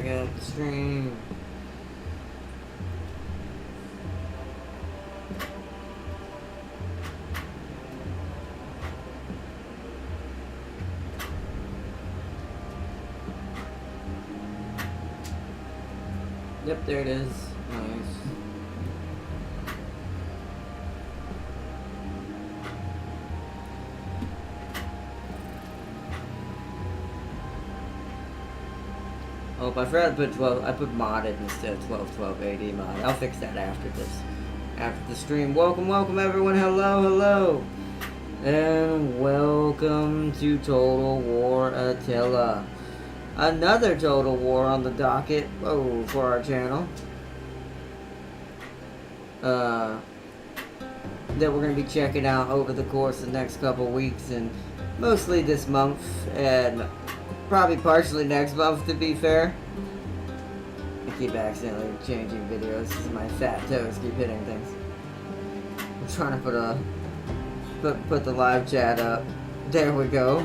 up the stream. Yep, there it is. Nice. Oh, I forgot to put 12. I put modded instead of 1212 AD mod. I'll fix that after this. After the stream. Welcome, welcome everyone. Hello, hello. And welcome to Total War Attila. Another Total War on the docket for our channel. That we're going to be checking out over the course of the next couple weeks, and mostly this month, and probably partially next month, to be fair. I keep accidentally changing videos because my fat toes keep hitting things. I'm trying to put the live chat up. There we go.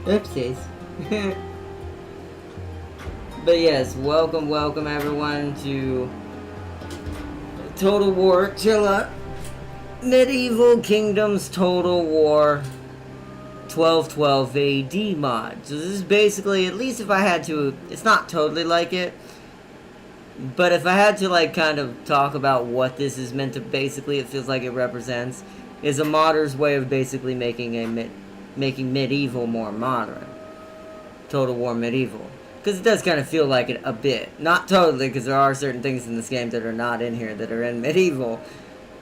Oopsies. But yes, welcome everyone to Total War Attila, Medieval Kingdoms Total War 1212 AD mod. So this is basically, at least if I had to, it's not totally like it, but if I had to like kind of talk about what this is meant to, basically it feels like it represents, is a modder's way of basically making medieval more modern. Total War Medieval. Because it does kind of feel like it a bit. Not totally, because there are certain things in this game that are not in here that are in Medieval.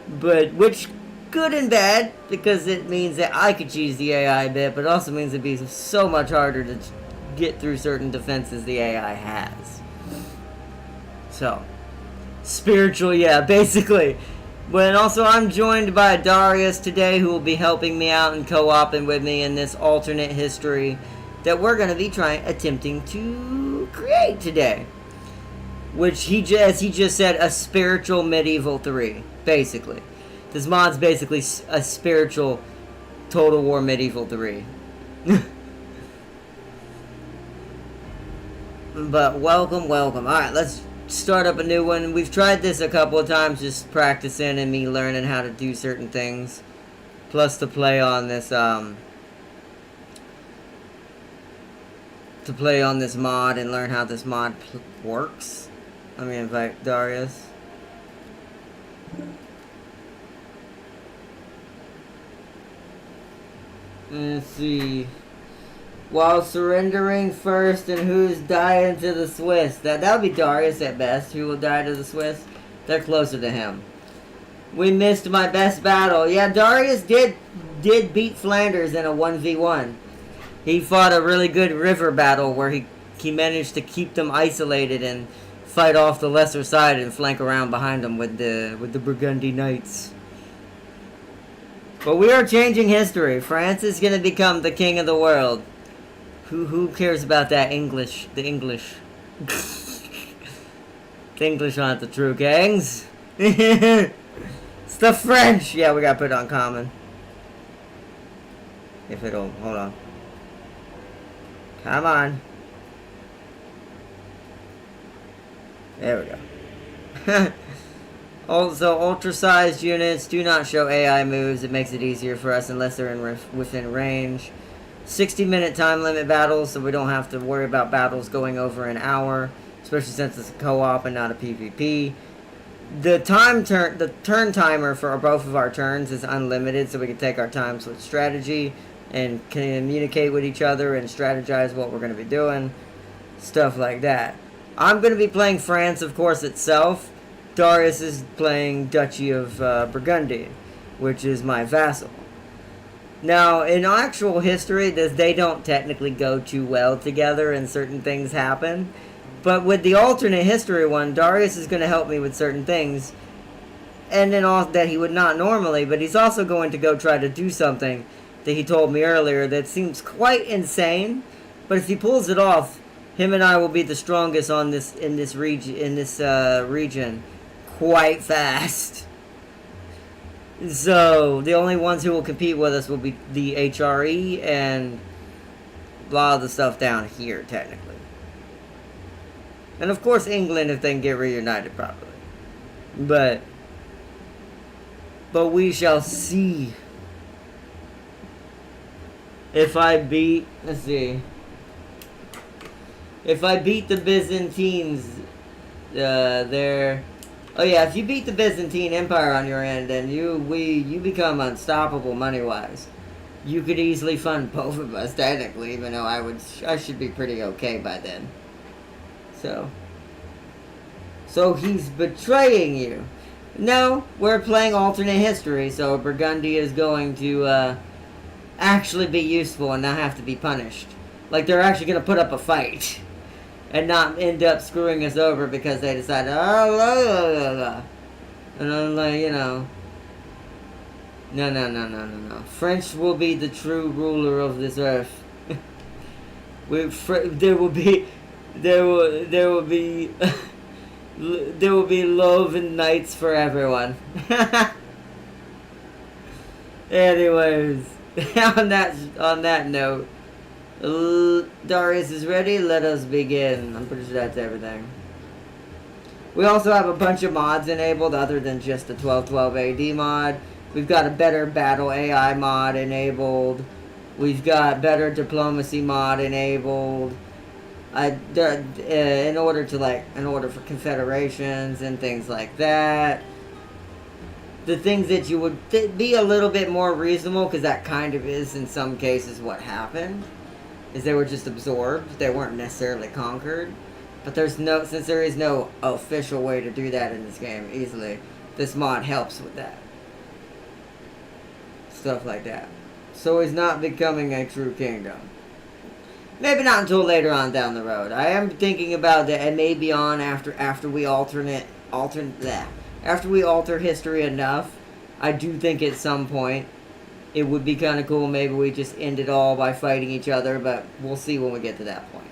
But, which, good and bad, because it means that I could cheese the AI a bit, but it also means it'd be so much harder to get through certain defenses the AI has. So, spiritual, yeah, basically. But also, I'm joined by Darius today, who will be helping me out and co-oping with me in this alternate history that we're going to be attempting to create today. Which he just said, a spiritual Medieval 3, basically. This mod's basically a spiritual Total War Medieval 3. But welcome. Alright, let's start up a new one. We've tried this a couple of times, just practicing and me learning how to do certain things. Plus to play on this, mod and learn how this mod works. Let me invite Darius. Let's see. While surrendering first, and who's dying to the Swiss? That would be Darius at best. Who will die to the Swiss? They're closer to him. We missed my best battle. Yeah, Darius did beat Flanders in a 1v1. He fought a really good river battle where he managed to keep them isolated and fight off the lesser side and flank around behind them with the Burgundy Knights. But we are changing history. France is going to become the king of the world. Who cares about that English? The English. The English aren't the true kings. It's the French. Yeah, we got to put it on common. If it'll, hold on. Come on. There we go. Also, ultra-sized units do not show AI moves. It makes it easier for us unless they're within range. 60-minute time limit battles, so we don't have to worry about battles going over an hour, especially since it's a co-op and not a PvP. The turn timer for both of our turns is unlimited, so we can take our time with strategy and communicate with each other and strategize what we're going to be doing. Stuff like that. I'm going to be playing France, of course, itself. Darius is playing Duchy of Burgundy, which is my vassal. Now, in actual history, they don't technically go too well together and certain things happen. But with the alternate history one, Darius is going to help me with certain things. And then all that he would not normally, but he's also going to go try to do something that he told me earlier that seems quite insane. But if he pulls it off, him and I will be the strongest in this region quite fast. So the only ones who will compete with us will be the HRE and a lot of the stuff down here, technically. And of course England if they can get reunited properly. But we shall see. If I beat, let's see. If I beat the Byzantines, they're... Oh yeah, if you beat the Byzantine Empire on your end, then you become unstoppable money-wise. You could easily fund both of us, technically, even though I should be pretty okay by then. So he's betraying you. No, we're playing alternate history, so Burgundy is going to actually be useful and not have to be punished. Like, they're actually going to put up a fight. And not end up screwing us over because they decided, oh, blah, blah, blah, blah. And I'm like, you know. No. French will be the true ruler of this earth. There will be love and knights for everyone. Anyways, on that note, Darius is ready. Let us begin. I'm pretty sure that's everything. We also have a bunch of mods enabled other than just the 1212 AD mod. We've got a better battle AI mod enabled. We've got better diplomacy mod enabled. In order for confederations and things like that. The things that you would be a little bit more reasonable, because that kind of is in some cases what happened, is they were just absorbed. They weren't necessarily conquered. But since there is no official way to do that in this game easily, this mod helps with that. Stuff like that. So he's not becoming a true kingdom. Maybe not until later on down the road. I am thinking about that, and maybe on after we alter history enough. I do think at some point it would be kind of cool. Maybe we just end it all by fighting each other, but we'll see when we get to that point.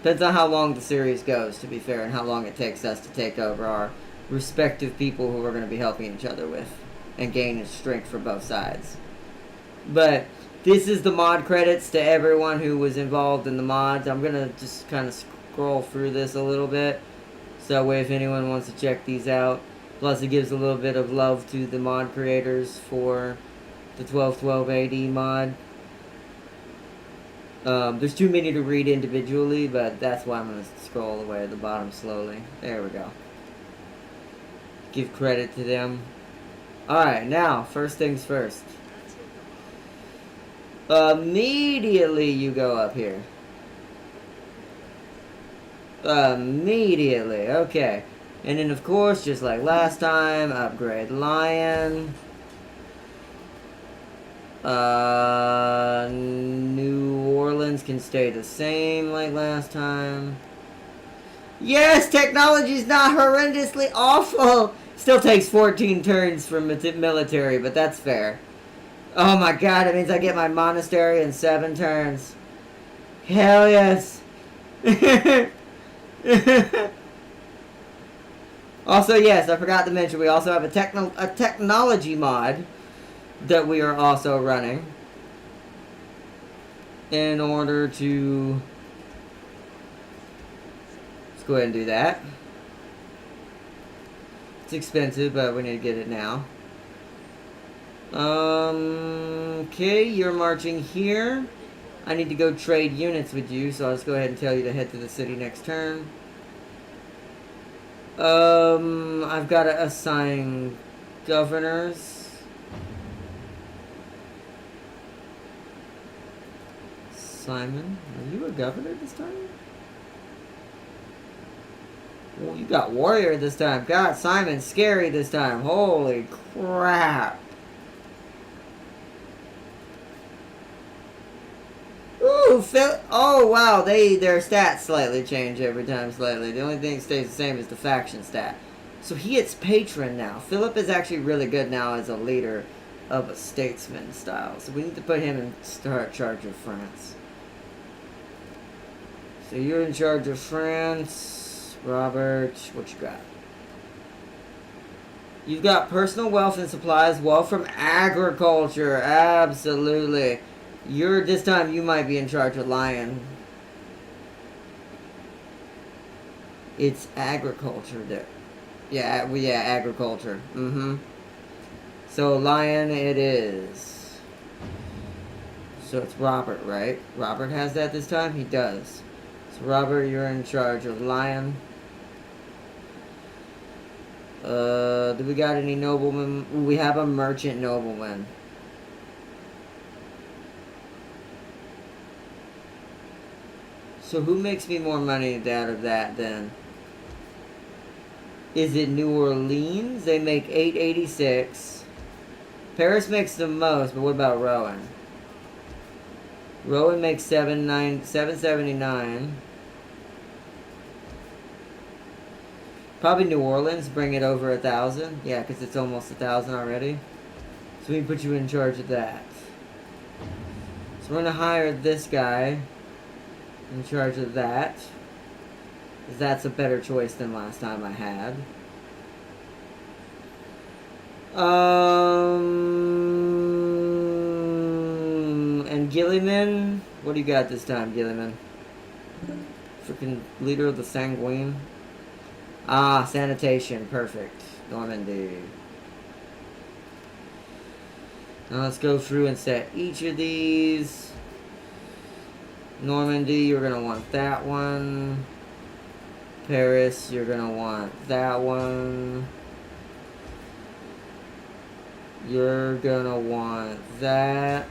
Depends on how long the series goes, to be fair, and how long it takes us to take over our respective people who we're going to be helping each other with and gain strength for both sides. But this is the mod credits to everyone who was involved in the mods. I'm going to just kind of scroll through this a little bit, so that way if anyone wants to check these out. Plus it gives a little bit of love to the mod creators for the 1212 AD mod. There's too many to read individually, but that's why I'm going to scroll away at the bottom slowly. There we go. Give credit to them. Alright, now, first things first. Immediately you go up here. Immediately, okay. And then of course, just like last time, upgrade Lion. New Orleans can stay the same like last time. Yes, technology's not horrendously awful. Still takes 14 turns for military, but that's fair. Oh my god, it means I get my monastery in 7 turns. Hell yes. Also, yes, I forgot to mention, we also have a technology mod that we are also running in order to... Let's go ahead and do that. It's expensive, but we need to get it now. Okay, you're marching here. I need to go trade units with you, so I'll just go ahead and tell you to head to the city next turn. I've got to assign governors. Simon, are you a governor this time? Well, you got warrior this time. God, Simon's scary this time. Holy crap. Ooh, oh wow, their stats slightly change every time slightly. The only thing that stays the same is the faction stat. So he hits patron now. Philip is actually really good now as a leader of a statesman style. So we need to put him in charge of France. So you're in charge of France. Robert, what you got? You've got personal wealth and supplies, wealth from agriculture. Absolutely. This time you might be in charge of Lion. It's agriculture there. Yeah, agriculture. Mm-hmm. So lion it is. So it's Robert, right? Robert has that this time? He does. So Robert, you're in charge of lion. Do we got any noblemen? We have a merchant nobleman. So who makes me more money out of that then? Is it New Orleans? They make 886. Paris makes the most, but what about Rowan? Rowan makes 779. Probably New Orleans, bring it over 1,000. Yeah, because it's almost 1,000 already. So we can put you in charge of that. So we're going to hire this guy in charge of that. Because that's a better choice than last time I had. And Gilliman? What do you got this time, Gilliman? Freaking leader of the Sanguine. Ah, sanitation. Perfect. Normandy. Now let's go through and set each of these. Normandy, you're going to want that one. Paris, you're going to want that one. You're going to want that.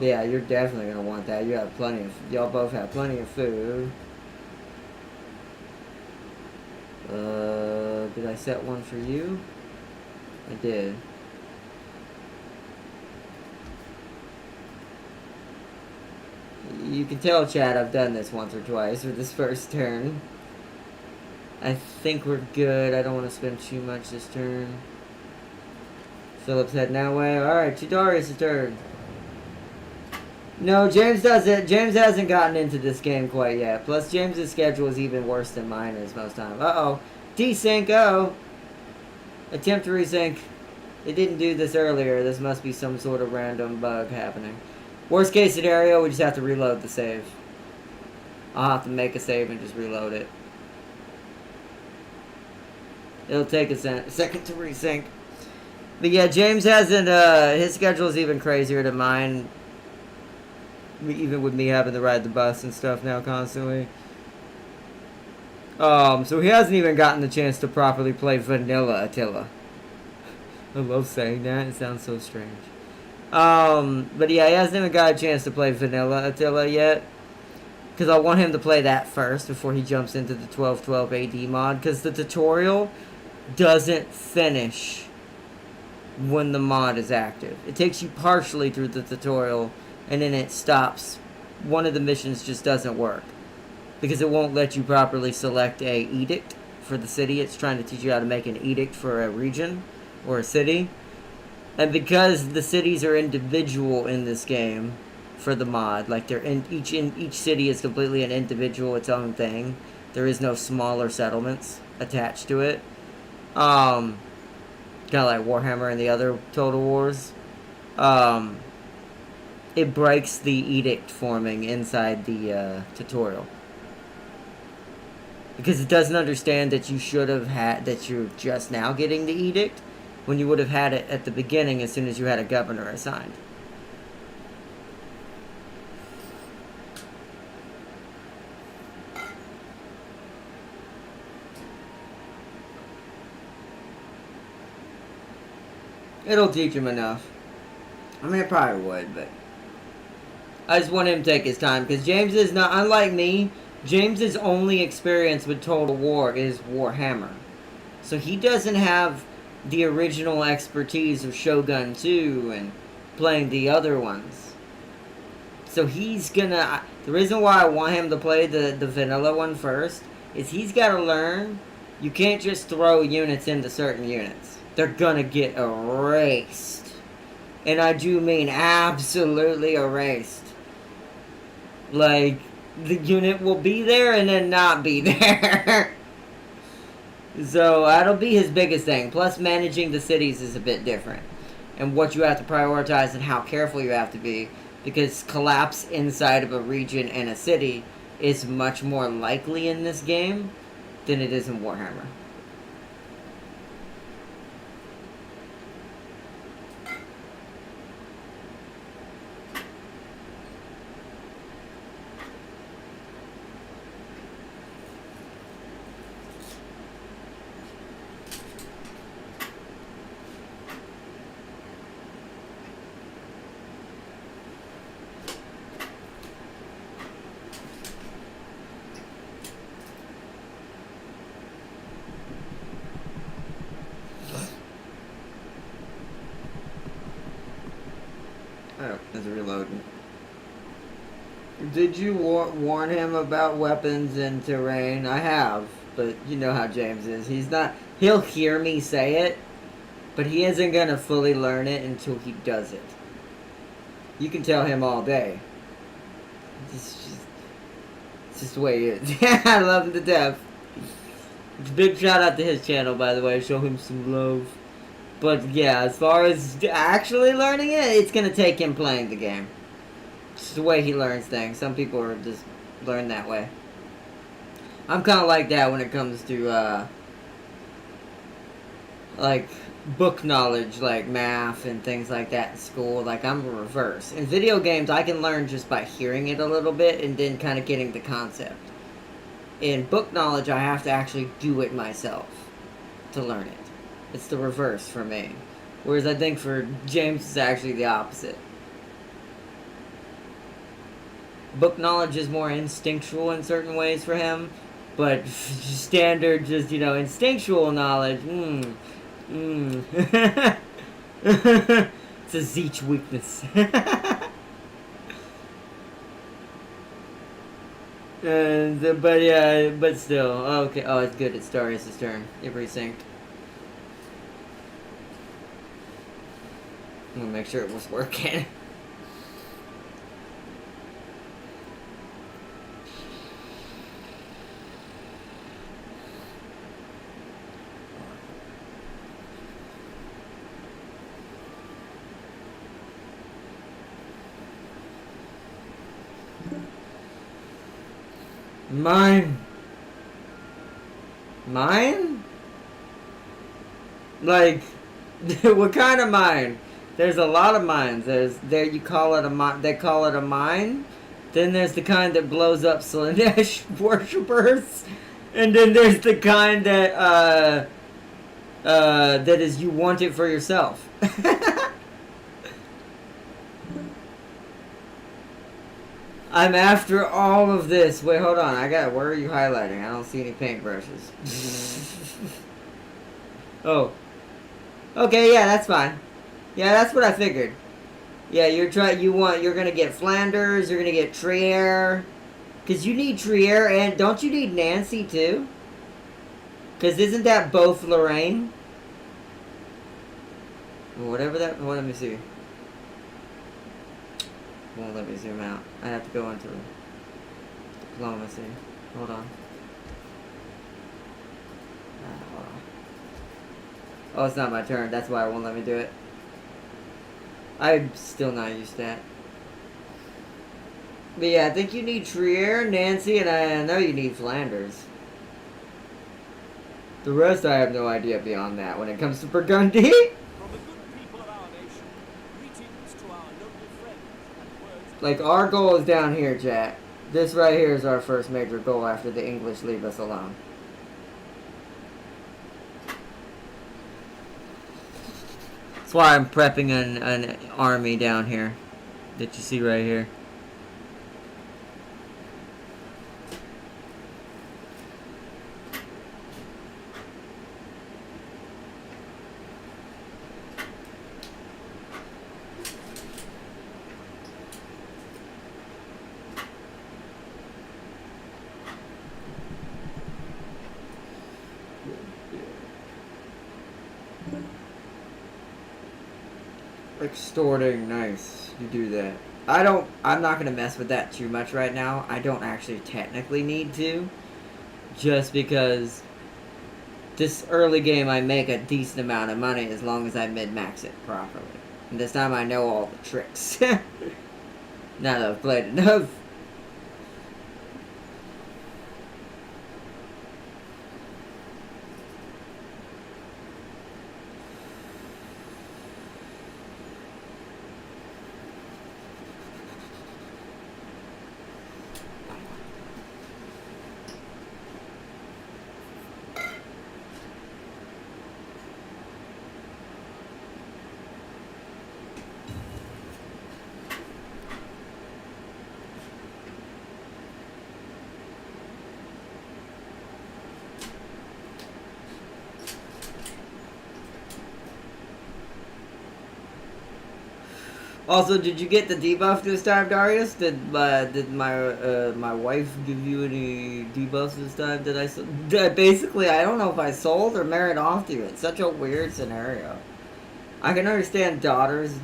Yeah, you're definitely going to want that. You have plenty of... Y'all both have plenty of food. Did I set one for you? I did. You can tell, Chad, I've done this once or twice with this first turn. I think we're good. I don't want to spend too much this turn. Philip's heading that way. Alright, Chidarius' turn. No, James doesn't. James hasn't gotten into this game quite yet. Plus, James's schedule is even worse than mine is most times. Uh-oh. Desync. Uh-oh. Attempt to resync. They didn't do this earlier. This must be some sort of random bug happening. Worst case scenario, we just have to reload the save. I'll have to make a save and just reload it. It'll take a second to resync. But yeah, James hasn't, his schedule is even crazier than mine. Even with me having to ride the bus and stuff now constantly. So he hasn't even gotten the chance to properly play Vanilla Attila. I love saying that. It sounds so strange. But yeah, he hasn't even got a chance to play Vanilla Attila yet. Because I want him to play that first before he jumps into the 1212 AD mod. Because the tutorial doesn't finish when the mod is active. It takes you partially through the tutorial and then it stops. One of the missions just doesn't work. Because it won't let you properly select a edict for the city. It's trying to teach you how to make an edict for a region or a city. And because the cities are individual in this game for the mod, like they're each city is completely an individual, its own thing. There is no smaller settlements attached to it. Kind of like Warhammer and the other Total Wars. It breaks the edict forming inside the tutorial. Because it doesn't understand that you should have had, that you're just now getting the edict, when you would have had it at the beginning as soon as you had a governor assigned. It'll teach him enough. I mean, it probably would, but I just want him to take his time, because James is not, unlike me, James's only experience with Total War is Warhammer. So he doesn't have the original expertise of Shogun 2 and playing the other ones. So he's gonna... The reason why I want him to play the vanilla one first is he's gotta learn you can't just throw units into certain units. They're gonna get erased. And I do mean absolutely erased. Like, the unit will be there and then not be there. So, that'll be his biggest thing. Plus, managing the cities is a bit different. And what you have to prioritize and how careful you have to be. because collapse inside of a region and a city is much more likely in this game than it is in Warhammer. Oh, it's reloading. Did you warn him about weapons and terrain? I have, but you know how James is. He'll hear me say it, but he isn't gonna fully learn it until he does it. You can tell him all day. It's just the way he is. I love him to death. Big shout out to his channel, by the way. Show him some love. But yeah, as far as actually learning it, it's gonna take him playing the game. It's the way he learns things. Some people are just learn that way. I'm kind of like that when it comes to like book knowledge, like math and things like that in school. Like I'm the reverse. In video games, I can learn just by hearing it a little bit and then kind of getting the concept. In book knowledge, I have to actually do it myself to learn it. It's the reverse for me. Whereas I think for James, it's actually the opposite. Book knowledge is more instinctual in certain ways for him. But standard, just, instinctual knowledge, it's a Zeech weakness. But still. Okay, oh, it's good. It's Darius' turn. It resynced. I'm gonna make sure it was working. Mine? Like, what kind of mine? There's a lot of mines. They call it a mine. Then there's the kind that blows up Slanesh worshippers, and then there's the kind that that is you want it for yourself. I'm after all of this. Wait, hold on. Where are you highlighting? I don't see any paintbrushes. Oh. Okay, yeah, that's fine. Yeah, that's what I figured. Yeah, you're gonna get Flanders, you're gonna get Trier. Cause you need Trier, and don't you need Nancy too? Cause isn't that both Lorraine? Whatever that, let me see. Won't let me zoom out. I have to go into diplomacy. Hold on. Hold on. Oh, it's not my turn. That's why it won't let me do it. I'm still not used to that. But yeah, I think you need Trier, Nancy, and I know you need Flanders. The rest I have no idea beyond that when it comes to Burgundy. Like, our goal is down here, chat. This right here is our first major goal after the English leave us alone. That's why I'm prepping an army down here that you see right here. Extorting, nice. You do that. I'm not gonna mess with that too much right now. I don't actually technically need to. Just because this early game I make a decent amount of money as long as I min-max it properly. And this time I know all the tricks. Now that I've played enough. Also, did you get the debuff this time, Darius? Did my wife give you any debuffs this time? Basically, I don't know if I sold or married off to you. It's such a weird scenario. I can understand daughters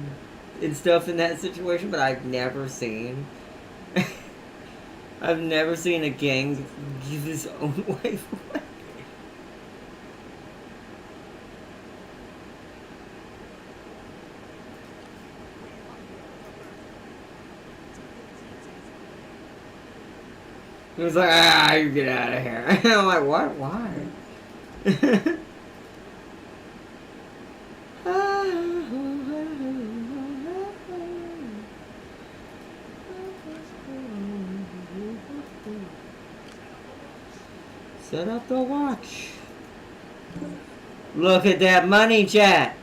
and stuff in that situation, but I've never seen I've never seen a king give his own wife away. He was like, you get out of here. And I'm like, what? Why? Set up the watch. Look at that money, chat.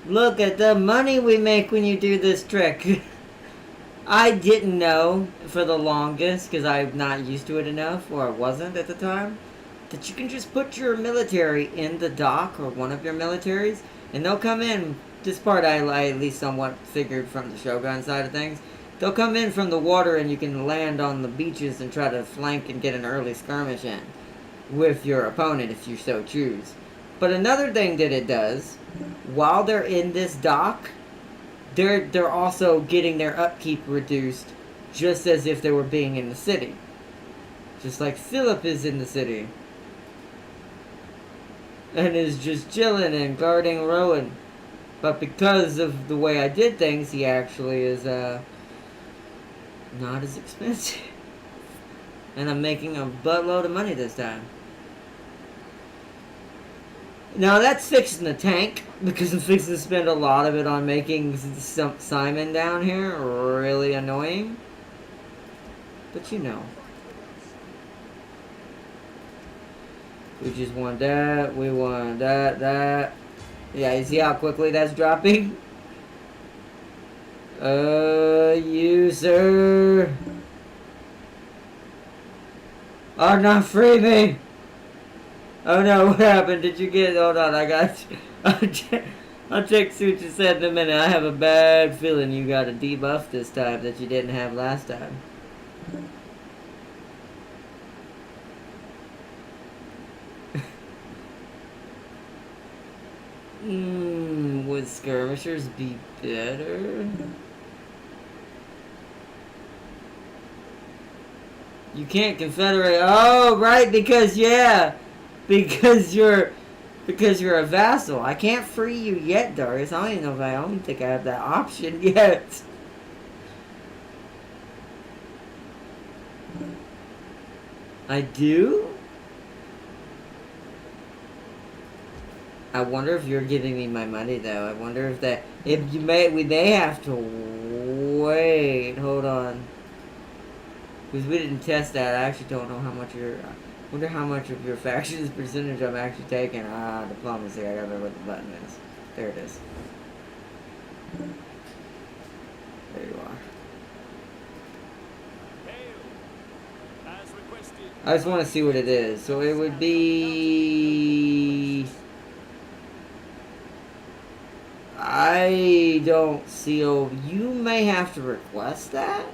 Look at the money we make when you do this trick. I didn't know for the longest, because I'm not used to it enough, or I wasn't at the time, that you can just put your military in the dock, or one of your militaries, and they'll come in. This part I at least somewhat figured from the Shogun side of things. They'll come in from the water and you can land on the beaches and try to flank and get an early skirmish in with your opponent if you so choose. But another thing that it does, while they're in this dock, they're also getting their upkeep reduced, just as if they were being in the city. Just like Philip is in the city. And is just chilling and guarding Rowan. But because of the way I did things, he actually is not as expensive. And I'm making a buttload of money this time. Now that's fixing the tank, because I'm fixing to spend a lot of it on making Simon down here really annoying. But you know. We just want that, we want that. Yeah, you see how quickly that's dropping? You, sir, are not free me! Oh no, what happened? Did you get... Hold on, I got... I'll check see what you said in a minute. I have a bad feeling you got a debuff this time that you didn't have last time. Would skirmishers be better? You can't confederate... Oh, right, because, yeah! Because you're a vassal. I can't free you yet, Darius. I don't even know if I don't think I have that option yet. I do? I wonder if you're giving me my money though. I wonder if that we may have to wait. Hold on. Because we didn't test that. I actually don't know how much wonder how much of your faction's percentage I'm actually taking. Diplomacy. I gotta remember what the button is. There it is. There you are. I just want to see what it is. So it would be... I don't see... You may have to request that?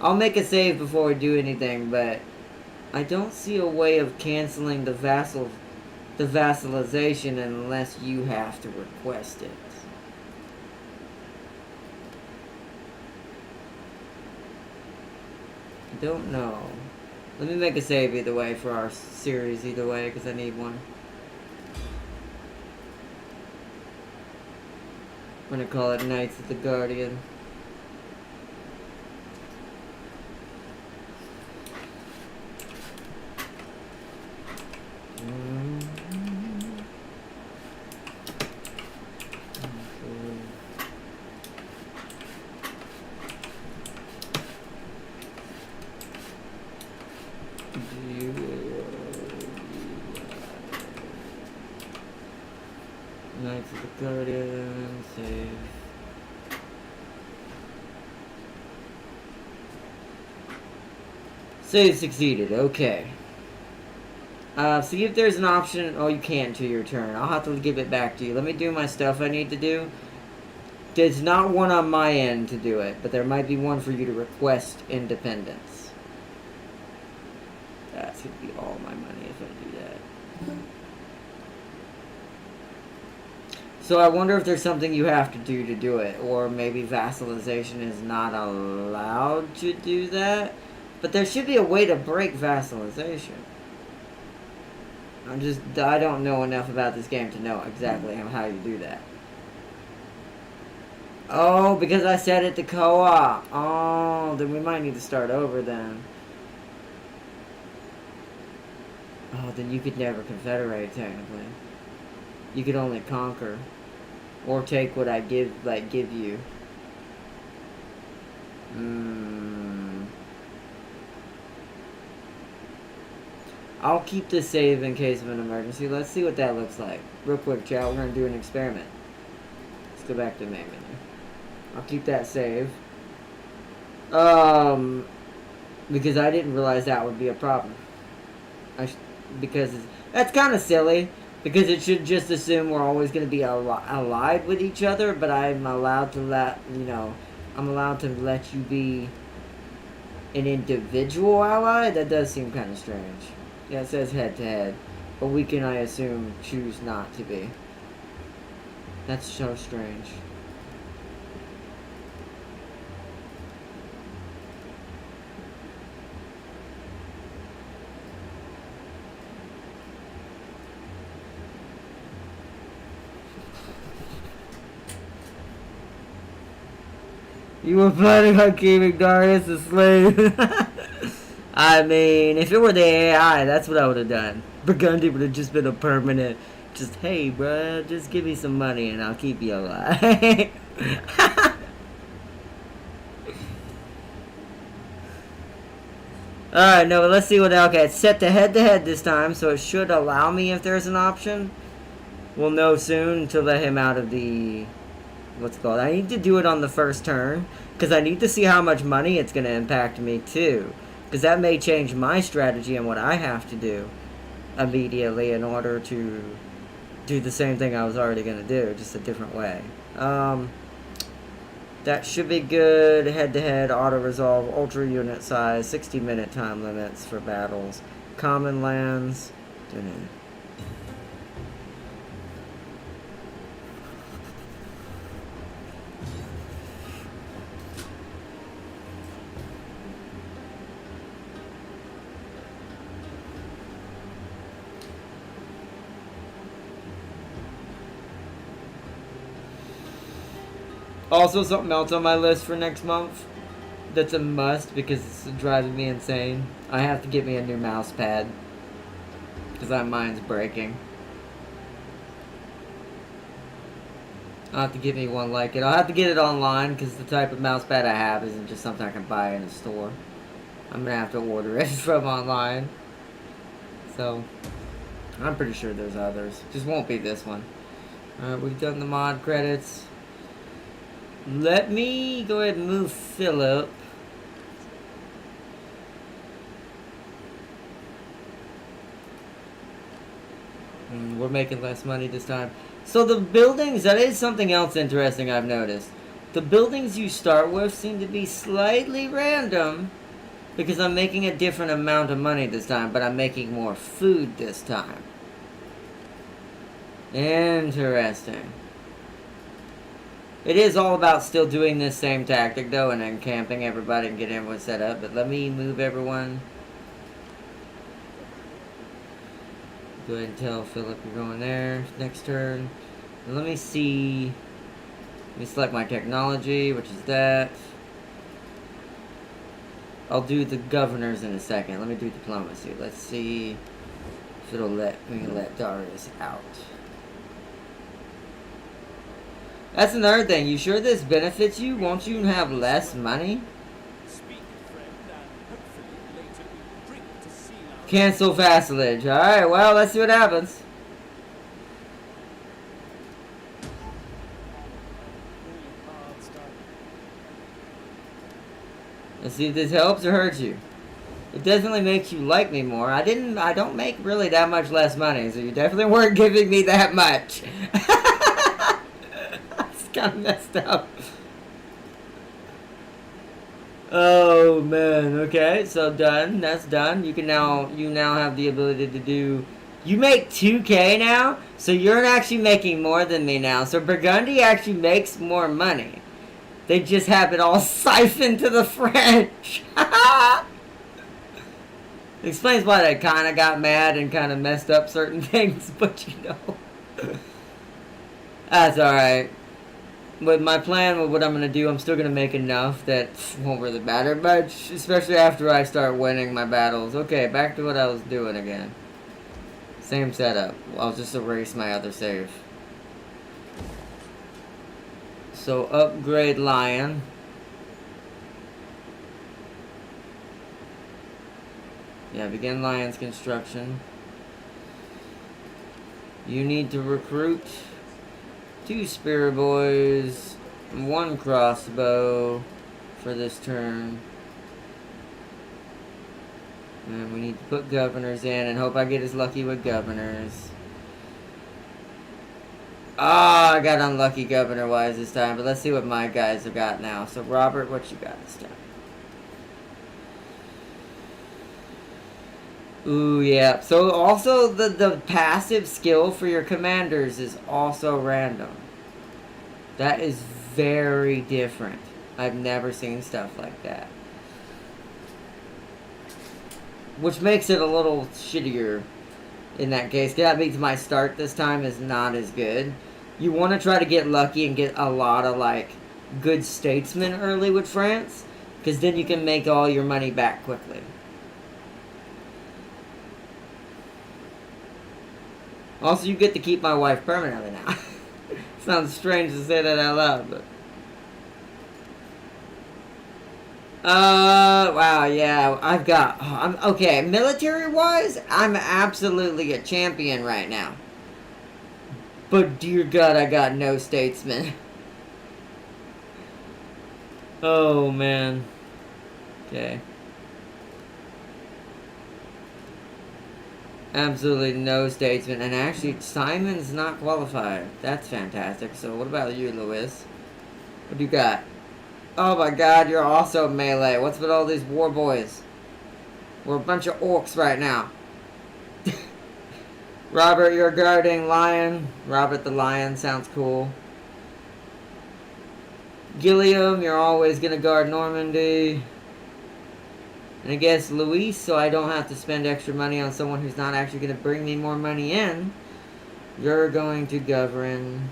I'll make a save before we do anything, but... I don't see a way of canceling the vassalization unless you have to request it. I don't know. Let me make a save either way for our series either way, because I need one. I'm gonna call it Knights of the Guardian. Knights of the Guardian, save. Save succeeded, okay. See if there's an option. Oh, you can't until your turn. I'll have to give it back to you. Let me do my stuff I need to do. There's not one on my end to do it, but there might be one for you to request independence. That's gonna be all my money if I do that. So I wonder if there's something you have to do it, or maybe vassalization is not allowed to do that. But there should be a way to break vassalization. I don't know enough about this game to know exactly how you do that. Oh, because I set it to co-op. Oh, then we might need to start over then. Oh, then you could never confederate, technically. You could only conquer. Or take what I give you. I'll keep this save in case of an emergency. Let's see what that looks like. Real quick, chat. We're going to do an experiment. Let's go back to the main menu. I'll keep that save. Because I didn't realize that would be a problem. Because that's kind of silly. Because it should just assume we're always going to be allied with each other. But I'm allowed to I'm allowed to let you be an individual ally? That does seem kind of strange. Yeah, it says head-to-head. But we can, I assume, choose not to be. That's so strange. You were planning on keeping Darius a slave. I mean, if it were the AI, that's what I would have done. Burgundy would have just been a permanent, just, hey, bruh, just give me some money and I'll keep you alive. Alright, no, let's see what, okay, it's set to head-to-head this time, so it should allow me if there's an option. We'll know soon to let him out of the, what's it called? I need to do it on the first turn, because I need to see how much money it's going to impact me, too. Because that may change my strategy and what I have to do immediately in order to do the same thing I was already going to do, just a different way. That should be good. Head-to-head, auto-resolve, ultra unit size, 60-minute time limits for battles. Common lands. Also, something else on my list for next month that's a must because it's driving me insane. I have to get me a new mouse pad because mine's breaking. I'll have to get me one like it. I'll have to get it online because the type of mouse pad I have isn't just something I can buy in a store. I'm going to have to order it from online. So, I'm pretty sure there's others. Just won't be this one. Alright, we've done the mod credits. Let me go ahead and move Philip. We're making less money this time. So the buildings, that is something else interesting I've noticed. The buildings you start with seem to be slightly random because I'm making a different amount of money this time, but I'm making more food this time. Interesting. It is all about still doing this same tactic though, and then camping everybody and getting everyone set up. But let me move everyone. Go ahead and tell Philip you're going there next turn. And let me see. Let me select my technology, which is that. I'll do the governors in a second. Let me do diplomacy. Let's see if it'll let me let Darius out. That's another thing. You sure this benefits you? Won't you have less money? Cancel vassalage. Alright, well, let's see what happens. Let's see if this helps or hurts you. It definitely makes you like me more. I don't make really that much less money, so you definitely weren't giving me that much. It's kind of messed up. Oh man, okay, so done. That's done. You now have the ability to do. You make 2K now, so you're actually making more than me now. So Burgundy actually makes more money. They just have it all siphoned to the French. Explains why they kind of got mad and kind of messed up certain things, but you know, that's alright. With my plan, with what I'm going to do, I'm still going to make enough that won't really matter much, especially after I start winning my battles. Okay, back to what I was doing again. Same setup. I'll just erase my other save. So, upgrade Lion. Yeah, begin Lion's construction. You need to recruit 2 spear boys, 1 crossbow for this turn. And we need to put governors in and hope I get as lucky with governors. Ah, I got unlucky governor-wise this time, but let's see what my guys have got now. So, Robert, what you got this time? Ooh, yeah. So, also, the passive skill for your commanders is also random. That is very different. I've never seen stuff like that. Which makes it a little shittier in that case. That means my start this time is not as good. You want to try to get lucky and get a lot of, like, good statesmen early with France. Because then you can make all your money back quickly. Also, you get to keep my wife permanently now. Sounds strange to say that out loud, but... wow, yeah, I've got... okay, military-wise, I'm absolutely a champion right now. But, dear God, I got no statesmen. Oh, man. Okay. Absolutely no statesman. And actually, Simon's not qualified. That's fantastic. So, what about you, Lewis? What do you got? Oh my God, you're also melee. What's with all these war boys? We're a bunch of orcs right now. Robert, you're guarding Lion. Robert the Lion sounds cool. Gilliam, you're always gonna guard Normandy. And I guess Luis, so I don't have to spend extra money on someone who's not actually gonna bring me more money in. You're going to govern...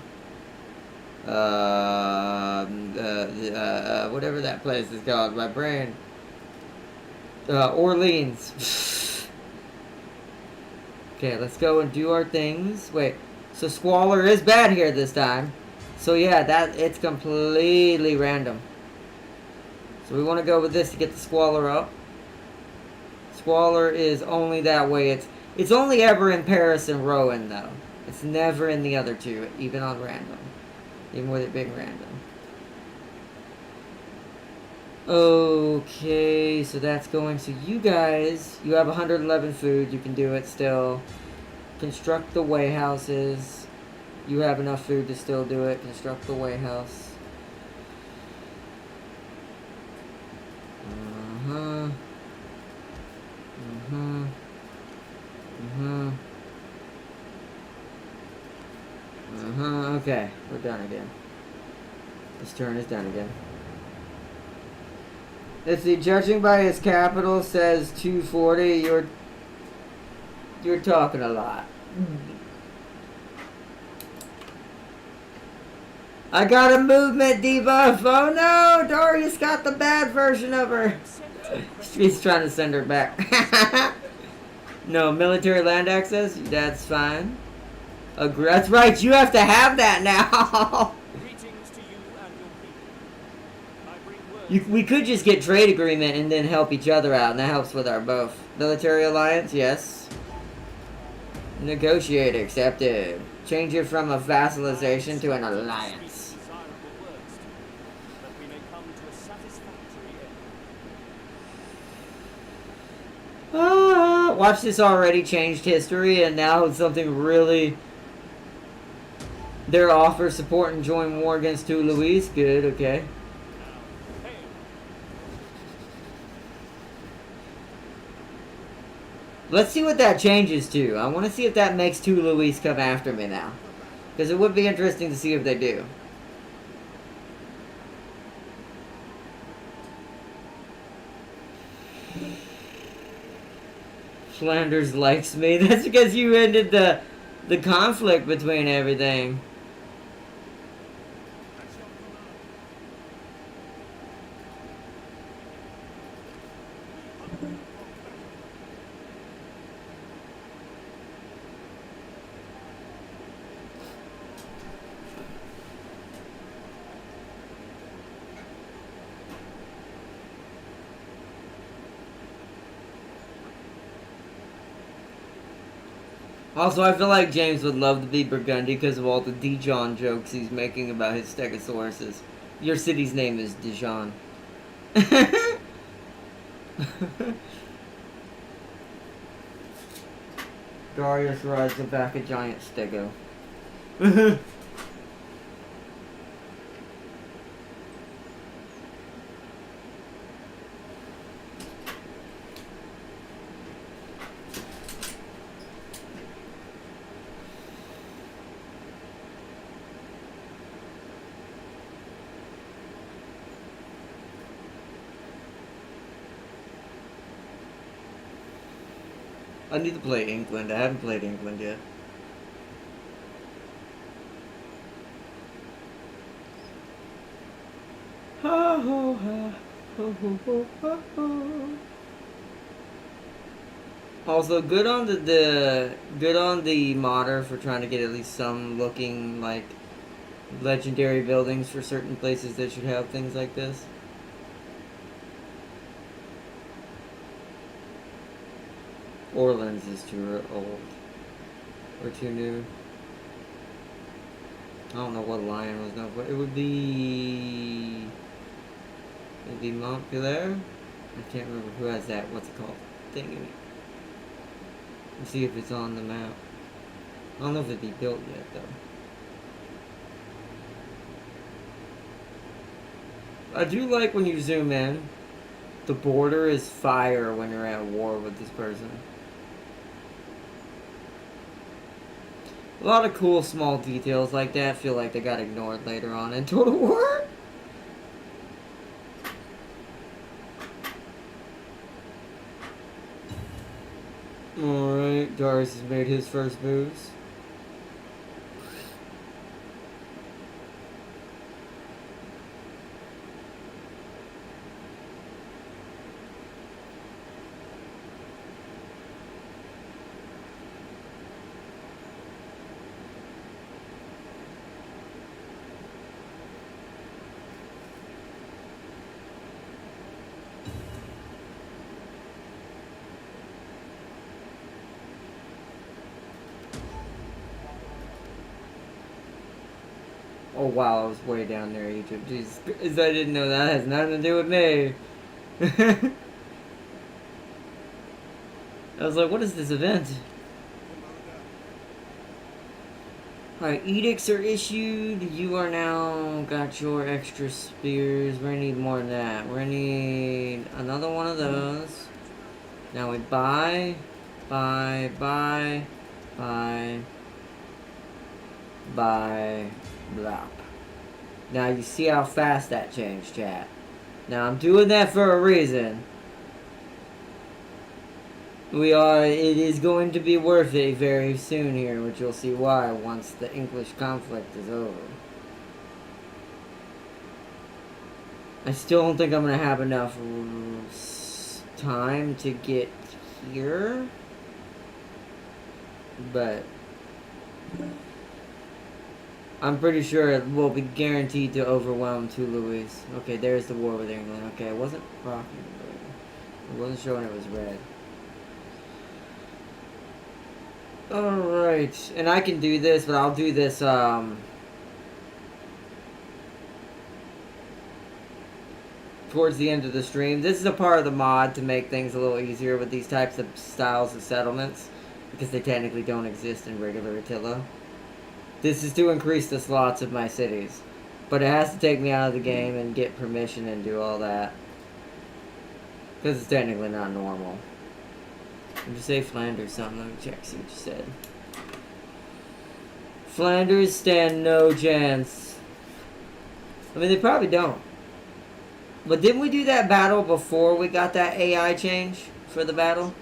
whatever that place is called, my brain. Orleans. Okay, let's go and do our things. Wait, so Squalor is bad here this time. So yeah, it's completely random. So we want to go with this to get the Squalor up. Squalor is only that way. It's only ever in Paris and Rouen though. It's never in the other two, even on random. Even with it being random. Okay, so that's going. So you guys, you have 111 food. You can do it still. Construct the way houses. You have enough food to still do it. Construct the way house. Okay, we're done again. This turn is done again. Let's see, judging by his capital says 240, you're talking a lot. I got a movement debuff. Oh no, Darius got the bad version of her. He's trying to send her back. No, military land access, that's fine. That's right, you have to have that now. We could just get trade agreement and then help each other out, and that helps with our both. Military alliance, yes. Negotiate, accepted. Change it from a vassalization to an alliance. Watch this already changed history, and now it's something really... Their offer support and join war against two Luis. Good, okay. Let's see what that changes to. I want to see if that makes two Luis come after me now. Because it would be interesting to see if they do. Flanders likes me. That's because you ended the conflict between everything. Also, I feel like James would love to be Burgundy because of all the Dijon jokes he's making about his Stegosauruses. Your city's name is Dijon. Darius rides the back of giant Stego. I need to play England. I haven't played England yet. Ha ho ha ho ho ho ho ho. Also, good on the good on the modder for trying to get at least some looking like legendary buildings for certain places that should have things like this. Orleans is too old. Or too new. I don't know what lion was known for. It would be... It'd be Montpellier? I can't remember who has that. What's it called? Thing. Let's see if it's on the map. I don't know if it'd be built yet, though. I do like when you zoom in. The border is fire when you're at war with this person. A lot of cool small details like that feel like they got ignored later on in Total War. Alright, Darius has made his first moves. Oh wow, I was way down there, Egypt. Jesus, I didn't know that. It has nothing to do with me. I was like, what is this event? Alright, edicts are issued. You are now got your extra spears. We're gonna need more than that. We're gonna need another one of those. Now we buy, blop. Now you see how fast that changed, chat. Now I'm doing that for a reason. It is going to be worth it very soon here, which you'll see why once the English conflict is over. I still don't think I'm going to have enough time to get here. But I'm pretty sure it will be guaranteed to overwhelm two Louis. Okay, there's the war with England. Okay, it wasn't rocking. It wasn't showing it was red. Alright, and I can do this, but I'll do this, towards the end of the stream. This is a part of the mod to make things a little easier with these types of styles of settlements, because they technically don't exist in regular Attila. This is to increase the slots of my cities, but it has to take me out of the game and get permission and do all that, because it's technically not normal. Did you say Flanders something? Let me check, see what you said. Flanders stand no chance. I mean, they probably don't. But didn't we do that battle before we got that AI change for the battle?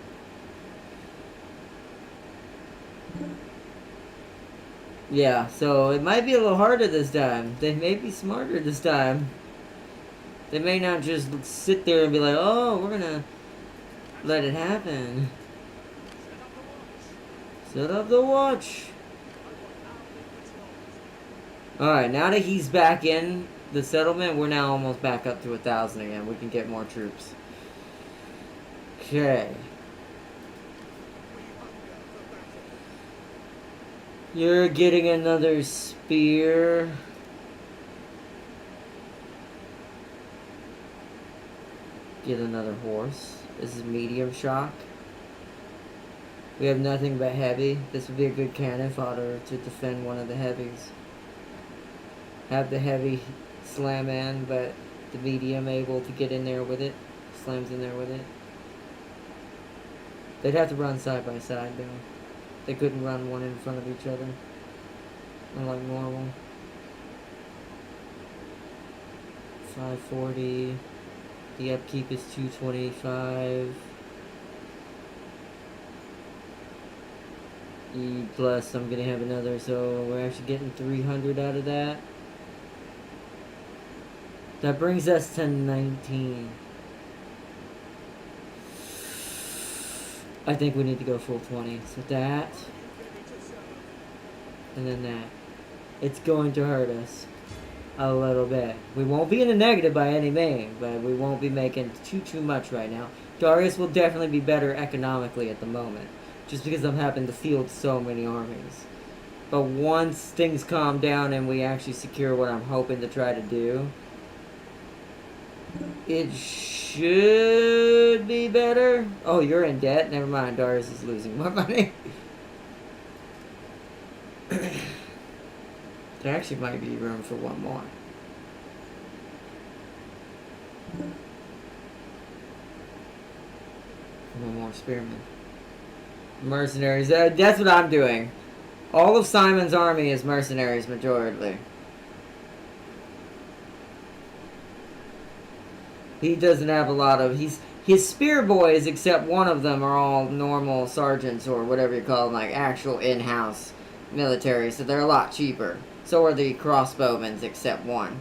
Yeah, so it might be a little harder this time. They may be smarter this time. They may not just sit there and be like, oh, we're gonna let it happen. Set up the watch. Alright, now that he's back in the settlement, we're now almost back up to 1,000 again. We can get more troops. Okay. You're getting another spear. Get another horse. This is medium shock. We have nothing but heavy. This would be a good cannon fodder to defend one of the heavies. Have the heavy slam in, but the medium able to get in there with it. Slams in there with it. They'd have to run side by side though. They couldn't run one in front of each other. Unlike normal. 540. The upkeep is 225. E plus I'm gonna have another, so we're actually getting 300 out of that. That brings us to 19. I think we need to go full 20. So that. And then that. It's going to hurt us a little bit. We won't be in the negative by any means, but we won't be making too much right now. Darius will definitely be better economically at the moment, just because I'm having to field so many armies. But once things calm down and we actually secure what I'm hoping to try to do, it should be better. Oh, you're in debt? Never mind, Darius is losing more money. There actually might be room for one more. One more spearman. Mercenaries. That's what I'm doing. All of Simon's army is mercenaries, majority. He doesn't have a lot of... His spear boys, except one of them, are all normal sergeants or whatever you call them, like actual in-house military, so they're a lot cheaper. So are the crossbowmen, except one.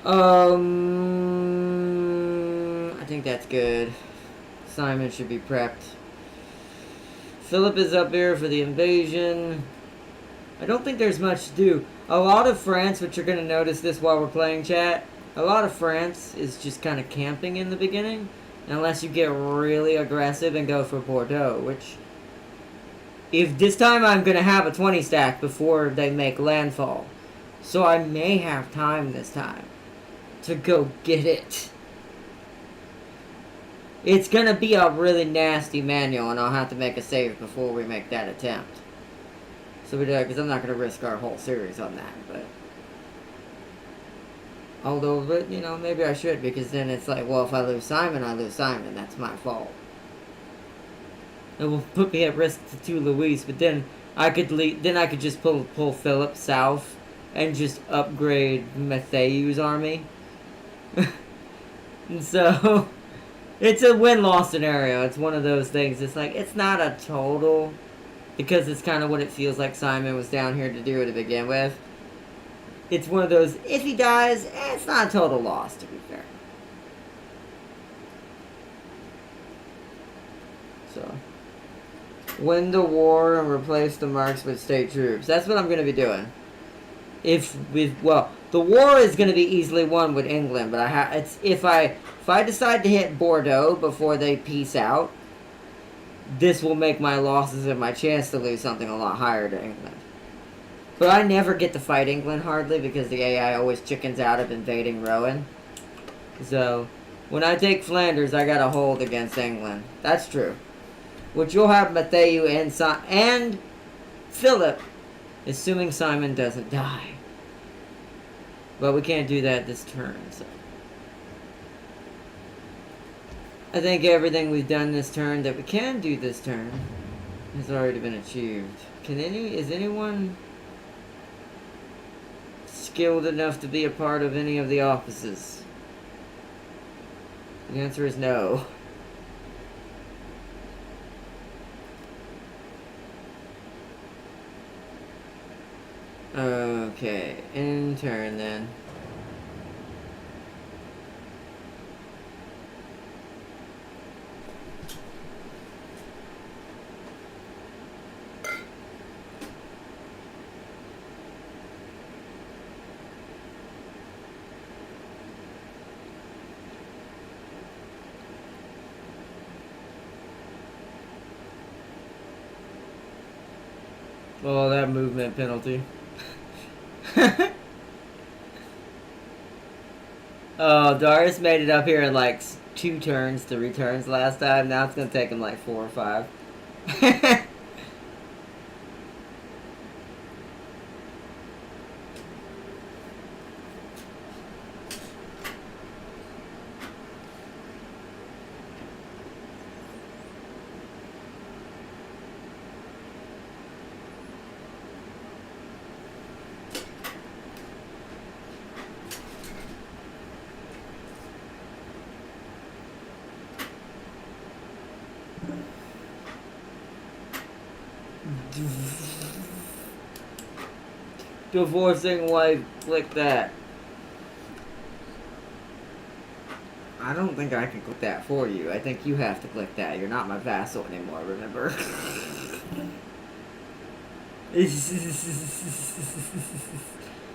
I think that's good. Simon should be prepped. Philip is up here for the invasion. I don't think there's much to do. A lot of France, which you're going to notice this while we're playing, chat, a lot of France is just kind of camping in the beginning, unless you get really aggressive and go for Bordeaux, which, if this time I'm going to have a 20 stack before they make landfall, so I may have time this time to go get it. It's going to be a really nasty manual, and I'll have to make a save before we make that attempt. So we do it, because I'm not going to risk our whole series on that, but... Although, but, you know, maybe I should, because then it's like, well, if I lose Simon, I lose Simon. That's my fault. It will put me at risk to Luis, but then I could just pull Philip south and just upgrade Matthew's army. And so, it's a win-loss scenario. It's one of those things. It's like, it's not a total... Because it's kind of what it feels like Simon was down here to do to begin with. It's one of those, if he dies, it's not a total loss, to be fair. So, win the war and replace the marks with state troops. That's what I'm going to be doing. Well, the war is going to be easily won with England, but if I decide to hit Bordeaux before they peace out, this will make my losses and my chance to lose something a lot higher to England. But I never get to fight England hardly because the AI always chickens out of invading Rowan. So, when I take Flanders, I got a hold against England. That's true. Which you'll have Matthew and Philip, assuming Simon doesn't die. But we can't do that this turn, so. I think everything we've done this turn that we can do this turn has already been achieved. Is anyone skilled enough to be a part of any of the offices? The answer is no. Okay, in turn then. Oh, that movement penalty. Oh, Darius made it up here in like 2 turns, 3 turns last time. Now it's gonna take him like 4 or 5. Divorcing wife, click that. I don't think I can click that for you. I think you have to click that. You're not my vassal anymore, remember?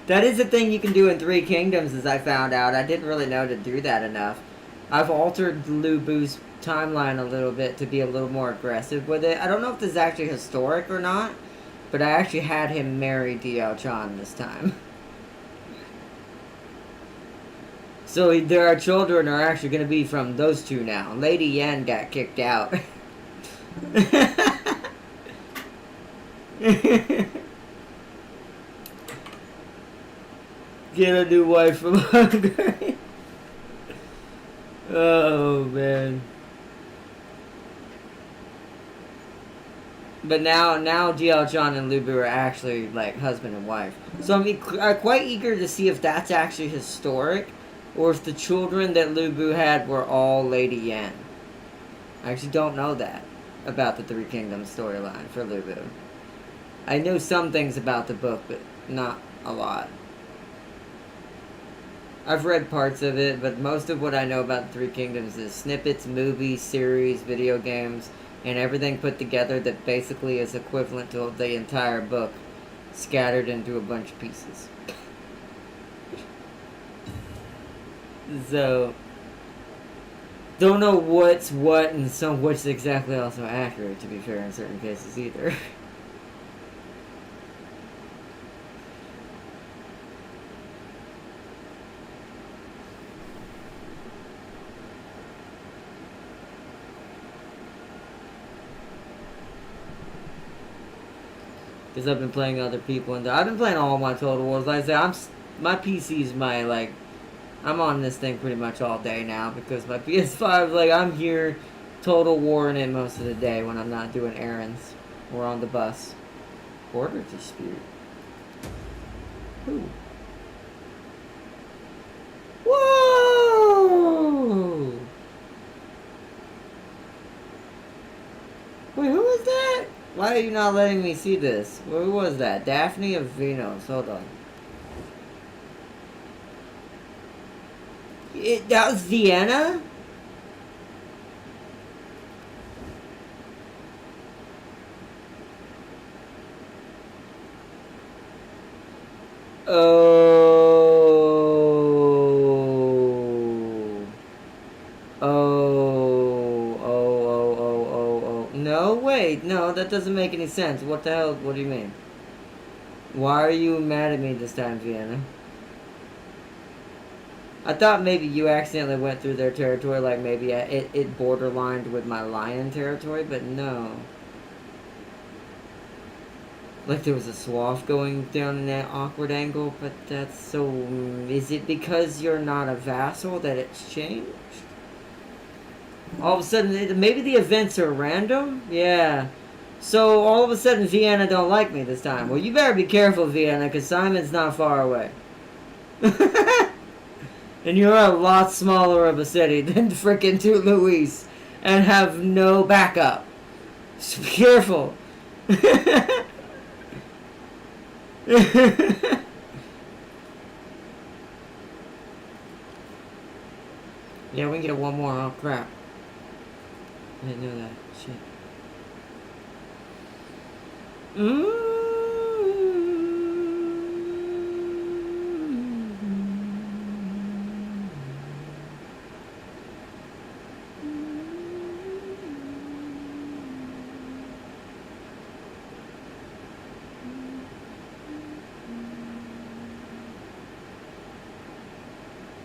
That is a thing you can do in 3 Kingdoms, as I found out. I didn't really know to do that enough. I've altered Lu Bu's timeline a little bit to be a little more aggressive with it. I don't know if this is actually historic or not, but I actually had him marry Diao Chan this time. So their children are actually going to be from those 2 now. Lady Yan got kicked out. Get a new wife from Hungary. Oh, man. But now Diao Chan and Lu Bu are actually like husband and wife. So I'm quite eager to see if that's actually historic, or if the children that Lu Bu had were all Lady Yan. I actually don't know that about the 3 Kingdoms storyline for Lu Bu. I know some things about the book, but not a lot. I've read parts of it, but most of what I know about the 3 Kingdoms is snippets, movies, series, video games, and everything put together that basically is equivalent to the entire book, scattered into a bunch of pieces. So, don't know what's what and what's exactly also accurate, to be fair, in certain cases either. Because I've been playing other people, and I've been playing all my Total Wars. Like I say, my PC's my, like, I'm on this thing pretty much all day now, because my PS5, like, I'm here Total War in it most of the day when I'm not doing errands or on the bus. Border dispute. Who? Whoa! Wait, who was that? Why are you not letting me see this? Who was that? Daphne of Venus. Hold on. That was Vienna? Oh. Oh. No, wait. No, that doesn't make any sense. What the hell? What do you mean? Why are you mad at me this time, Vienna? I thought maybe you accidentally went through their territory, like maybe it borderlined with my lion territory, but no. Like there was a swath going down in that awkward angle, but that's so... Is it because you're not a vassal that it's changed? All of a sudden, maybe the events are random? Yeah. So all of a sudden Vienna don't like me this time. Well, you better be careful, Vienna, because Simon's not far away. And you're a lot smaller of a city than frickin' Toulouse and have no backup. So be careful. Yeah, we can get one more. Oh, crap. I didn't know that. Shit.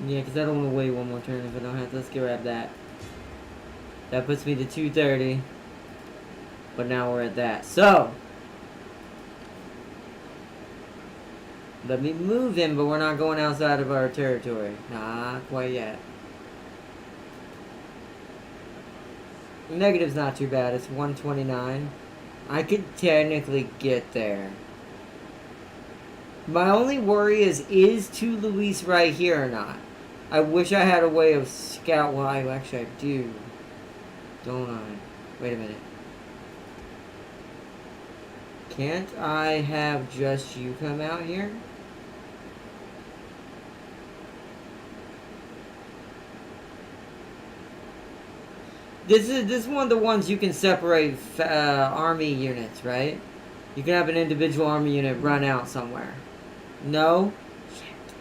Yeah, because I don't want to wait one more turn if I don't have to. Let's grab that. That puts me to 230. But now we're at that. So, let me move him, but we're not going outside of our territory. Not quite yet. Negative's not too bad. It's 129. I could technically get there. My only worry is Toulouse right here or not? I wish I had a way of scout. Well, actually I do. Don't I? Wait a minute. Can't I have just you come out here? This is one of the ones you can separate army units, right? You can have an individual army unit run out somewhere. No? Shit.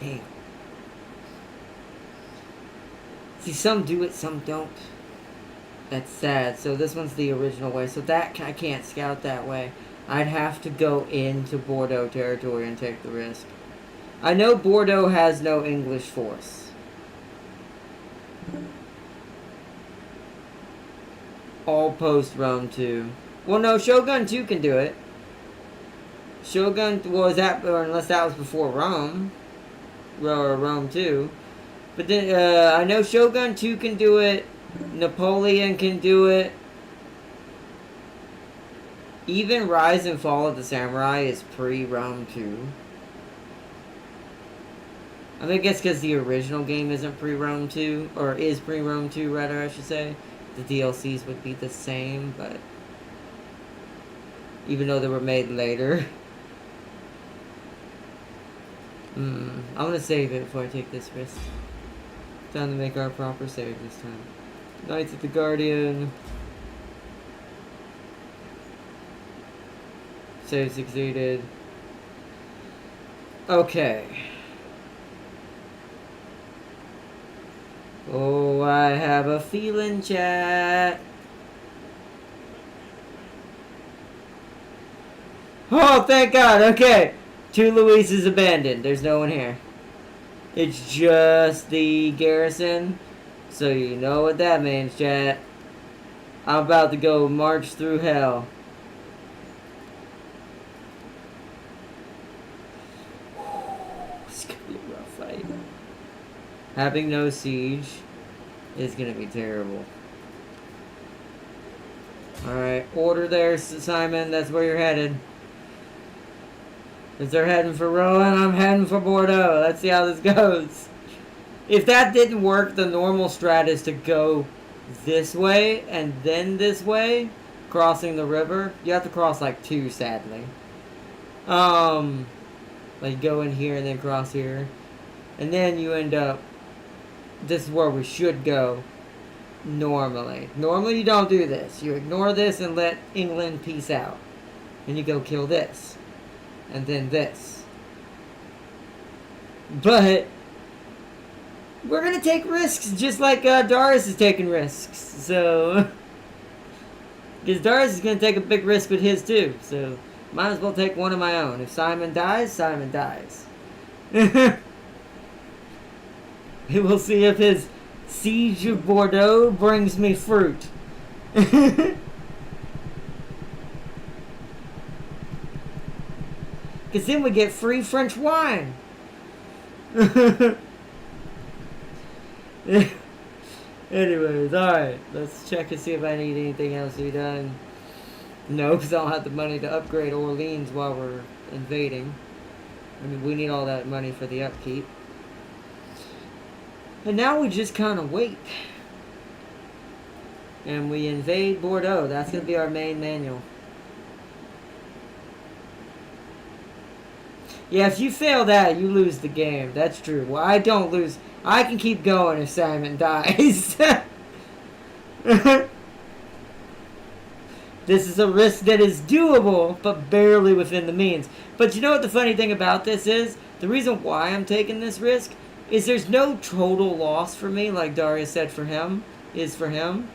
Damn. See, some do it, some don't. That's sad. So this one's the original way. So that I can't scout that way. I'd have to go into Bordeaux territory and take the risk. I know Bordeaux has no English force. All post Rome 2. Well, no, Shogun 2 can do it. Shogun, well, is that, or unless that was before Rome. Or Rome 2. But then, I know Shogun 2 can do it. Napoleon can do it. Even Rise and Fall of the Samurai is pre-Rome 2. I mean, I guess because the original game isn't pre-Rome 2, or is pre-Rome 2, rather, I should say. The DLCs would be the same, but... even though they were made later. I'm gonna save it before I take this risk. Time to make our proper save this time. Knights of the Guardian. Save succeeded. Okay. Oh, I have a feeling, chat. Oh, thank God. Okay. Toulouse is abandoned. There's no one here. It's just the garrison. So you know what that means, chat. I'm about to go march through hell. It's gonna be a rough fight. Having no siege is gonna be terrible. Alright, order there, Simon. That's where you're headed. If they're heading for Rouen, I'm heading for Bordeaux. Let's see how this goes. If that didn't work, the normal strat is to go this way and then this way, crossing the river. You have to cross like two, sadly. Like go in here and then cross here. And then you end up, this is where we should go normally. Normally you don't do this. You ignore this and let England peace out. And you go kill this. And then this. But we're gonna take risks just like Darius is taking risks. So because Darius is gonna take a big risk with his too. So Might as well take one of my own. If Simon dies, Simon dies. We will see if his siege of Bordeaux brings me fruit. Because then we get free French wine. Anyways, alright. Let's check and see if I need anything else to be done. No, because I don't have the money to upgrade Orleans while we're invading. I mean, we need all that money for the upkeep. And now we just kind of wait. And we invade Bordeaux. That's going to be our main manual. Yeah, if you fail that, you lose the game. That's true. Well, I don't lose. I can keep going if Simon dies. This is a risk that is doable, but barely within the means. But you know what the funny thing about this is? The reason why I'm taking this risk is there's no total loss for me, like Darius said for him, is for him.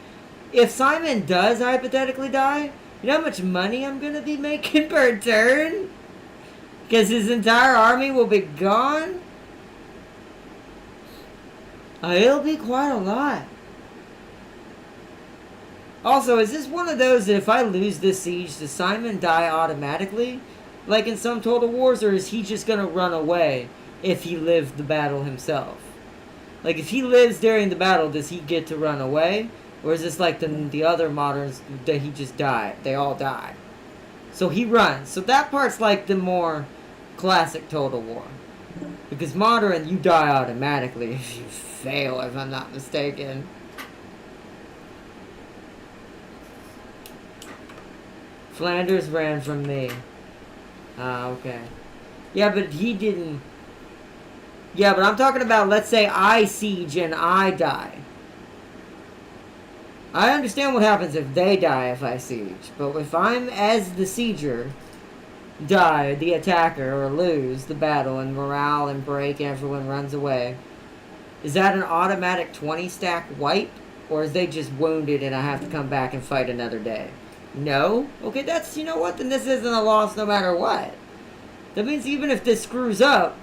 If Simon does hypothetically die, you know how much money I'm going to be making per turn? Because his entire army will be gone? It'll be quite a lot. Also, is this one of those that if I lose this siege, does Simon die automatically? Like in some Total Wars, or is he just going to run away if he lived the battle himself? Like if he lives during the battle, does he get to run away? Or is this like the other moderns that he just died? They all die. So he runs. So that part's like the more classic Total War. Because modern, you die automatically if you fail, if I'm not mistaken. Flanders ran from me. Ah, okay. Yeah, but he didn't... Yeah, but I'm talking about, let's say I siege and I die. I understand what happens if they die if I siege. But if I'm, as the sieger, die, the attacker, or lose the battle and morale and break, everyone runs away, is that an automatic 20 stack wipe? Or is they just wounded and I have to come back and fight another day? No? Okay, that's, you know what? Then this isn't a loss no matter what. That means even if this screws up,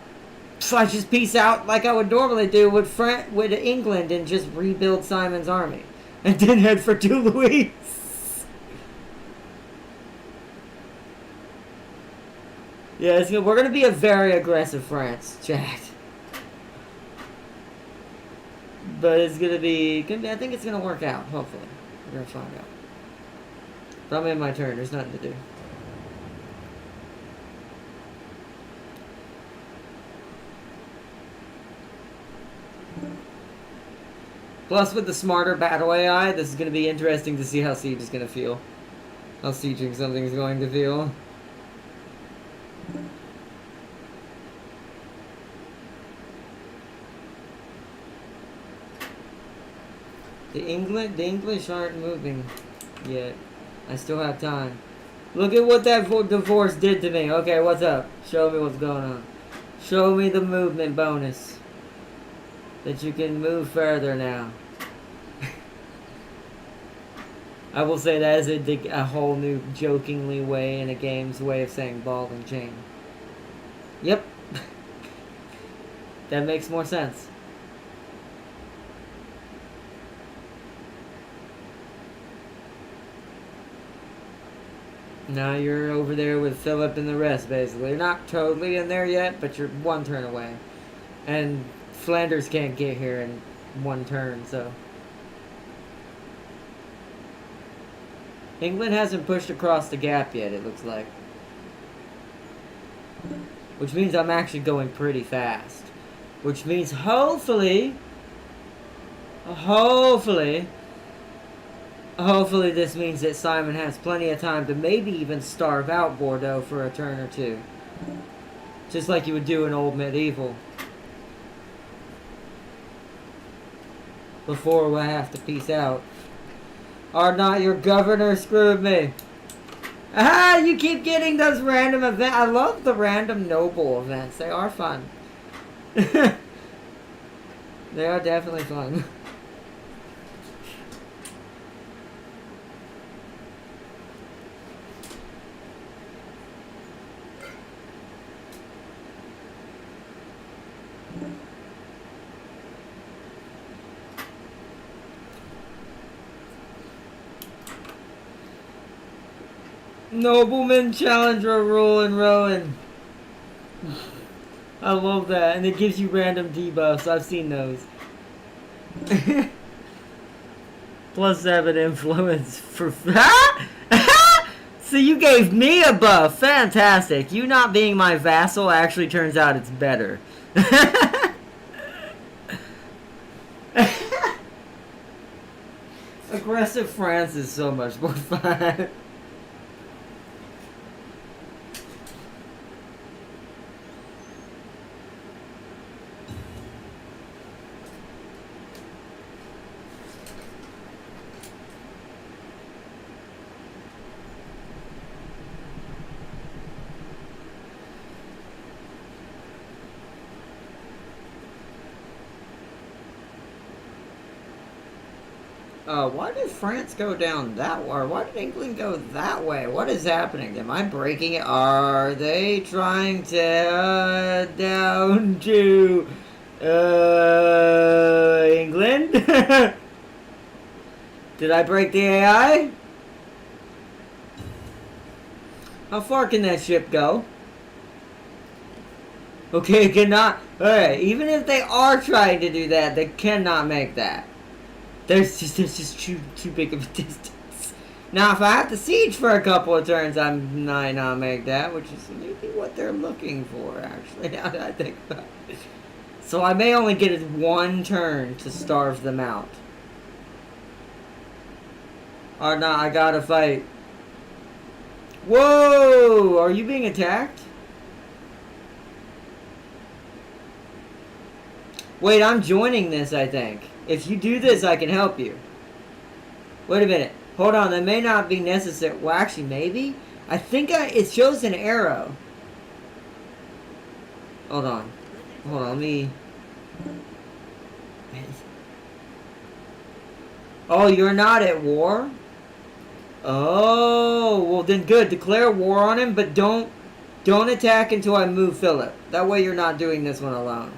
so I just peace out like I would normally do with England and just rebuild Simon's army. And then head for Toulouse. Yeah, we're going to be a very aggressive France, chat. But it's going to be... I think it's going to work out, hopefully. We're going to find out. But I'm in my turn. There's nothing to do. Plus, with the smarter battle AI, this is going to be interesting to see how Siege is going to feel. How sieging something is going to feel. The English aren't moving yet. I still have time. Look at what that divorce did to me. Okay, what's up? Show me what's going on. Show me the movement bonus. That you can move further now. I will say that is a whole new jokingly way in a game's way of saying ball and chain. Yep. That makes more sense. Now you're over there with Philip and the rest, basically. You're not totally in there yet, but you're one turn away. And Flanders can't get here in one turn, so... England hasn't pushed across the gap yet, it looks like. Which means I'm actually going pretty fast. Which means hopefully this means that Simon has plenty of time to maybe even starve out Bordeaux for a turn or two. Just like you would do in old medieval. Before I have to peace out. Are not your governor screwed me? Ah, you keep getting those random events. I love the random noble events. They are fun. They are definitely fun. Nobleman Challenger rule in Rowan. I love that. And it gives you random debuffs. I've seen those. +7 influence for... So you gave me a buff. Fantastic. You not being my vassal actually turns out it's better. Aggressive France is so much more fun. Why did France go down that way? Or why did England go that way? What is happening? Am I breaking it? Are they trying to down to England? Did I break the AI? How far can that ship go? Okay, it cannot. Alright, even if they are trying to do that, they cannot make that. There's just too big of a distance. Now, if I have to siege for a couple of turns, I might not make that, which is maybe what they're looking for, actually, now that I think about it. So I may only get one turn to starve them out. Or not, I gotta fight. Whoa! Are you being attacked? Wait, I'm joining this, I think. If you do this, I can help you. Wait a minute. Hold on, that may not be necessary. Well, actually, maybe? I think it shows an arrow. Hold on. Hold on, let me... Oh, you're not at war? Oh, well then good. Declare war on him, but don't attack until I move Philip. That way you're not doing this one alone.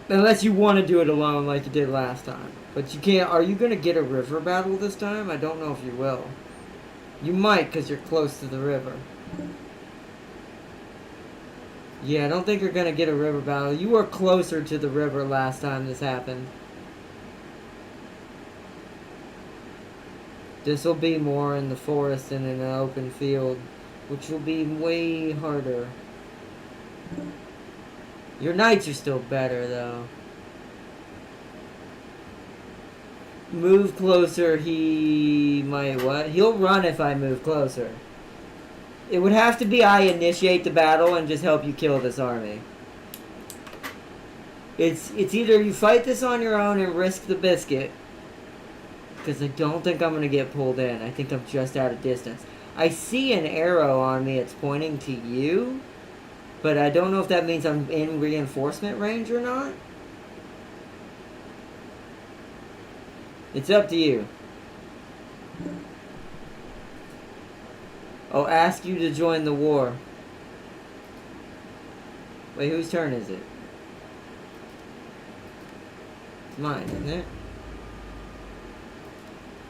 Unless you want to do it alone like you did last time. But you can't... Are you going to get a river battle this time? I don't know if you will. You might, because you're close to the river. Yeah, I don't think you're going to get a river battle. You were closer to the river last time this happened. This will be more in the forest and in an open field, which will be way harder. Your knights are still better, though. Move closer, he might what? He'll run if I move closer. It would have to be I initiate the battle and just help you kill this army. It's either you fight this on your own and risk the biscuit, because I don't think I'm going to get pulled in. I think I'm just out of distance. I see an arrow on me. It's pointing to you. But I don't know if that means I'm in reinforcement range or not. It's up to you. I'll ask you to join the war. Wait, whose turn is it? It's mine, isn't it?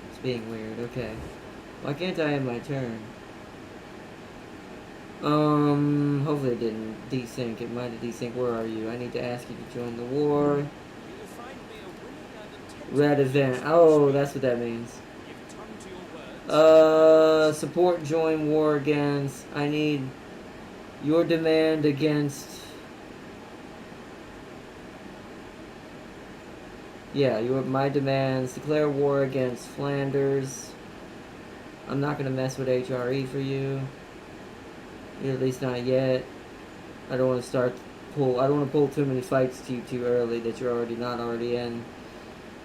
It's being weird, okay. Why can't I have my turn? Hopefully it didn't desync. It might have desynced. Where are you? I need to ask you to join the war. Red event. Oh, that's what that means. Support join war against. I need your demand against. Yeah, my demands. Declare war against Flanders. I'm not gonna mess with HRE for you. At least not yet. I don't want to I don't want to pull too many fights to you too early that you're not already in.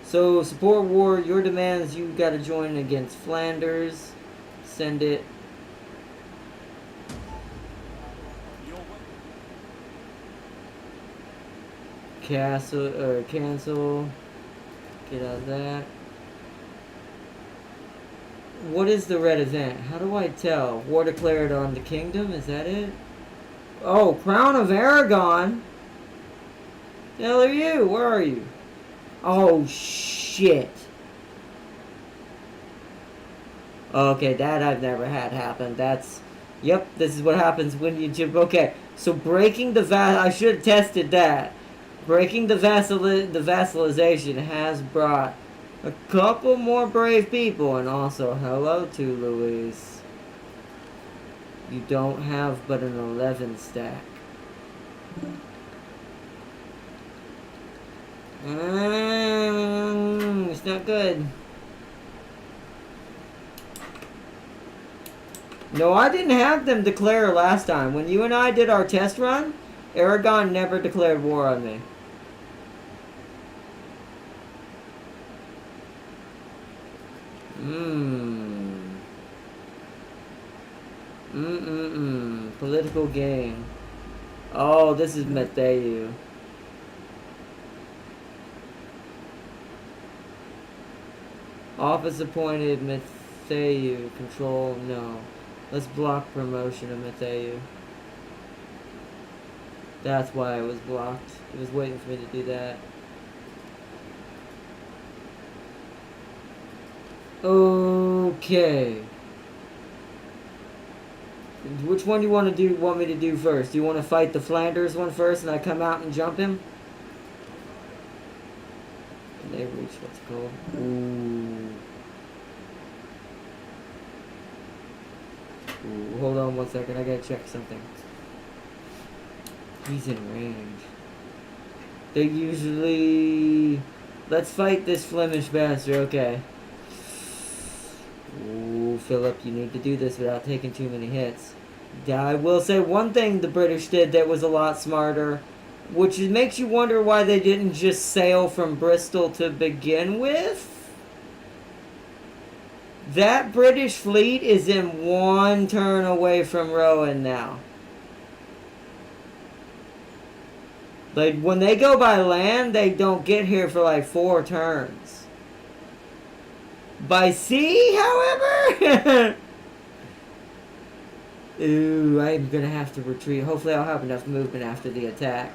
So support war. Your demands. You got to join against Flanders. Send it. Cancel. Get out of that. What is the red event? How do I tell? War declared on the kingdom? Is that it? Oh, Crown of Aragon? The hell are you? Where are you? Oh, shit. Okay, that I've never had happen. That's... Yep, this is what happens when you jump. Okay, so breaking the I should have tested that. Breaking the vassalization has brought a couple more brave people. And also, hello to Louise. You don't have but an 11 stack. It's not good. No, I didn't have them declare last time. When you and I did our test run, Aragon never declared war on me. Political gain. Oh, this is Matthew. Office appointed Matthew. Control, no. Let's block promotion of Matthew. That's why it was blocked. It was waiting for me to do that. Okay. Which one do you want me to do first? Do you want to fight the Flanders one first and I come out and jump him? Can they reach what's called? Ooh, hold on one second. I gotta check something. He's in range. They usually... Let's fight this Flemish bastard. Okay. Ooh, Philip, you need to do this without taking too many hits. I will say one thing the British did that was a lot smarter, which makes you wonder why they didn't just sail from Bristol to begin with. That British fleet is in one turn away from Rowan now. Like, when they go by land, they don't get here for like 4 turns. By sea, however... Ooh, I'm gonna have to retreat. Hopefully I'll have enough movement after the attack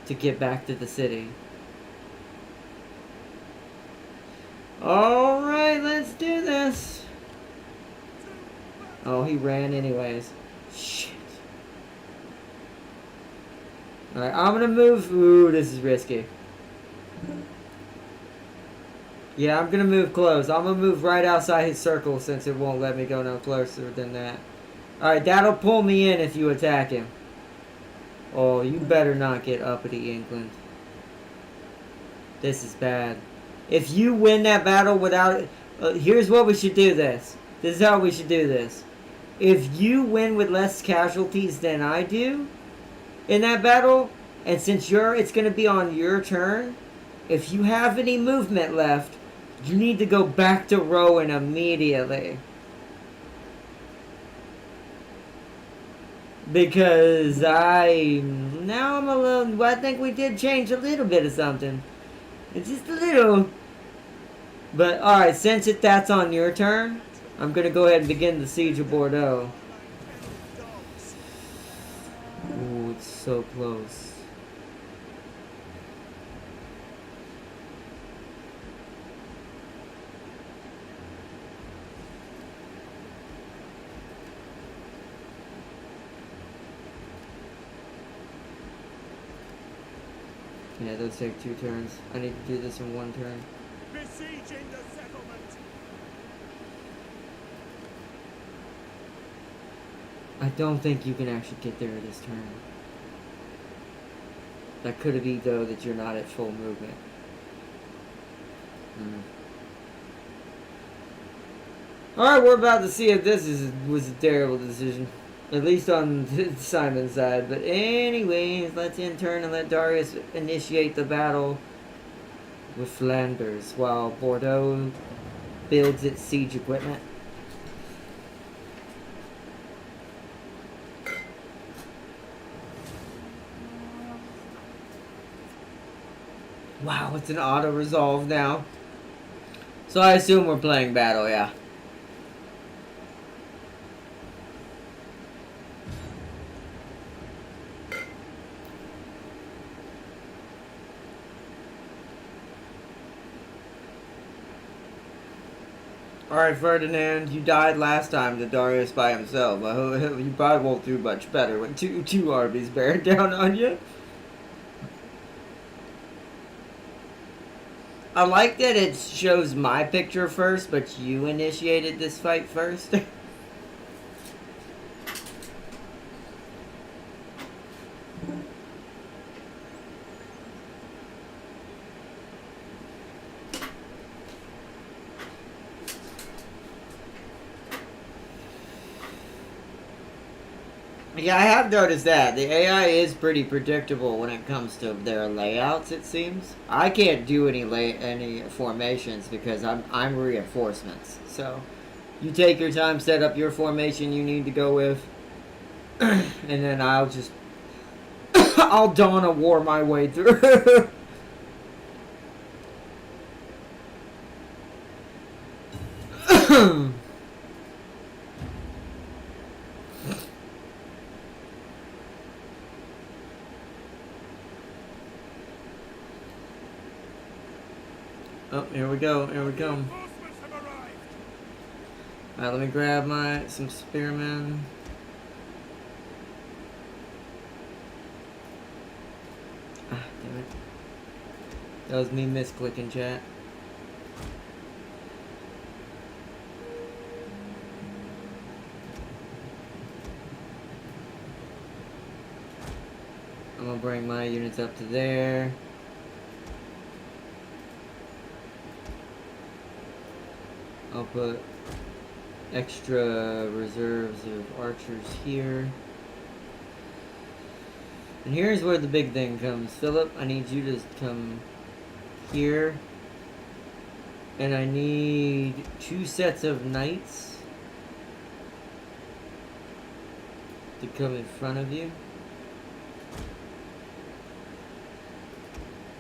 to get back to the city. Alright, let's do this. Oh, he ran anyways. Shit. Alright, I'm gonna move. Ooh, this is risky. Yeah, I'm gonna move close. I'm gonna move right outside his circle since it won't let me go no closer than that. Alright, that'll pull me in if you attack him. Oh, you better not get uppity, England. This is bad. If you win that battle without... here's what we should do this. This is how we should do this. If you win with less casualties than I do in that battle, and since it's going to be on your turn, if you have any movement left, you need to go back to Rowan immediately. Because now I'm a little... I think we did change a little bit of something. It's just a little... But, alright, since that's on your turn, I'm going to go ahead and begin the siege of Bordeaux. Ooh, it's so close. Yeah, those take 2 turns. I need to do this in 1 turn. Besieging the settlement. I don't think you can actually get there this turn. That could be, though, that you're not at full movement. Alright, we're about to see if this was a terrible decision. At least on Simon's side. But anyways, let's in turn and let Darius initiate the battle with Flanders while Bordeaux builds its siege equipment. Wow, it's an auto resolve now. So I assume we're playing battle, yeah. Alright, Ferdinand, you died last time to Darius by himself. I hope you probably won't do much better with two armies bearing down on you. I like that it shows my picture first, but you initiated this fight first. Yeah, I have noticed that. The AI is pretty predictable when it comes to their layouts, it seems. I can't do any formations because I'm reinforcements. So, you take your time, set up your formation you need to go with, and then I'll just... I'll dawn a war my way through. Oh, here we go. Here we go. Reinforcements have arrived. Alright, let me grab some spearmen. Ah, damn it. That was me misclicking, chat. I'm gonna bring my units up to there. I'll put extra reserves of archers here. And here's where the big thing comes. Philip, I need you to come here. And I need 2 sets of knights to come in front of you.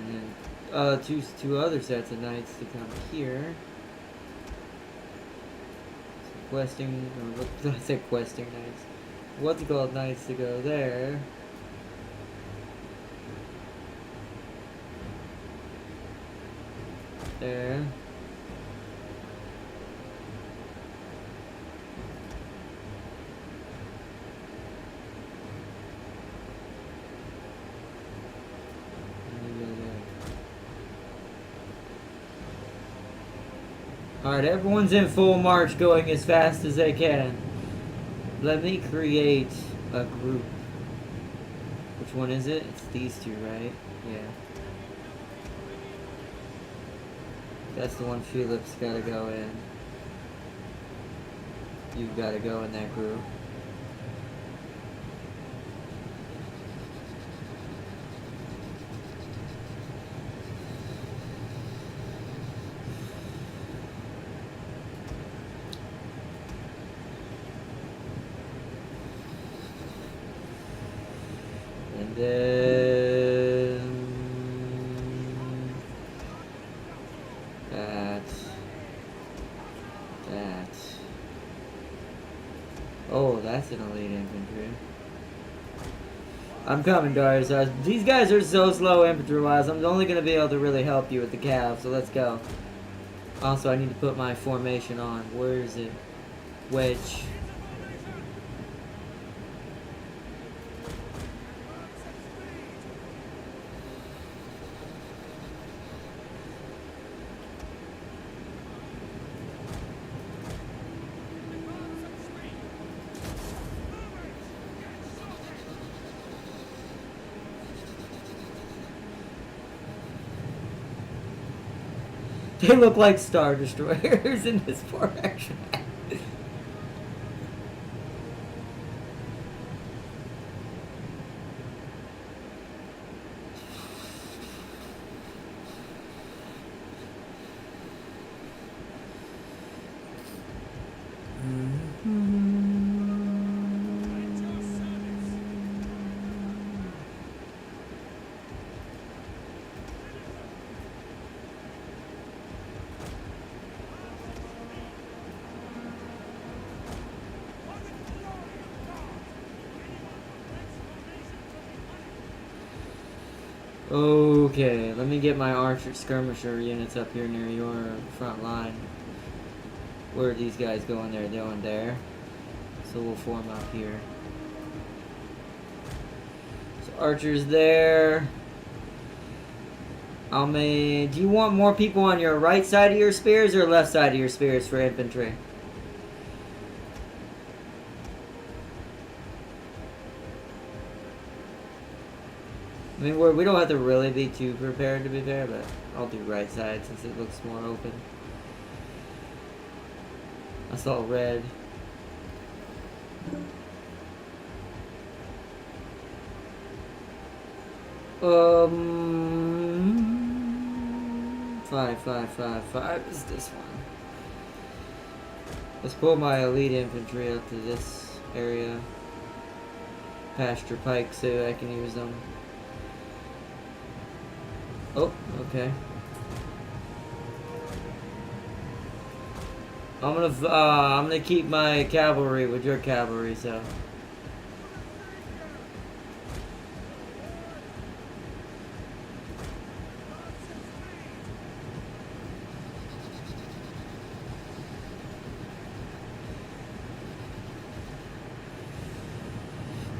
And then two other sets of knights to come here. Questing, or what did I say? Questing knights. What's it called? Knights to go there. There. Alright, everyone's in full march going as fast as they can. Let me create a group. Which one is it? It's these two, right? Yeah. That's the one Philip's gotta go in. You've gotta go in that group. And then that. Oh, that's an elite infantry. I'm coming, Darius. These guys are so slow infantry-wise. I'm only going to be able to really help you with the cav, so let's go. Also, I need to put my formation on. Where is it? Wedge. They look like Star Destroyers in this formation. Okay, let me get my archer skirmisher units up here near your front line. Where are these guys going there? They're going there. So we'll form up here. So archers there. Do you want more people on your right side of your spears or left side of your spears for infantry? I mean, we don't have to really be too prepared, to be fair, but I'll do right side since it looks more open. I saw red. Five is this one. Let's pull my elite infantry up to this area. Pasture pike so I can use them. Oh, okay. I'm gonna keep my cavalry with your cavalry, so.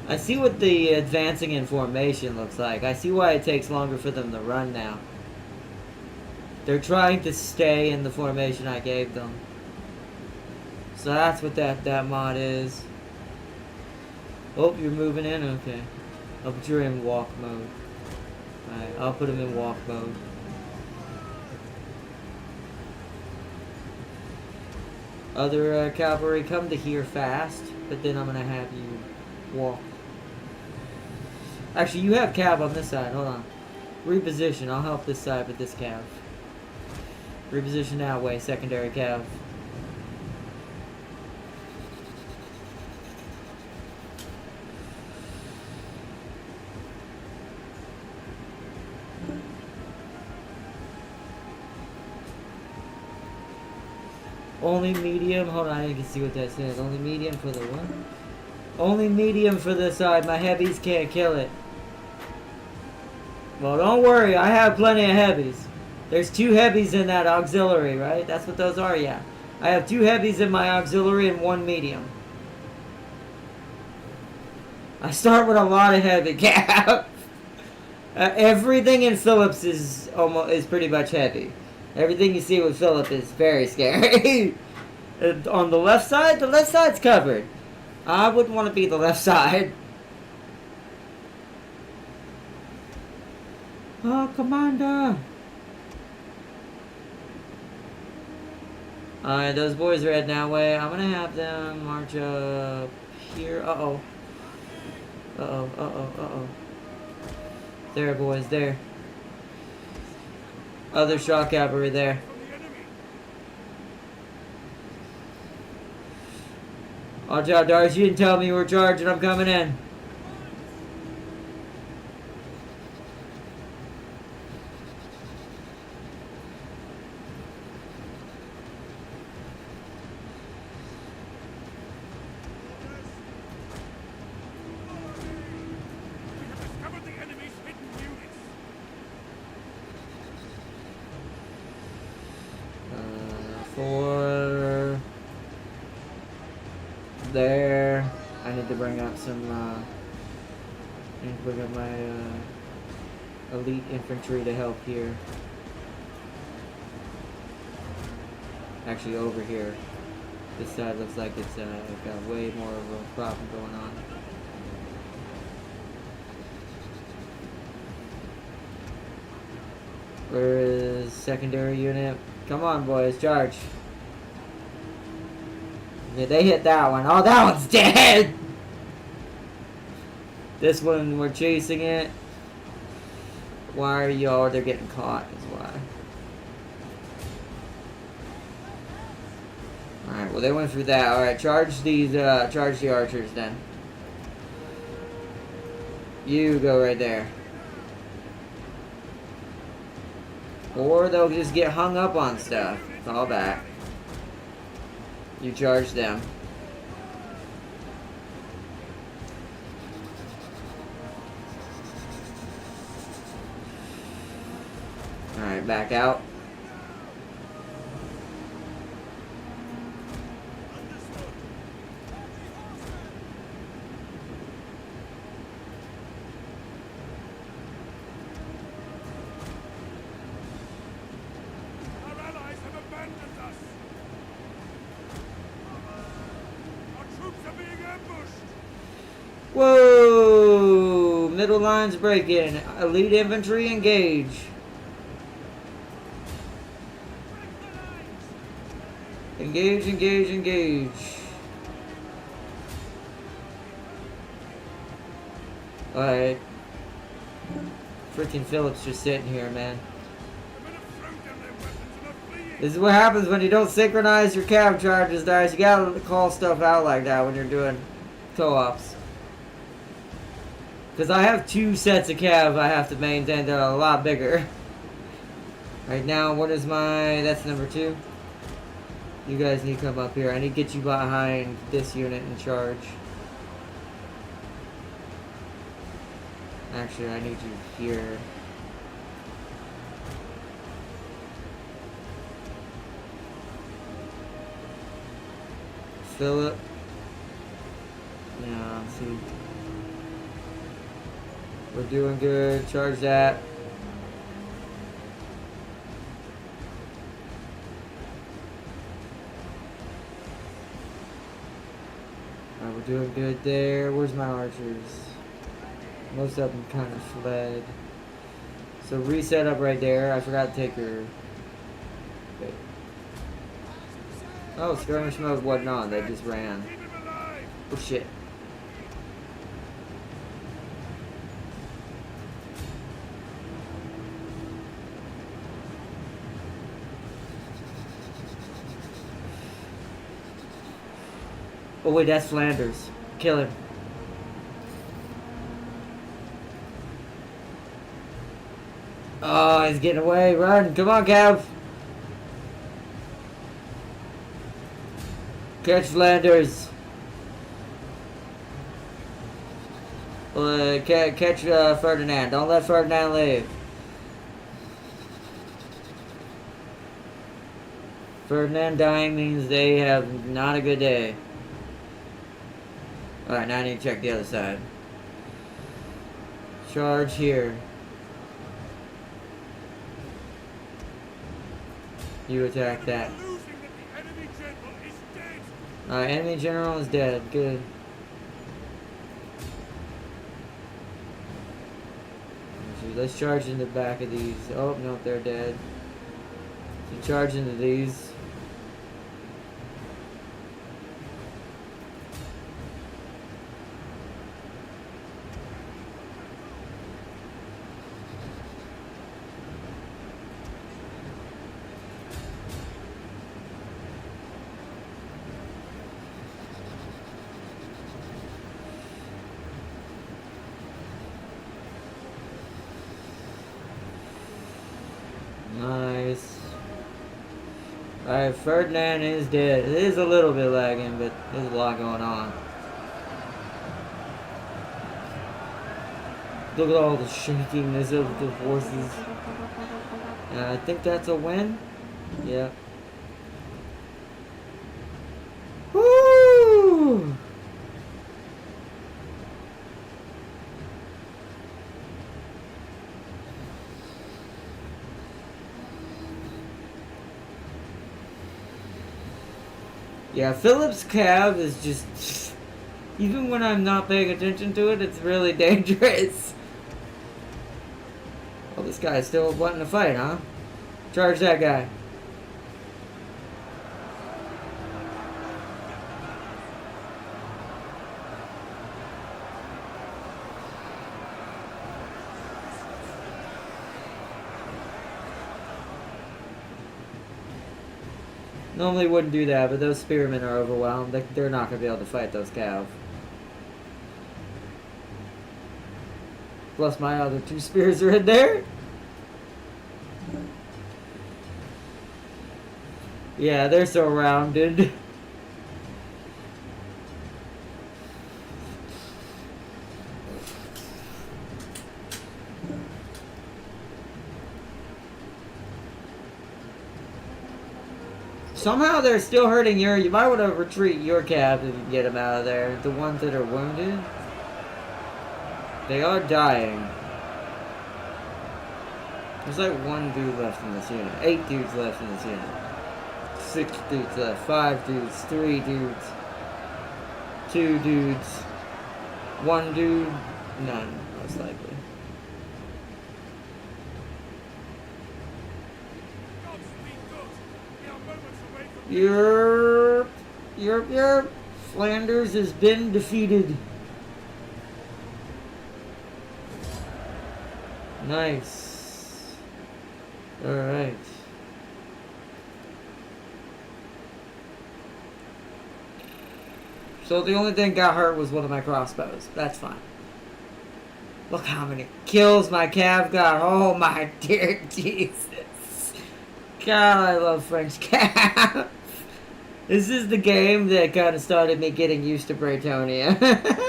I see what the advancing in formation looks like. I see why it takes longer for them to run now. They're trying to stay in the formation I gave them. So that's what that mod is. Oh, you're moving in? Okay. Oh, but you're in walk mode. Alright, I'll put them in walk mode. Other cavalry, come to here fast, but then I'm gonna have you walk. Actually, you have cav on this side. Hold on. Reposition. I'll help this side with this cav. Reposition that way. Secondary cav. Only medium. Hold on, I didn't see what that says. Only medium for the what? Only medium for this side. My heavies can't kill it. Well, don't worry. I have plenty of heavies. There's 2 heavies in that auxiliary, right? That's what those are, yeah. I have 2 heavies in my auxiliary and 1 medium. I start with a lot of heavy cap. Everything in Phillips is pretty much heavy. Everything you see with Philip is very scary. On the left side's covered. I wouldn't want to be the left side. Oh, Commander. Alright, those boys are heading that way. I'm gonna have them march up here. Uh-oh. Uh-oh, uh-oh, uh-oh. There, boys, there. Other shock cavalry there. Watch out, Darius. You didn't tell me you were charging. I'm coming in. There. I need to bring up some, I need to bring up my, elite infantry to help here. Actually, over here. This side looks like it's, got way more of a problem going on. Where is secondary unit? Come on, boys, charge. Yeah, they hit that one. Oh, that one's dead! This one, we're chasing it. Why are y'all? They're getting caught, is why. Alright, well, they went through that. Alright, charge these, charge the archers then. You go right there. Or they'll just get hung up on stuff. Fall back. You charge them. Alright, back out. ambushed! Whoa! Middle lines breaking. Elite infantry engage. Engage, engage, engage. Alright. Freaking Philip's just sitting here, man. The men have thrown down their weapons and are fleeing! This is what happens when you don't synchronize your cav charges, guys. You gotta call stuff out like that when you're doing co-ops. Because I have 2 sets of cav I have to maintain that are a lot bigger. Right now, what is my... That's number 2. You guys need to come up here. I need to get you behind this unit in charge. Actually, I need you here. Philip. Yeah, see. We're doing good. Charge that. Alright, we're doing good there. Where's my archers? Most of them kind of fled. So reset up right there. I forgot to take her. Wait. Oh, skirmish mode wasn't on. They just ran. Keep him alive! Oh shit. Oh wait, that's Flanders. Kill him. Oh, he's getting away. Run. Come on, Cav. Catch Flanders. Catch Ferdinand. Don't let Ferdinand leave. Ferdinand dying means they have not a good day. Alright, now I need to check the other side. Charge here. You attack that. We're losing that the enemy general is dead! Alright, enemy general is dead. Good. Let's charge in the back of these. Oh, no, they're dead. So charge into these. Nice. Alright, Ferdinand is dead. It is a little bit lagging, but there's a lot going on. Look at all the shakiness of the forces. I think that's a win. Yeah. Woo! Yeah, Philip's Cav is just... Even when I'm not paying attention to it, it's really dangerous. Oh, this guy's still wanting to fight, huh? Charge that guy. Normally wouldn't do that, but those spearmen are overwhelmed. They're not going to be able to fight those cav. Plus my other 2 spears are in there. Yeah, they're surrounded. Somehow they're still hurting your... You might want to retreat your cav if you can get them out of there. The ones that are wounded. They are dying. There's like 1 dude left in this unit. 8 dudes left in this unit. 6 dudes left. 5 dudes. 3 dudes. 2 dudes. 1 dude, none, most likely. Godspeed good. We are moments away from Yerp. Flanders has been defeated. Nice. Alright. So the only thing got hurt was one of my crossbows. That's fine. Look how many kills my cav got. Oh my dear Jesus. God, I love French cav. This is the game that kind of started me getting used to Braytonia.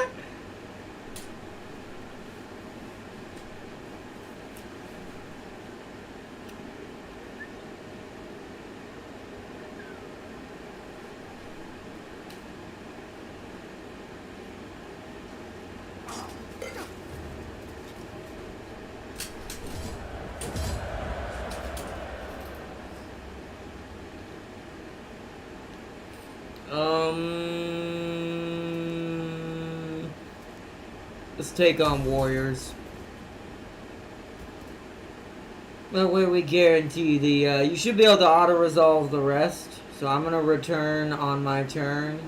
Let's take on warriors. That way we guarantee the, you should be able to auto-resolve the rest. So I'm gonna return on my turn.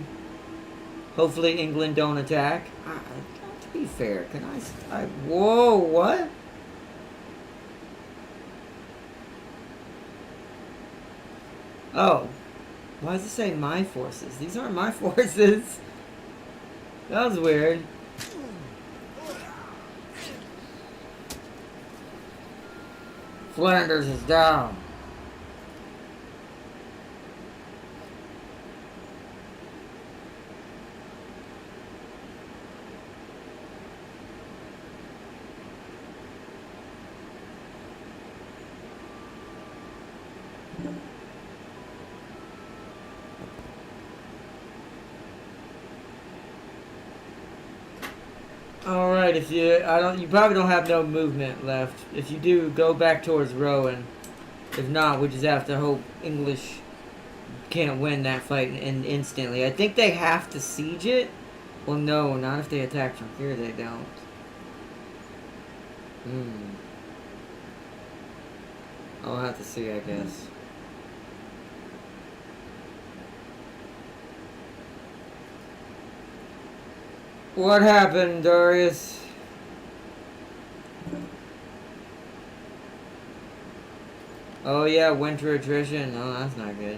Hopefully England don't attack. To be fair, can I whoa, what? Oh. Why does it say my forces? These aren't my forces. That was weird. Flanders is down. Alright, if you you probably don't have no movement left. If you do, go back towards Rowan. If not, we just have to hope English can't win that fight instantly. I think they have to siege it. Well, no, not if they attack from here, they don't. I'll have to see, I guess. What happened, Darius? Oh yeah, winter attrition. Oh, that's not good.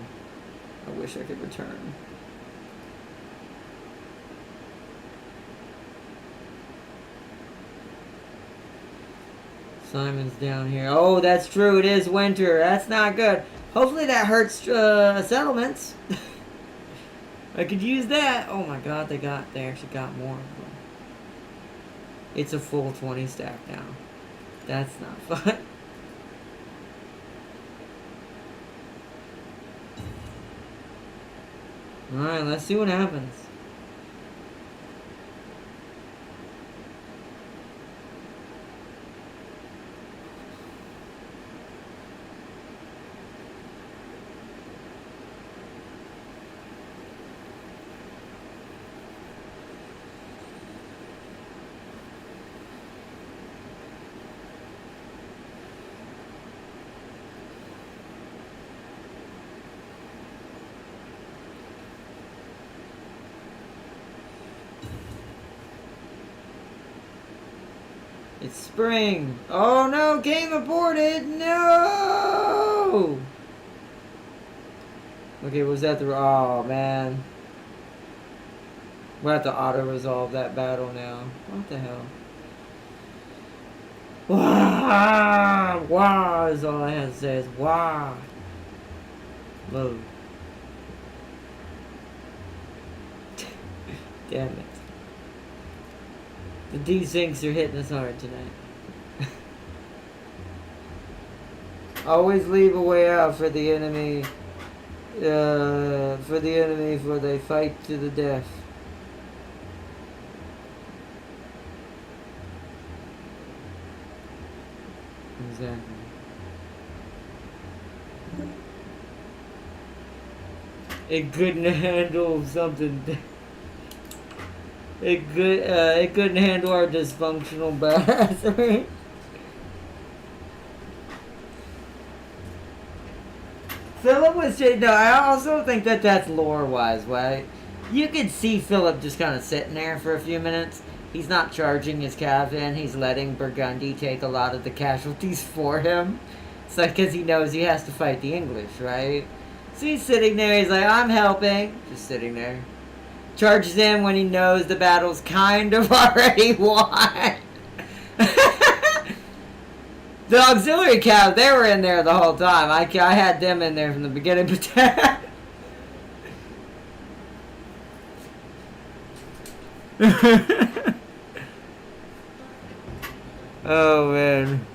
I wish I could return. Simon's down here. Oh, that's true. It is winter. That's not good. Hopefully that hurts settlements. I could use that. Oh my god, they actually got more. It's a full 20 stack now. That's not fun. Alright, let's see what happens. It's spring. Oh no, game aborted. No. Okay, was that the... Oh man. We'll have to auto-resolve that battle now. What the hell? Wah! Wah is all I have to say is wah. Load. Damn it. The desyncs are hitting us hard tonight. Always leave a way out for the enemy. For they fight to the death. Exactly. It couldn't handle something. It couldn't handle our dysfunctional bathroom. Philip was saying, no, I also think that that's lore-wise, right? You could see Philip just kind of sitting there for a few minutes. He's not charging his cav in. He's letting Burgundy take a lot of the casualties for him. It's like, because he knows he has to fight the English, right? So he's sitting there. He's like, I'm helping. Just sitting there. Charges in when he knows the battle's kind of already won. The auxiliary cav, they were in there the whole time. I had them in there from the beginning, but oh man.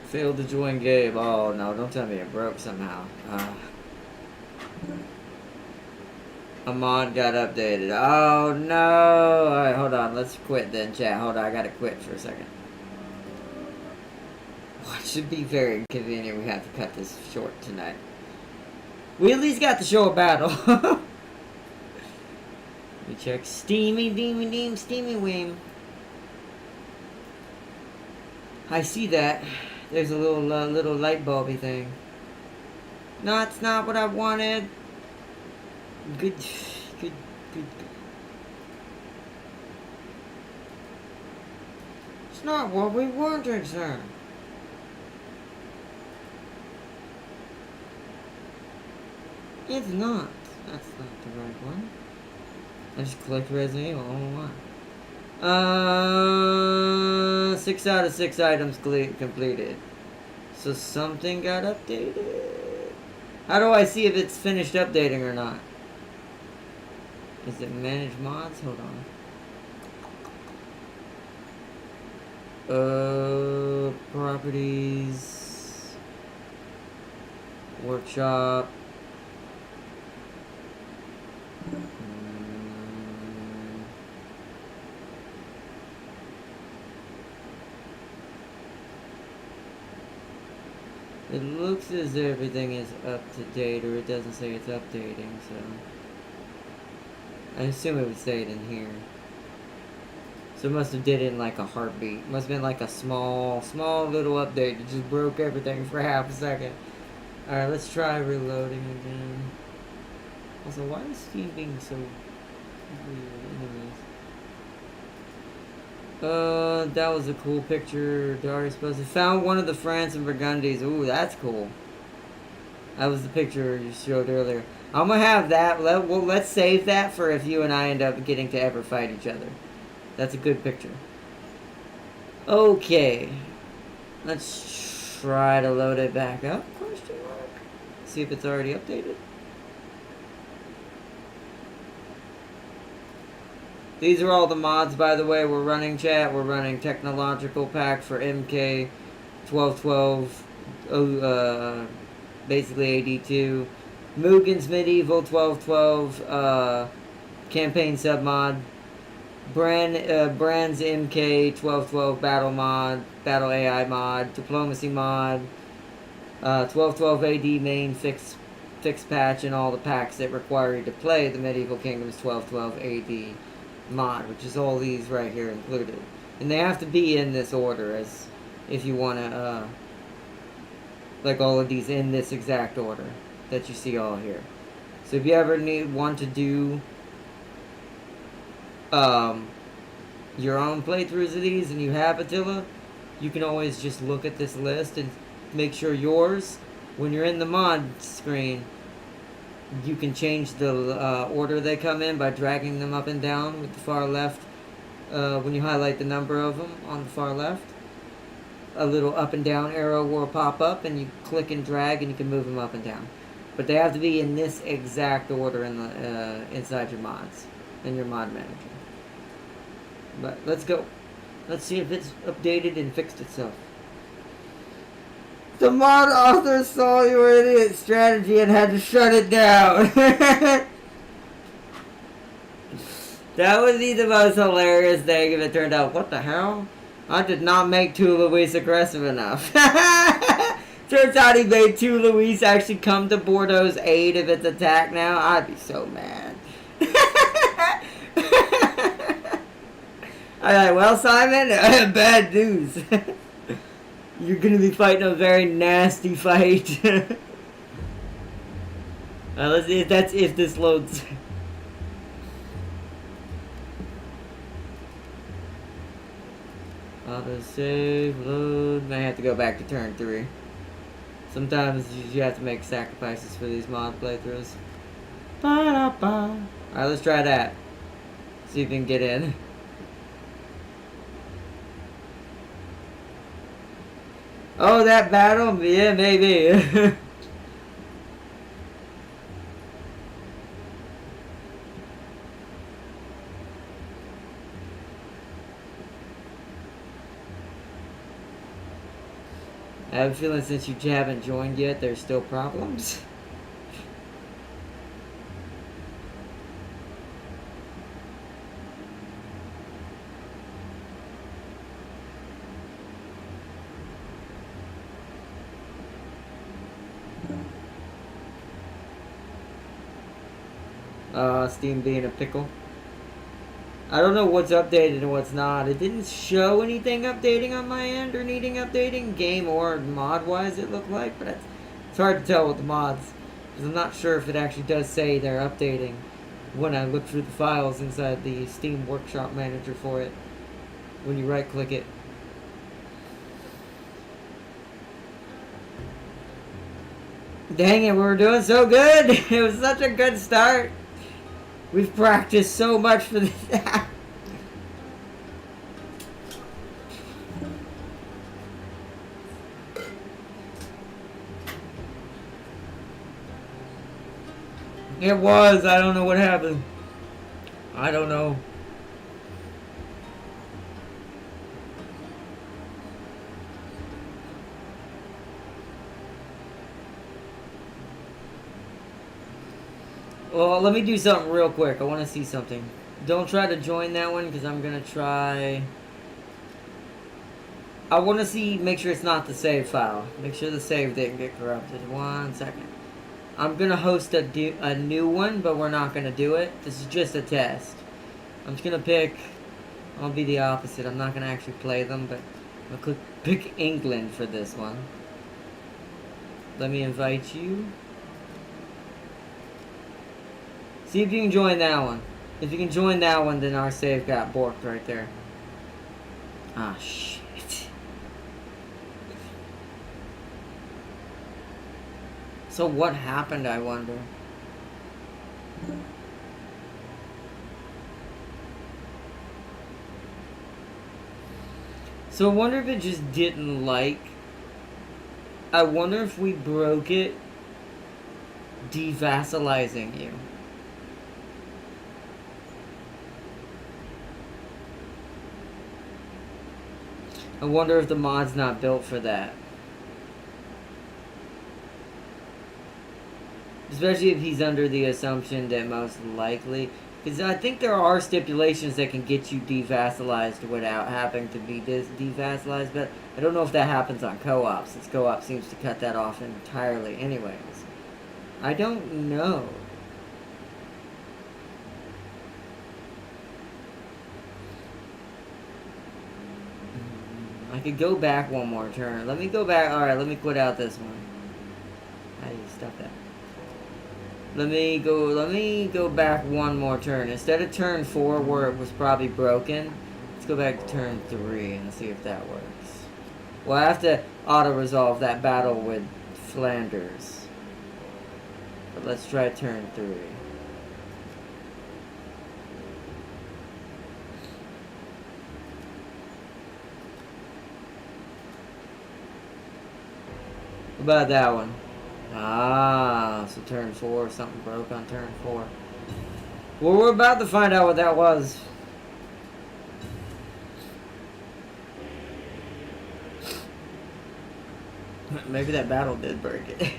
Failed to join Gabe. Oh no, don't tell me it broke somehow. A mod got updated. Oh no! Alright, hold on. Let's quit then, chat. Hold on, I gotta quit for a second. Well, it should be very inconvenient. We have to cut this short tonight. We at least got to show a battle. Let me check. Steamy, deemy, deem, steamy weem. I see that. There's a little light bulby thing. No, it's not what I wanted. Good. It's not what we wanted, sir. It's not. That's not the right one. I just clicked Resident Evil. Oh, wow. 6 out of 6 items completed. So something got updated. How do I see if it's finished updating or not? Is it manage mods? Hold on. Properties. Workshop. It looks as if everything is up to date, or it doesn't say it's updating, so I assume it would say it in here. So it must have did it in like a heartbeat. Must have been like a small little update. It just broke everything for half a second. Alright, let's try reloading again. Also, why is Steam being so weird? That was a cool picture. Darius posted. Found one of the France and Burgundies. Ooh, that's cool. That was the picture you showed earlier. I'm gonna have that. Let's save that for if you and I end up getting to ever fight each other. That's a good picture. Okay. Let's try to load it back up. Question mark. See if it's already updated. These are all the mods, by the way, we're running, chat. We're running Technological Pack for MK 1212, basically AD2. Mugen's Medieval 1212, Campaign Submod. Brand's MK 1212 Battle Mod, Battle AI Mod, Diplomacy Mod, 1212 AD main fix patch, and all the packs that require you to play the Medieval Kingdoms 1212 AD mod, which is all these right here included, and they have to be in this order, as if you want to like all of these in this exact order that you see all here. So if you ever want to do your own playthroughs of these and you have Attila, you can always just look at this list and make sure yours, when you're in the mod screen, you can change the order they come in by dragging them up and down with the far left. When you highlight the number of them on the far left, a little up and down arrow will pop up, and you click and drag, and you can move them up and down. But they have to be in this exact order in the inside your mods, in your mod manager. But let's go. Let's see if it's updated and fixed itself. The mod author saw your idiot strategy and had to shut it down. That would be the most hilarious thing if it turned out, what the hell? I did not make 2 Luis aggressive enough. Turns out he made 2 Luis actually come to Bordeaux's aid of its attack now. I'd be so mad. I'm like, well, Simon, bad news. You're going to be fighting a very nasty fight. Let's see if this loads. Auto save, load. May have to go back to turn 3. Sometimes you have to make sacrifices for these mod playthroughs. Alright, let's try that. See if we can get in. Oh, that battle? Yeah, maybe. I have a feeling since you haven't joined yet, there's still problems. Steam being a pickle. I don't know what's updated and what's not. It didn't show anything updating on my end or needing updating, game or mod-wise it looked like, but it's hard to tell with the mods, because I'm not sure if it actually does say they're updating when I look through the files inside the Steam Workshop Manager for it, when you right-click it. Dang it, we were doing so good! It was such a good start! We've practiced so much for this. It was. I don't know what happened. I don't know. Well, let me do something real quick. I want to see something. Don't try to join that one because I'm going to try... I want to see, make sure it's not the save file. Make sure the save didn't get corrupted. 1 second. I'm going to host a new one, but we're not going to do it. This is just a test. I'm just going to pick... I'll be the opposite. I'm not going to actually play them, but I'm going to pick England for this one. Let me invite you. See if you can join that one. If you can join that one, then our save got borked right there. Ah, shit. So what happened, I wonder? So I wonder if it just didn't like... I wonder if we broke it devassalizing you. I wonder if the mod's not built for that. Especially if he's under the assumption that most likely... Because I think there are stipulations that can get you devassalized without having to be devassalized, but I don't know if that happens on co-op, since co-op seems to cut that off entirely anyways. I don't know. I could go back one more turn. Let me go back. Alright, let me quit out this one. How do you stop that? Let me go back one more turn. Instead of turn 4 where it was probably broken, let's go back to turn 3 and see if that works. Well, I have to auto-resolve that battle with Flanders. But let's try turn 3. What about that one? Ah, so turn 4. Something broke on turn 4. Well, we're about to find out what that was. Maybe that battle did break it.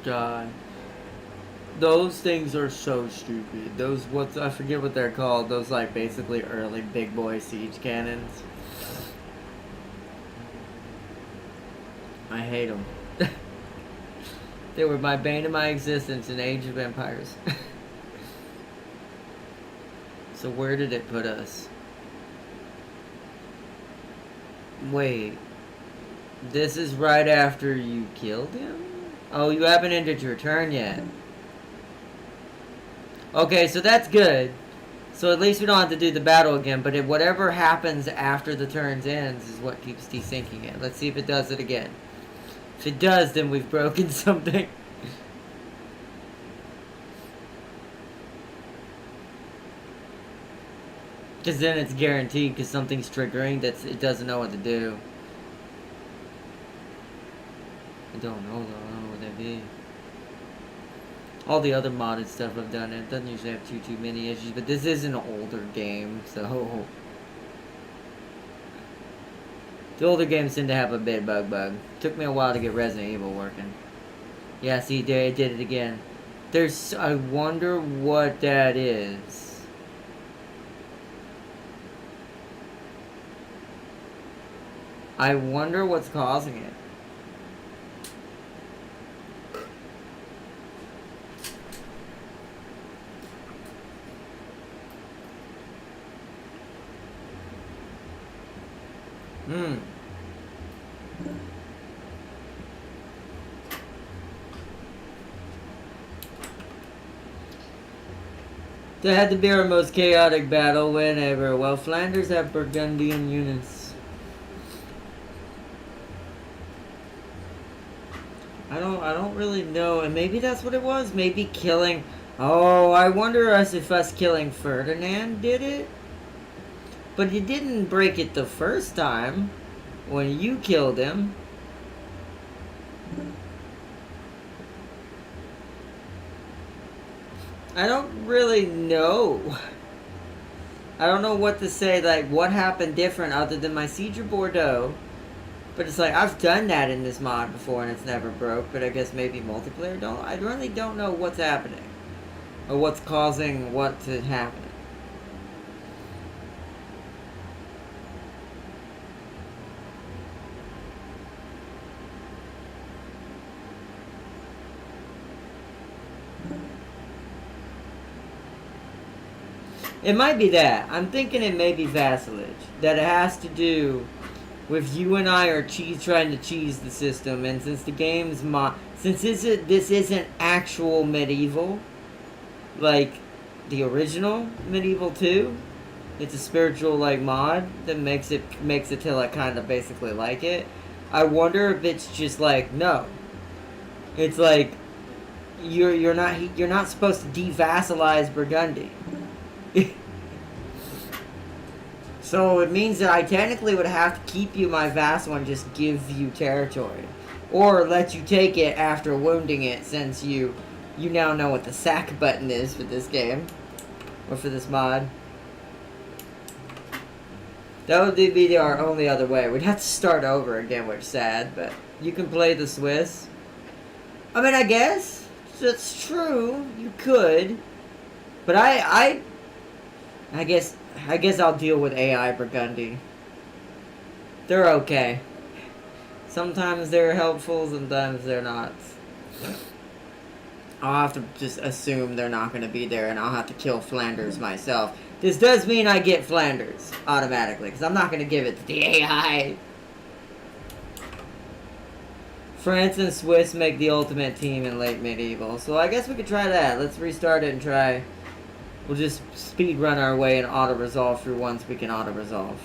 God. Those things are so stupid. Those, I forget what they're called. Those, like, basically early big boy siege cannons. I hate them. They were my bane of my existence in Age of Empires. So where did it put us? Wait. This is right after you killed him? Oh, you haven't ended your turn yet. Okay, so that's good. So at least we don't have to do the battle again, but if whatever happens after the turns ends is what keeps desyncing it. Let's see if it does it again. If it does, then we've broken something. Because then it's guaranteed because something's triggering that it doesn't know what to do. I don't know though, I don't know what that'd be. All the other modded stuff I've done, it doesn't usually have too many issues, but this is an older game, so... The older games tend to have a bit bug. Took me a while to get Resident Evil working. Yeah, see, there, I did it again. There's... I wonder what that is. I wonder what's causing it. That had to be our most chaotic battle win ever. Well, Flanders have Burgundian units. I don't really know, and maybe that's what it was. Maybe killing. Oh, I wonder if us killing Ferdinand did it. But you didn't break it the first time when you killed him. I don't really know. I don't know what to say, like, what happened different other than my Siege of Bordeaux. But it's like, I've done that in this mod before and it's never broke, but I guess maybe multiplayer don't. I really don't know what's happening. Or what's causing what to happen. It might be that. I'm thinking it may be vassalage. That it has to do with you and I are trying to cheese the system, and since the game's since this isn't actual medieval, like the original Medieval 2, it's a spiritual like mod that makes Attila kind of basically like it. I wonder if it's just like, no, it's like you're not supposed to devassalize Burgundy. So it means that I technically would have to keep you my vassal and just give you territory. Or let you take it after wounding it, since you now know what the sack button is for this game. Or for this mod. That would be our only other way. We'd have to start over again, which is sad, but you can play the Swiss. I mean, I guess that's true. You could. But I guess I'll deal with AI Burgundy. They're okay. Sometimes they're helpful, sometimes they're not. I'll have to just assume they're not going to be there, and I'll have to kill Flanders myself. This does mean I get Flanders automatically, because I'm not going to give it to the AI. France and Swiss make the ultimate team in late medieval, so I guess we could try that. Let's restart it and try. We'll just speed run our way and auto-resolve through once we can auto-resolve.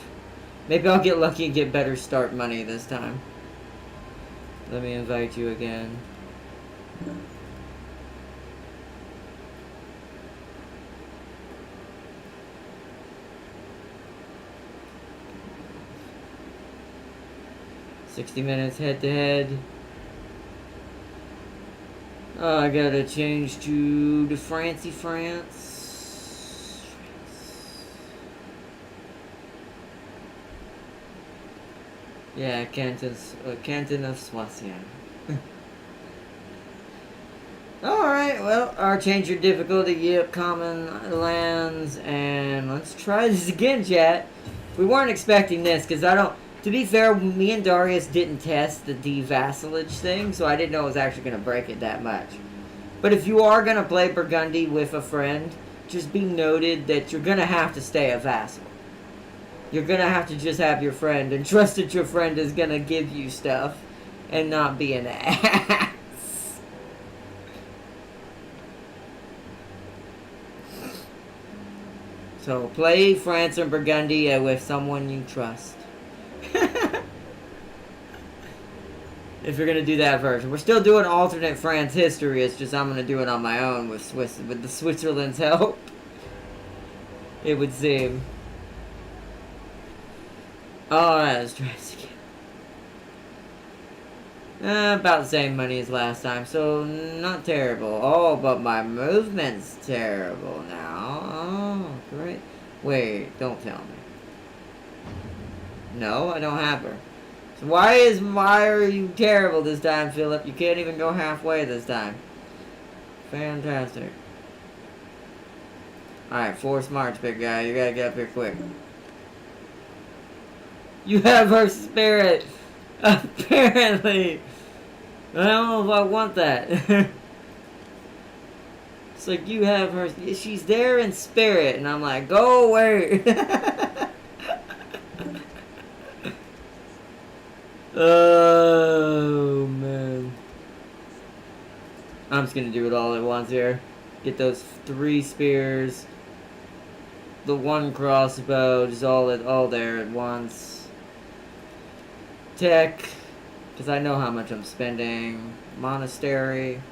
Maybe I'll get lucky and get better start money this time. Let me invite you again. $60 head to head. Oh, I gotta change to the France. Yeah, Canton of Swazian. Alright, well, our change your difficulty, yep, common lands, and let's try this again, chat. We weren't expecting this, because to be fair, me and Darius didn't test the de-vassalage thing, so I didn't know it was actually going to break it that much. But if you are going to play Burgundy with a friend, just be noted that you're going to have to stay a vassal. You're going to have to just have your friend and trust that your friend is going to give you stuff and not be an ass. So play France and Burgundy with someone you trust. If you're going to do that version. We're still doing alternate France history. It's just I'm going to do it on my own with the Switzerland's help. It would seem. Alright, let's try this again. About the same money as last time, so not terrible. Oh, but my movement's terrible now. Oh, great. Wait, don't tell me. No, I don't have her. So why are you terrible this time, Philip? You can't even go halfway this time. Fantastic. Alright, force march, big guy. You gotta get up here quick. You have her spirit. Apparently. I don't know if I want that. It's like you have her. She's there in spirit. And I'm like, go away. Oh, man. I'm just going to do it all at once here. Get those 3 spears. The 1 crossbow. Just all there at once. Tech, because I know how much I'm spending. Monastery.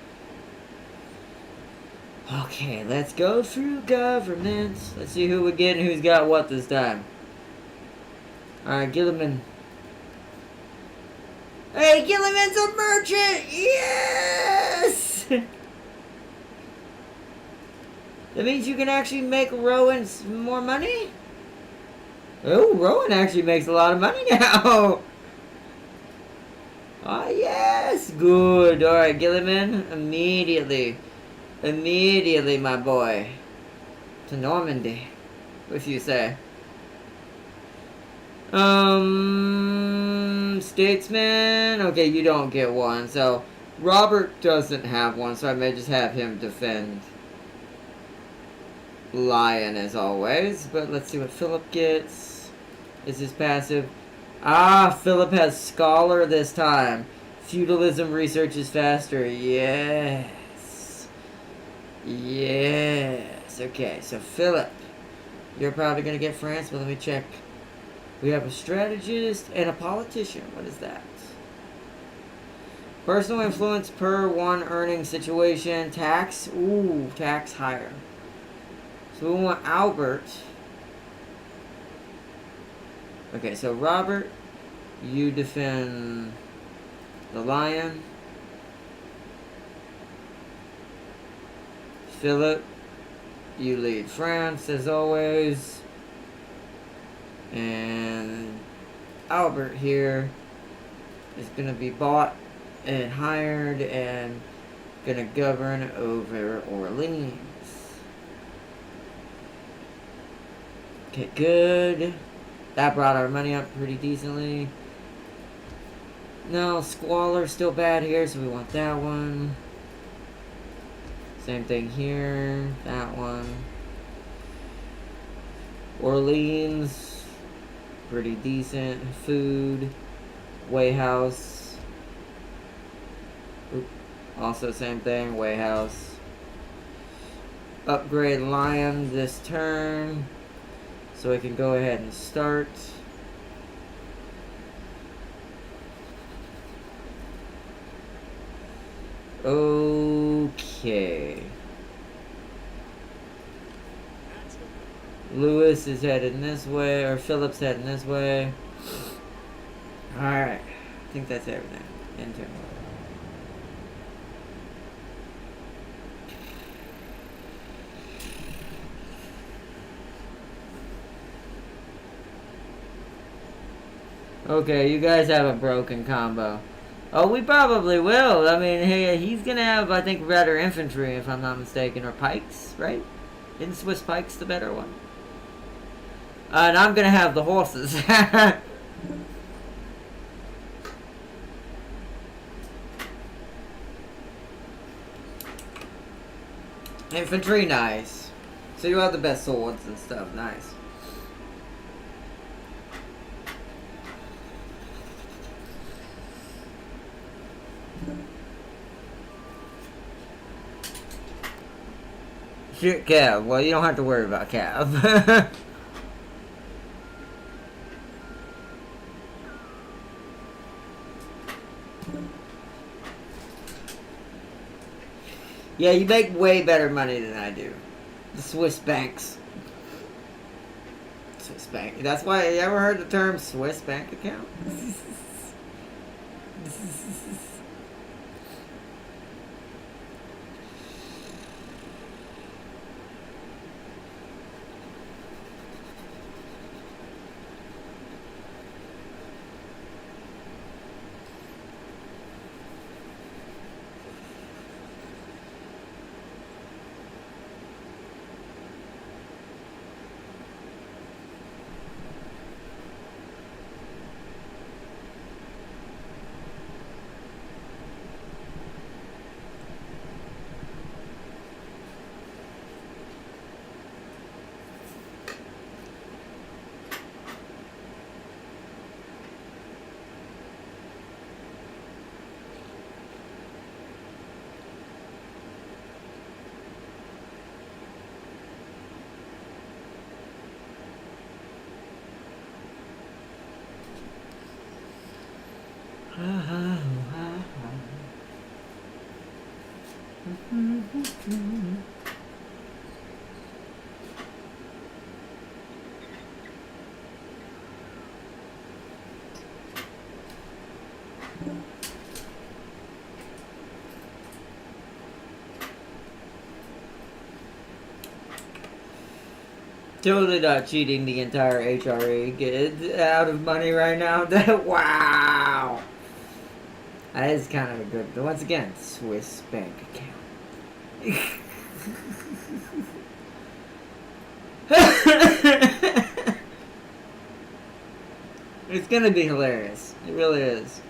Okay, let's go through government. Let's see who we get and who's got what this time. Alright, Gilliman. Hey, Gilliman's a merchant! Yes! That means you can actually make Rowan more money? Oh, Rowan actually makes a lot of money now! Ah, yes! Good. Alright, Gilliman. Immediately, my boy. To Normandy. If you say. Statesman. Okay, you don't get one. So, Robert doesn't have one, so I may just have him defend Lion as always. But let's see what Philip gets. Is his passive? Ah, Philip has Scholar this time. Feudalism research is faster. Yes. Yes. Okay, so Philip. You're probably going to get France, but let me check. We have a strategist and a politician. What is that? Personal influence per 1 earning situation. Tax. Ooh, tax higher. So we want Albert. Okay, so Robert, you defend the Lion. Philip, you lead France as always. And Albert here is going to be bought and hired and going to govern over Orleans. Okay, good. That brought our money up pretty decently. No, Squalor's still bad here, so we want that one. Same thing here. That one. Orleans. Pretty decent. Food. Wayhouse. Oop. Also same thing. Wayhouse. Upgrade Lion this turn. So we can go ahead and start. Okay. Lewis is heading this way, or Philip's heading this way. Alright. I think that's everything. Enter. Okay, you guys have a broken combo. Oh, we probably will. I mean, hey, he's gonna have, I think, better infantry, if I'm not mistaken, or pikes, right? Isn't Swiss pikes the better one? And I'm gonna have the horses. Infantry, nice. So you have the best swords and stuff, nice. Shit, Cav. Well, you don't have to worry about Cav. Yeah, you make way better money than I do. The Swiss banks. Swiss bank. That's why, you ever heard the term Swiss bank account? Totally not cheating the entire HRE. Get out of money right now. Wow. That is kind of a good. But once again, Swiss bank account. It's gonna be hilarious. It really is.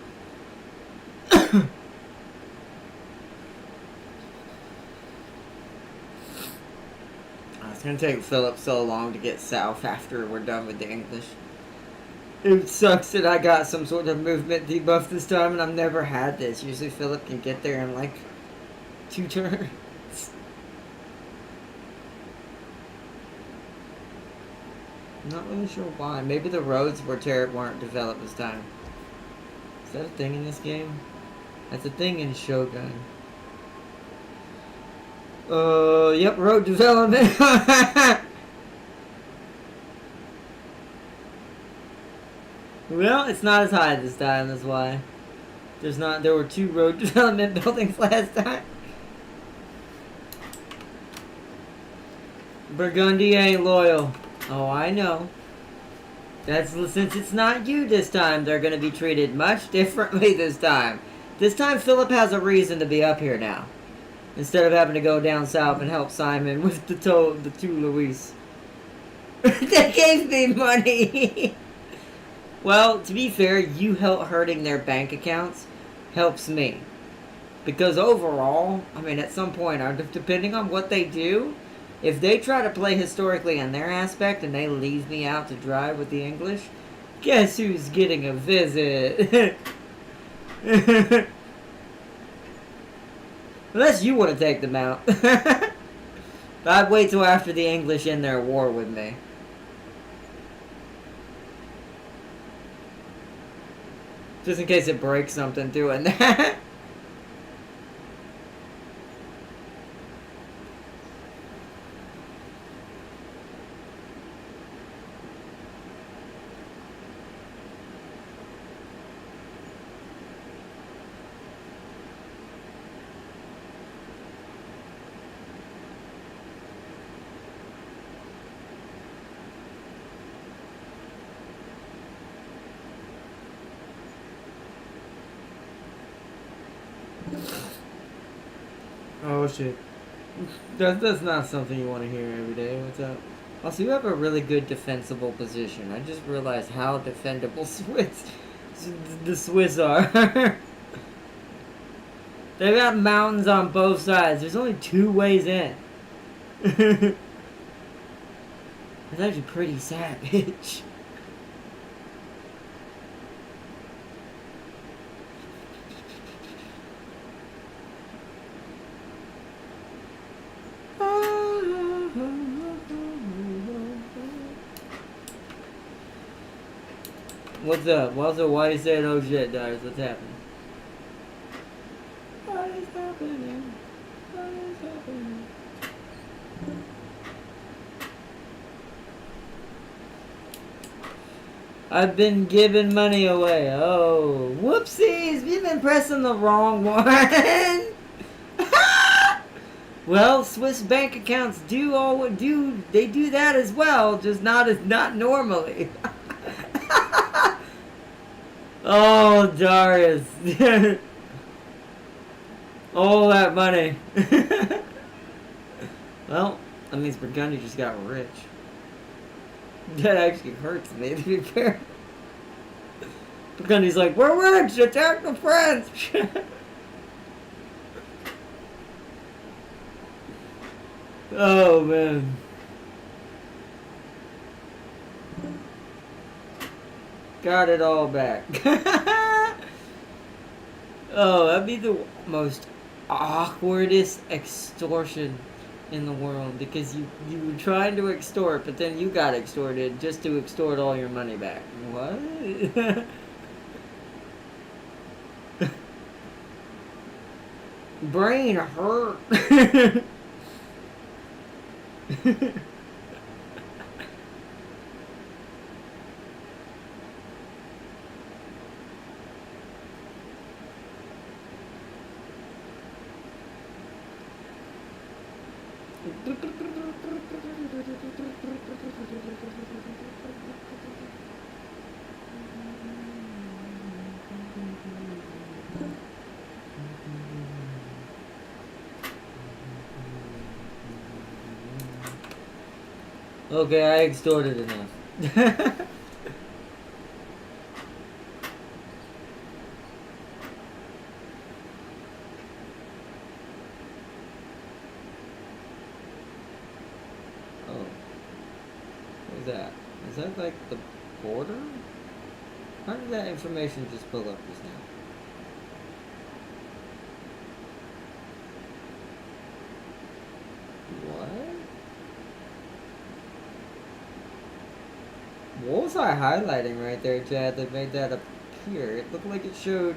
It's gonna take Philip so long to get south after we're done with the English. It sucks that I got some sort of movement debuff this time, and I've never had this. Usually Philip can get there in like 2 turns. I'm not really sure why. Maybe the roads weren't developed this time. Is that a thing in this game? That's a thing in Shogun. Yep, road development. Well, it's not as high this time, that's why. There were 2 road development buildings last time. Burgundy ain't loyal. Oh, I know. Since it's not you this time, they're gonna be treated much differently this time. This time, Philip has a reason to be up here now. Instead of having to go down south and help Simon with the 2 Luis. They gave me money! Well, to be fair, you hurting their bank accounts helps me. Because overall, I mean, at some point, depending on what they do, if they try to play historically in their aspect and they leave me out to dry with the English, guess who's getting a visit? Unless you want to take them out. But I'd wait till after the English end their war with me. Just in case it breaks something doing that. Oh shit. That's not something you want to hear every day. What's up? Also, you have a really good defensible position. I just realized how defendable the Swiss are. They've got mountains on both sides. There's only 2 ways in. It's actually pretty savage. What's up? Also, why you saying oh shit, Dars? What's happening? What is happening? What is happening? I've been giving money away. Oh, whoopsies! You've been pressing the wrong one. Well, Swiss bank accounts do that as well, just not normally. Oh, Darius. All that money. Well, that means Burgundy just got rich. That actually hurts me, to be fair. Burgundy's like, we're rich, attack the French! Oh, man. Got it all back. Oh, that'd be the most awkwardest extortion in the world, because you were trying to extort, but then you got extorted just to extort all your money back. What? Brain hurt. Okay, I extorted enough. Oh. What is that? Is that like the border? How did that information just pull up just now? What? What was I highlighting right there, Chad, that made that appear? It looked like it showed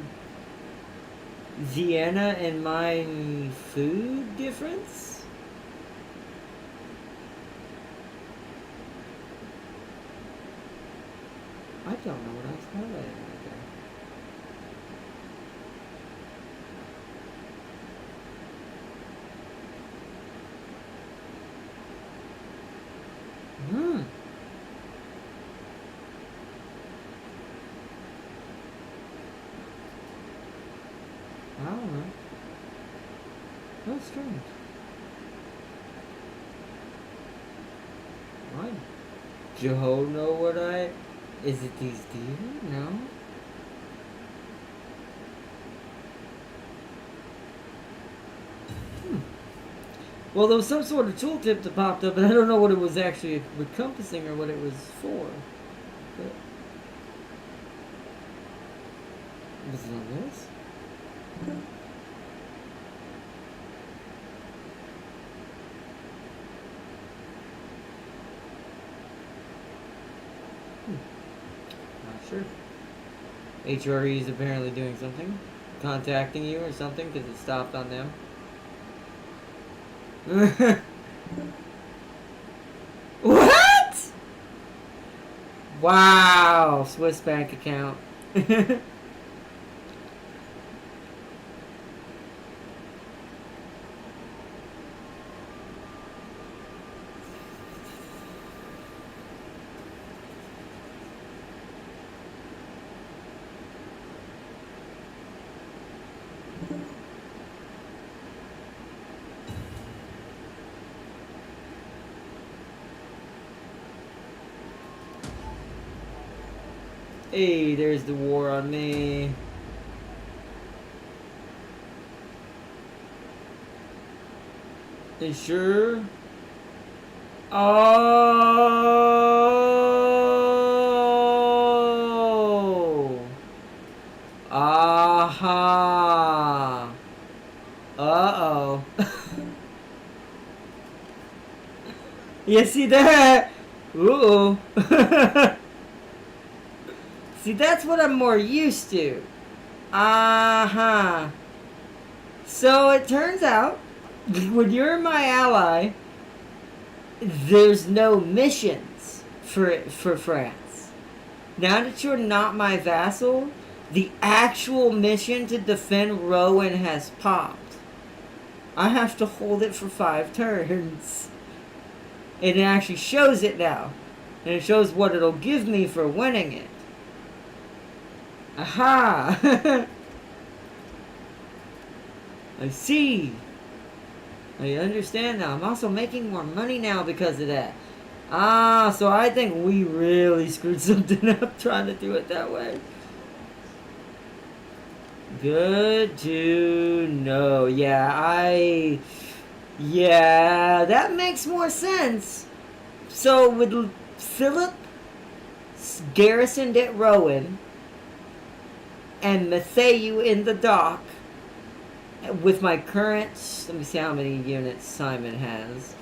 Vienna and my food difference? I don't know what I was highlighting right there. I don't know. That's strange. Why? Joe know what I... Is it these deer? No? Well, there was some sort of tooltip that popped up, and I don't know what it was actually encompassing or what it was for. But... Was it on this? Not sure. HRE is apparently doing something. Contacting you or something, because it stopped on them. What? Wow, Swiss bank account. Hey, there's the war on me. Ensure. Oh. Aha. Uh-oh. You see that? Ooh. See, that's what I'm more used to. Uh-huh. So it turns out, when you're my ally, there's no missions for France. Now that you're not my vassal, the actual mission to defend Rowan has popped. I have to hold it for 5 turns. And it actually shows it now. And it shows what it'll give me for winning it. Aha! I see. I understand now. I'm also making more money now because of that. Ah, so I think we really screwed something up trying to do it that way. Good to know. Yeah, that makes more sense. So with Philip garrisoned at Rowan and Matthieu in the dock, with my current, let me see how many units Simon has.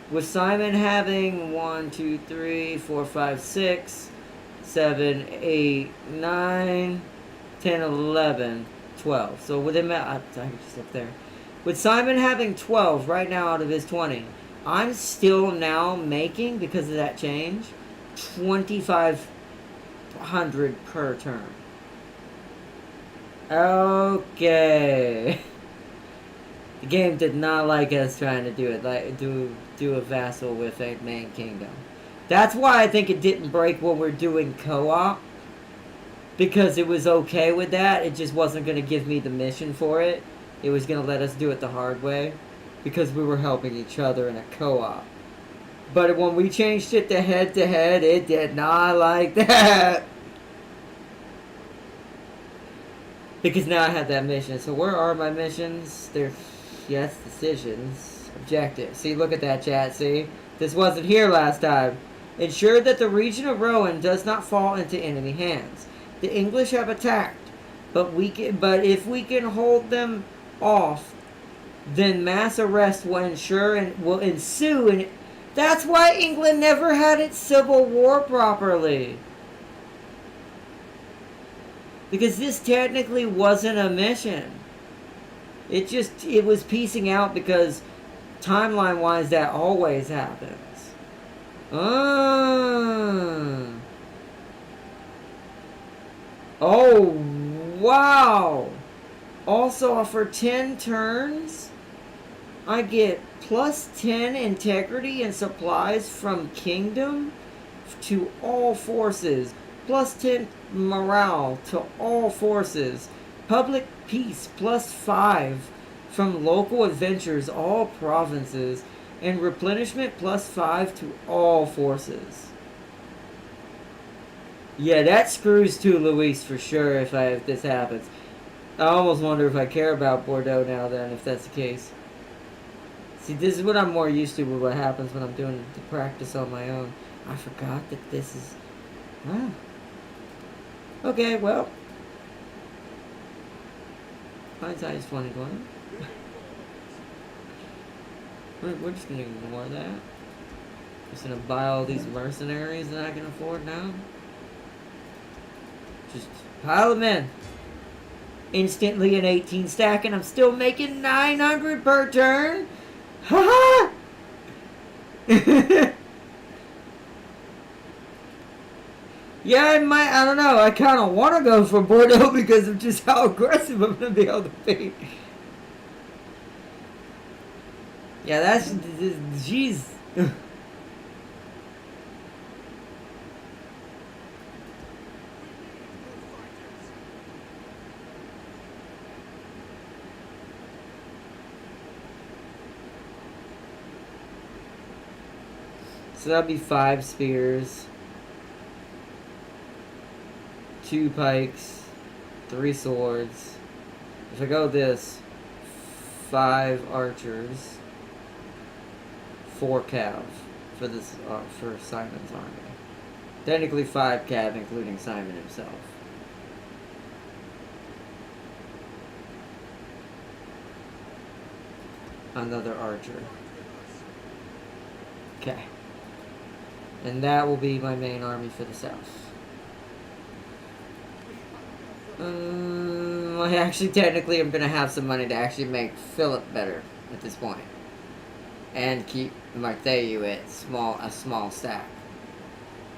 With Simon having 1, 2, 3, 4, 5, 6, 7, 8, 9, 10, 11, 12. So with him, I can just look there. With Simon having 12 right now out of his 20, I'm still now making, because of that change, 2,500 per turn. Okay. The game did not like us trying to do it, like do a vassal with a main kingdom. That's why I think it didn't break when we're doing co-op, because it was okay with that. It just wasn't going to give me the mission for it. It was going to let us do it the hard way, because we were helping each other in a co-op. But when we changed it to head-to-head, it did not like that. Because now I have that mission. So where are my missions? They're, yes, decisions. Objectives. See, look at that, chat. See? This wasn't here last time. Ensure that the region of Rowan does not fall into enemy hands. The English have attacked, but if we can hold them off, then mass arrest will ensue, and that's why England never had its civil war properly. Because this technically wasn't a mission. It was piecing out, because timeline-wise that always happens. Oh, wow. Also, for 10 turns, I get plus 10 integrity and supplies from Kingdom to all forces. Plus 10 morale to all forces. Public peace plus 5 from local adventures, all provinces. And replenishment plus 5 to all forces. Yeah, that screws to Luis for sure if this happens. I almost wonder if I care about Bordeaux now then, if that's the case. See, this is what I'm more used to with what happens when I'm doing the practice on my own. I forgot that this is... Ah. Okay, well. Hindsight is 20/20. We're just gonna ignore that. Just gonna buy all these mercenaries that I can afford now. Just pile them in. Instantly an 18 stack, and I'm still making 900 per turn. Ha ha! Yeah, I don't know. I kind of want to go for Bordeaux because of just how aggressive I'm going to be able to be. Yeah, that's... Jeez. So that'd be 5 spears. 2 2 pikes, 3 swords. If I go this, 5 archers, 4 cav for this for Simon's army. Technically 5 cav, including Simon himself. Another archer. Okay. And that will be my main army for the south. I actually technically am gonna have some money to actually make Philip better at this point. And keep Martheyu at a small stack.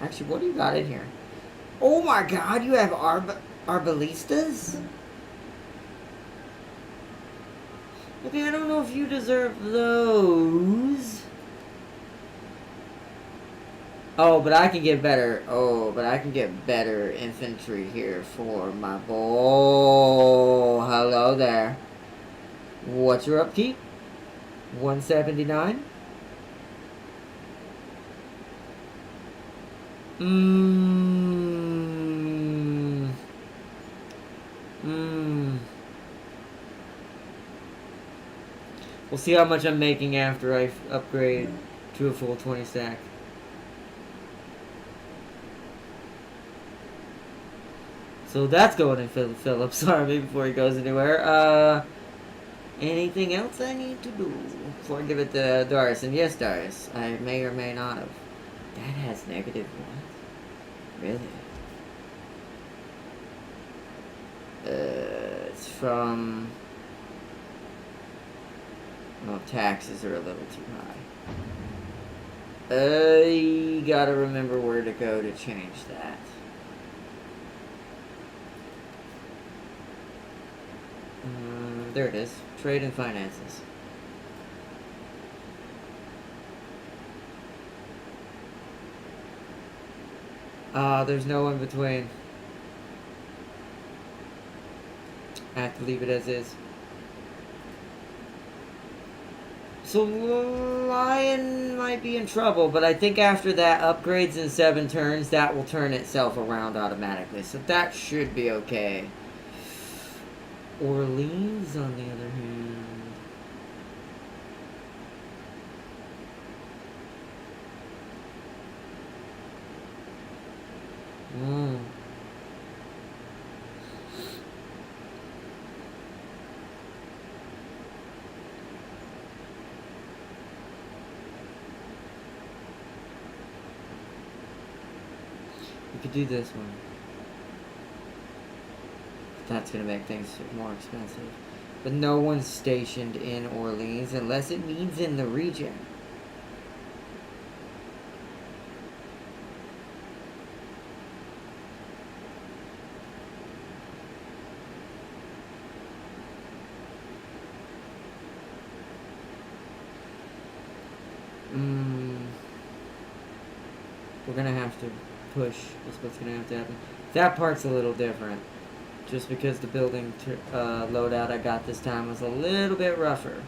Actually, what do you got in here? Oh my god, you have Arbalistas? Okay, I don't know if you deserve those. Oh, but I can get better. Oh, but I can get better infantry here for my boy. Hello there. What's your upkeep? 179? We'll see how much I'm making after I upgrade to a full 20 stack. So that's going in Philip's army before he goes anywhere. Anything else I need to do before I give it to Darius? And yes, Darius, I may or may not have. That has negative what? Really? It's from... Well, taxes are a little too high. You gotta remember where to go to change that. There it is. Trade and finances. There's no in between. I have to leave it as is. So Lion might be in trouble, but I think after that upgrades in 7 turns, that will turn itself around automatically. So that should be okay. Orleans, on the other hand. We could do this one. That's gonna make things more expensive. But no one's stationed in Orleans unless it means in the region. We're gonna have to push, is what's gonna have to happen. That part's a little different. Just because the building loadout I got this time was a little bit rougher.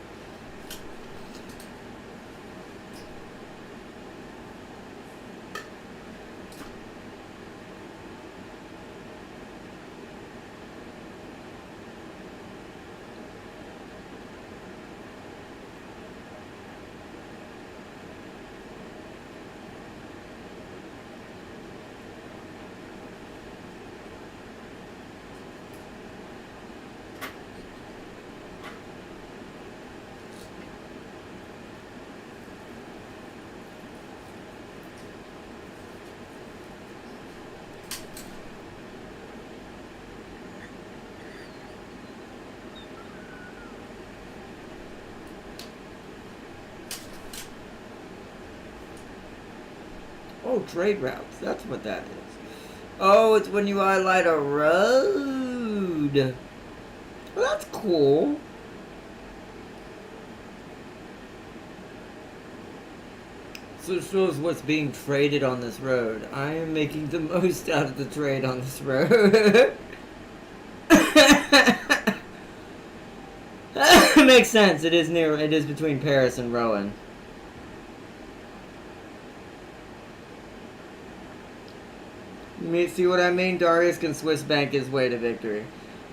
Oh, trade routes. That's what that is. Oh, it's when you highlight a road. Well, that's cool. So it shows what's being traded on this road. I am making the most out of the trade on this road. Makes sense. It is between Paris and Rouen. See what I mean? Darius can Swiss bank his way to victory.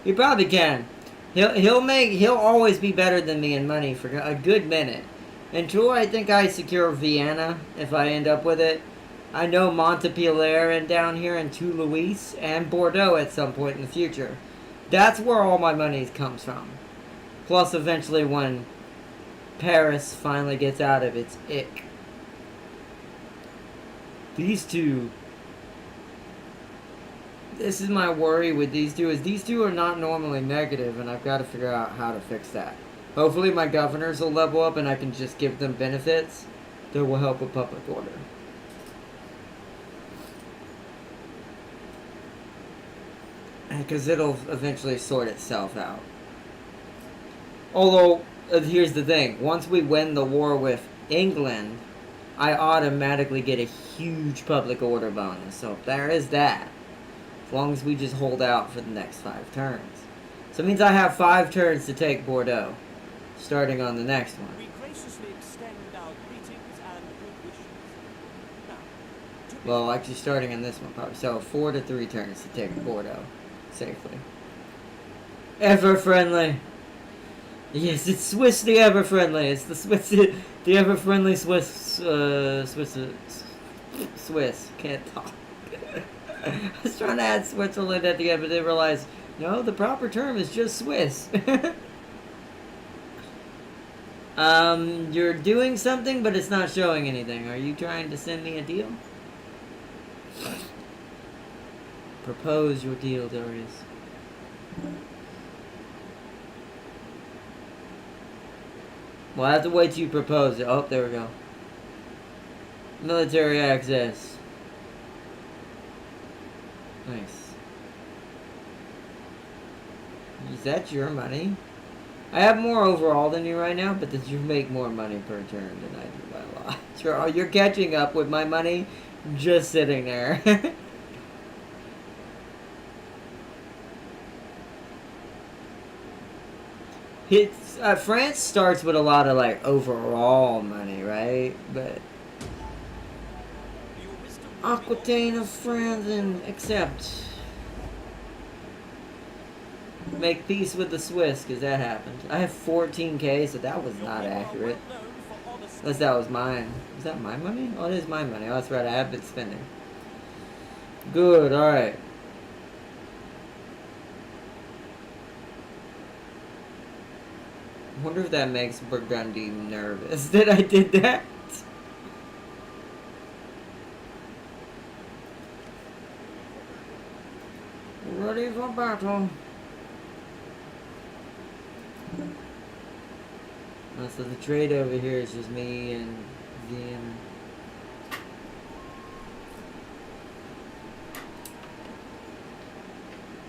He probably can. He'll always be better than me in money for a good minute. Until I think I secure Vienna, if I end up with it. I know Montpellier and down here in Toulouse and Bordeaux at some point in the future. That's where all my money comes from. Plus, eventually, when Paris finally gets out of its ick. These two. This is my worry with these two, is these two are not normally negative, and I've got to figure out how to fix that. Hopefully my governors will level up and I can just give them benefits that will help with public order. Because it'll eventually sort itself out. Although, here's the thing. Once we win the war with England, I automatically get a huge public order bonus. So there is that. As long as we just hold out for the next 5 turns. So it means I have 5 turns to take Bordeaux. Starting on the next one. We graciously extend our greetings and good wishes. Now, Well, actually starting on this one probably. So 4 to 3 turns to take Bordeaux. Safely. Ever-friendly. Yes, it's Swiss the ever-friendly. It's the Swiss, the ever-friendly Swiss, Swiss. Can't talk. I was trying to add Switzerland at the end, but then realized, no, the proper term is just Swiss. You're doing something, but it's not showing anything. Are you trying to send me a deal? Propose your deal, Darius. Well, I have to wait till you propose it. Oh, there we go. Military access. Nice. Is that your money? I have more overall than you right now, but did you make more money per turn than I do by a lot? Sure, you're catching up with my money just sitting there. It's France starts with a lot of like overall money, right? But Aquitaine of France and accept. Make peace with the Swiss, because that happened. I have 14k, so that was not accurate. Unless that was mine. Is that my money? Oh, it is my money. Oh, that's right. I have been spending. Good, alright. I wonder if that makes Burgundy nervous that I did that. Ready for battle. Oh, so the trade over here is just me and Vienna.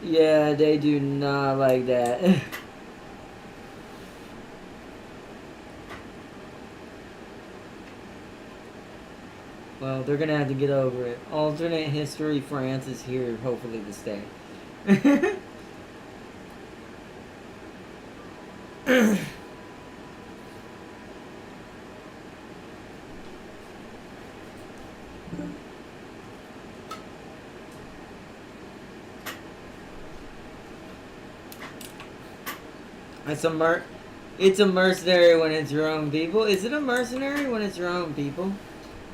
Yeah, they do not like that. Well, they're gonna have to get over it. Alternate history, France is here, hopefully to stay. It's a mercenary when it's your own people. Is it a mercenary when it's your own people?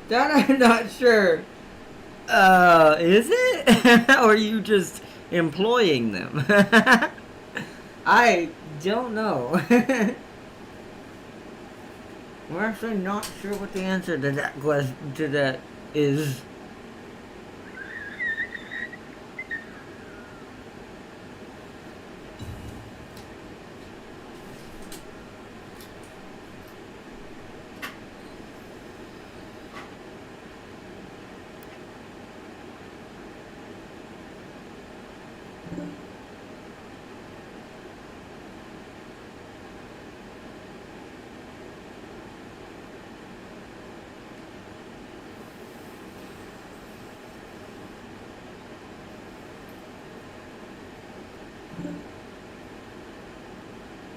That I'm not sure. Is it? Or are you just employing them? I don't know. We're actually not sure what the answer to that question is.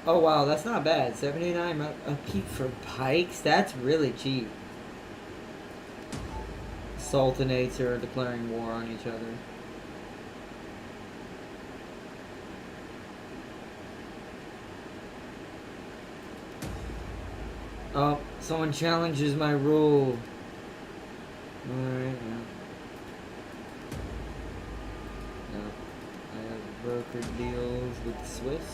Oh wow, that's not bad. 79 upkeep for pikes? That's really cheap. Sultanates are declaring war on each other. Oh, someone challenges my rule. Alright, yeah. No. I have brokered deals with the Swiss.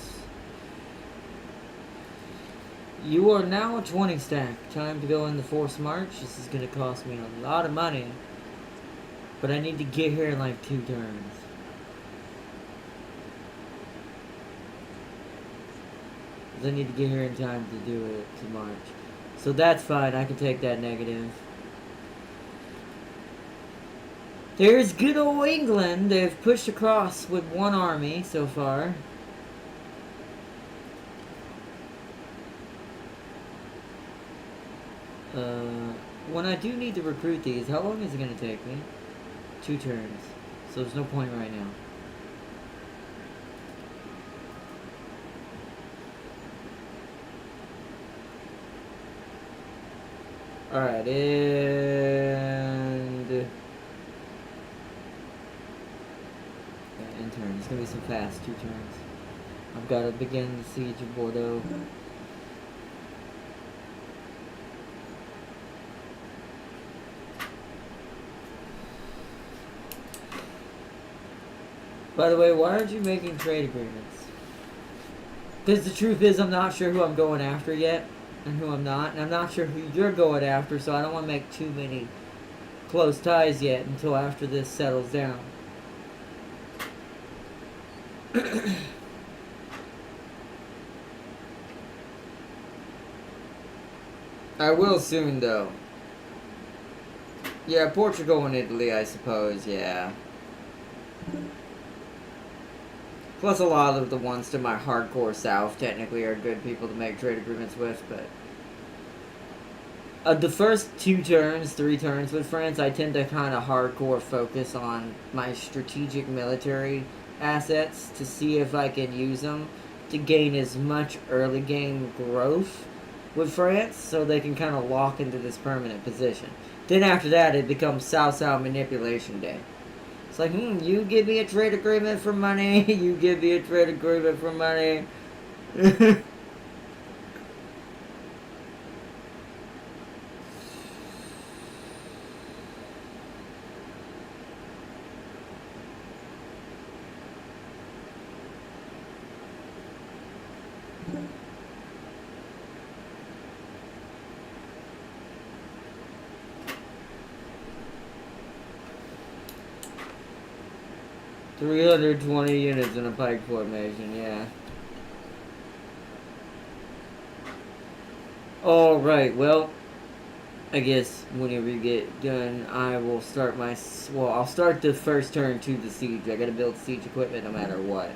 You are now a 20 stack. Time to go in the forced march. This is gonna cost me a lot of money. But I need to get here in like 2 turns. I need to get here in time to do it, to march. So that's fine, I can take that negative. There's good old England. They've pushed across with 1 army so far. When I do need to recruit these, how long is it going to take me? 2 turns. So there's no point right now. Alright, and... yeah, in turn. It's going to be some fast 2 turns. I've got to begin the siege of Bordeaux. By the way, why aren't you making trade agreements? Because the truth is, I'm not sure who I'm going after yet, and who I'm not, and I'm not sure who you're going after, so I don't want to make too many close ties yet until after this settles down. I will soon, though. Yeah, Portugal and Italy, I suppose, yeah. Plus, a lot of the ones to my hardcore south technically are good people to make trade agreements with, but... the first 2 turns, 3 turns with France, I tend to kind of hardcore focus on my strategic military assets to see if I can use them to gain as much early game growth with France so they can kind of lock into this permanent position. Then after that, it becomes South-South manipulation day. It's like, you give me a trade agreement for money, you give me a trade agreement for money. 320 units in a pike formation, yeah. Alright, well, I guess whenever you get done, I will start my... well, I'll start the first turn to the siege. I gotta build siege equipment no matter what,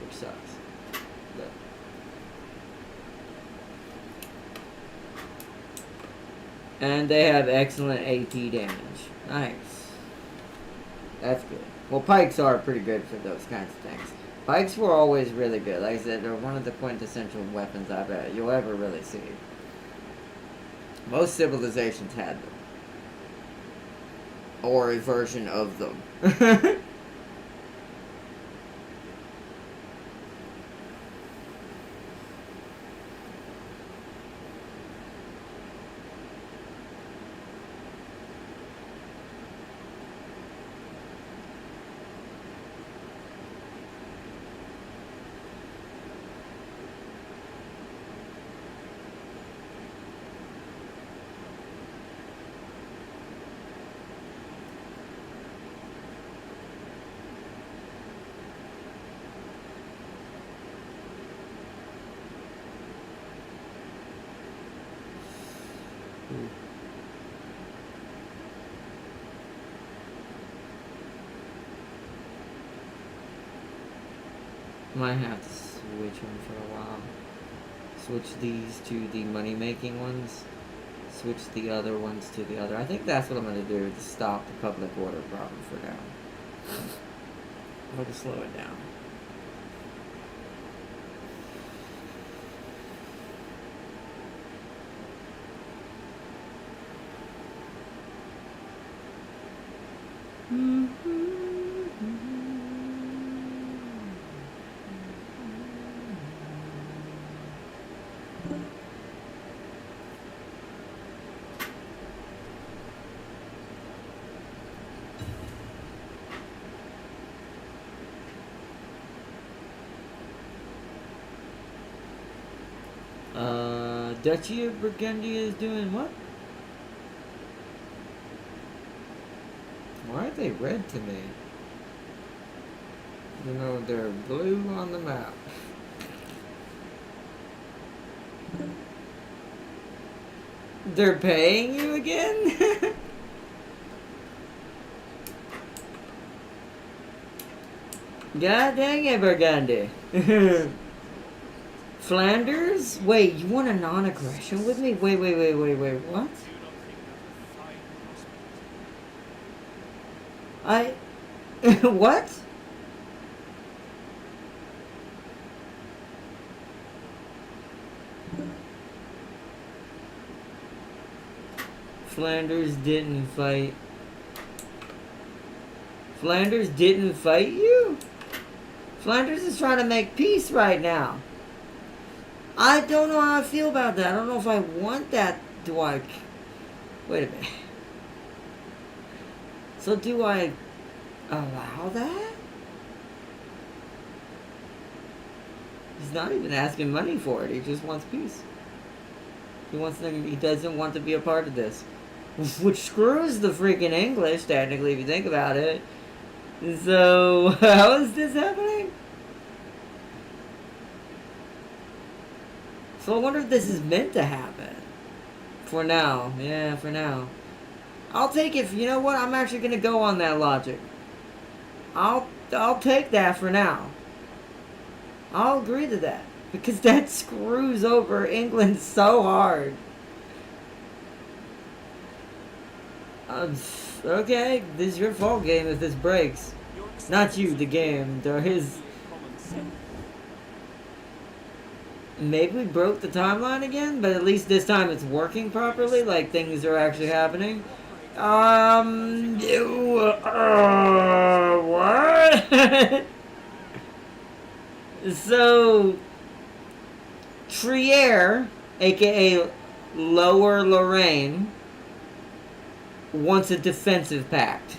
which sucks. But. And they have excellent AP damage. Nice. That's good. Well, pikes are pretty good for those kinds of things. Pikes were always really good. Like I said, they're one of the quintessential weapons I bet you'll ever really see. Most civilizations had them. Or a version of them. Might have to switch them for a while. Switch these to the money-making ones. Switch the other ones to the other. I think that's what I'm going to do to stop the public order problem for now. Or to slow it down. Duchy of Burgundy is doing what? Why are they red to me? You know, they're blue on the map. They're paying you again? God dang it, Burgundy. Flanders? Wait, you want a non-aggression with me? Wait, what? Do you not think that's a fine prospect? What? Flanders didn't fight. Flanders didn't fight you? Flanders is trying to make peace right now. I don't know how I feel about that. I don't know if I want that. Do I... Wait a minute. So do I allow that? He's not even asking money for it. He just wants peace. He doesn't want to be a part of this. Which screws the freaking English, technically, if you think about it. So, how is this happening? So I wonder if this is meant to happen. For now. Yeah, for now. I'll take it. You know what? I'm actually going to go on that logic. I'll take that for now. I'll agree to that. Because that screws over England so hard. Okay, this is your fault, game, if this breaks. Not you, the game. His... Common sense. Maybe we broke the timeline again, but at least this time it's working properly, like things are actually happening. What? So, Trier, aka Lower Lorraine, wants a defensive pact.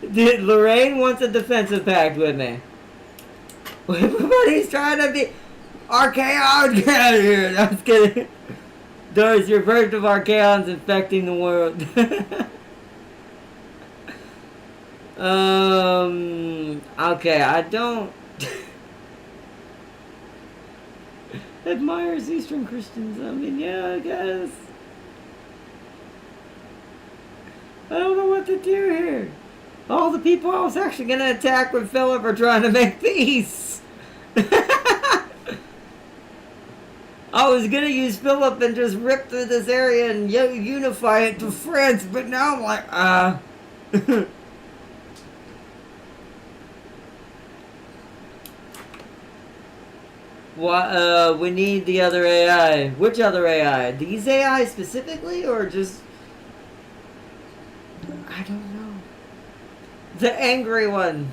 Lorraine wants a defensive pact with me. Everybody's trying to be Archaon here. I'm just kidding. There's your version of Archaons infecting the world. Okay, I don't admires Eastern Christians. I mean, yeah, I guess. I don't know what to do here. All the people I was actually going to attack with Philip are trying to make peace. I was going to use Philip and just rip through this area and unify it to France, but now I'm like, What, we need the other AI. Which other AI? These AI specifically, or just... I don't know. The angry one.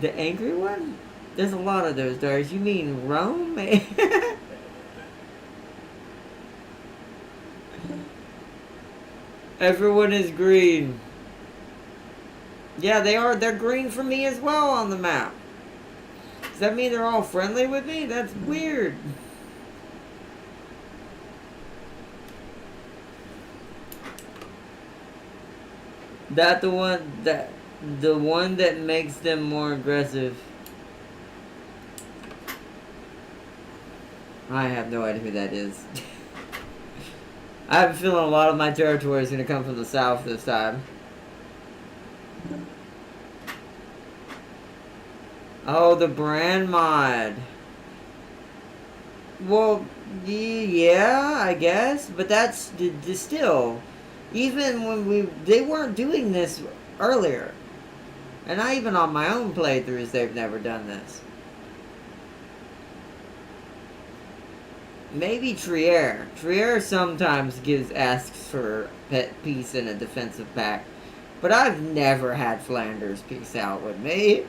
The angry one? There's a lot of those, Darius. You mean Rome? Everyone is green. Yeah, they are. They're green for me as well on the map. Does that mean they're all friendly with me? That's weird. The one that makes them more aggressive. I have no idea who that is. I have a feeling a lot of my territory is going to come from the south this time. Oh, the brand mod. Well, yeah, I guess, but that's still. Even when they weren't doing this earlier. And not even on my own playthroughs, they've never done this. Maybe Trier. Trier sometimes asks for peace in a defensive pact. But I've never had Flanders peace out with me.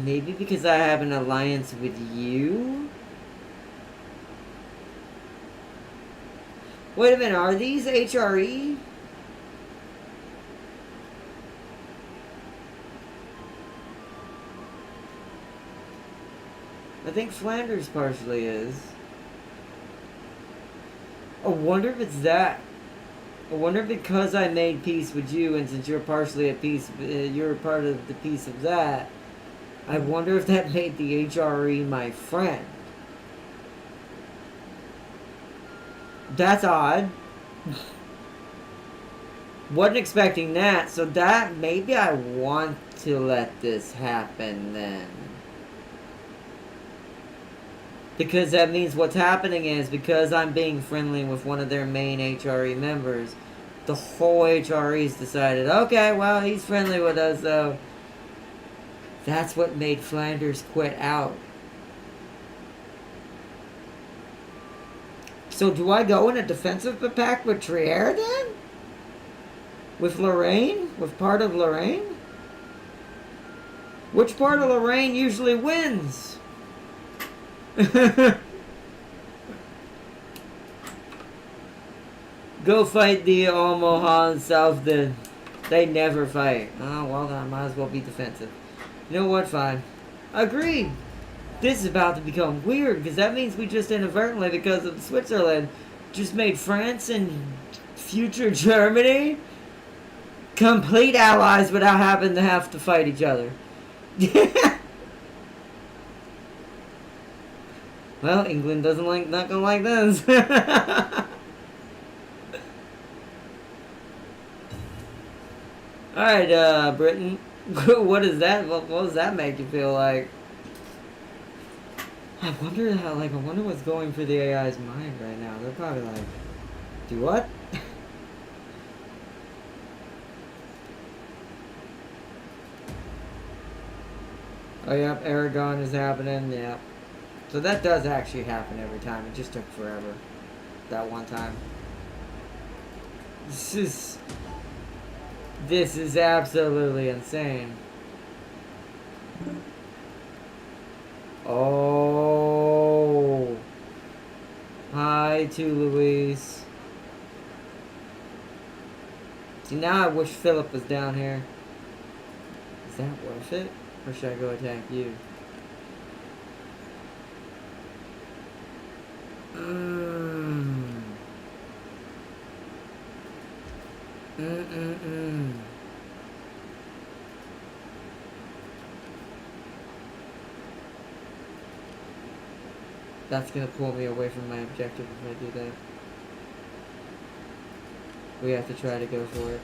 Maybe because I have an alliance with you? Wait a minute, are these HRE? I think Flanders partially is. I wonder if it's that. I wonder because I made peace with you, and since you're partially at peace, you're part of the piece of that. I wonder if that made the HRE my friend. That's odd. Wasn't expecting that, so that maybe I want to let this happen then. Because that means what's happening is, because I'm being friendly with one of their main HRE members, the whole HRE's decided, okay, well, he's friendly with us, so that's what made Flanders quit out. So do I go in a defensive pact with Trier then? With Lorraine? With part of Lorraine? Which part of Lorraine usually wins? Go fight the Almohan South then. They never fight. Oh, well then I might as well be defensive. You know what? Fine. Agreed. This is about to become weird, because that means we just inadvertently, because of Switzerland, just made France and future Germany complete allies without having to have to fight each other. Well, England doesn't like, not gonna like this. Alright, Britain. What is that? What does that make you feel like? I wonder how, like, I wonder what's going through the AI's mind right now. They're probably like, do what? Oh, yep, Aragon is happening, yep. So that does actually happen every time. It just took forever. That one time. This is absolutely insane. Oh. Hi to Louise. See, now I wish Philip was down here. Is that worth it? Or should I go attack you? That's gonna pull me away from my objective if I do that. We have to try to go for it.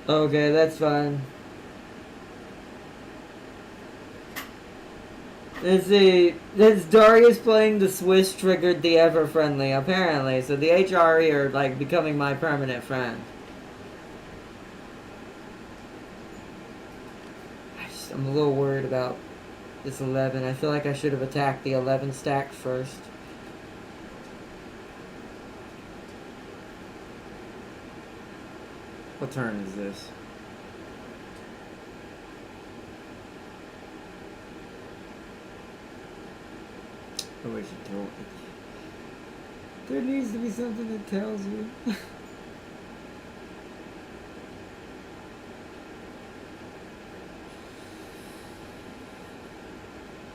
Okay, that's fine. Let's see. This Darius playing the Swiss triggered the ever friendly, apparently. So the HRE are like becoming my permanent friend. I'm a little worried about this 11. I feel like I should have attacked the 11 stack first. What turn is this? I wish you told me. There needs to be something that tells you.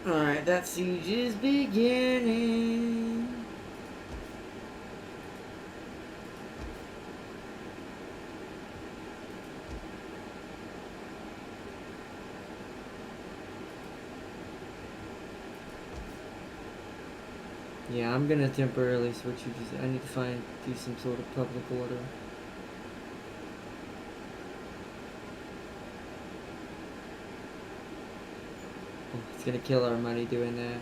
Alright, that siege is beginning. Yeah, I'm gonna temporarily switch you. Just I need to do some sort of public order. Oh, it's gonna kill our money doing that.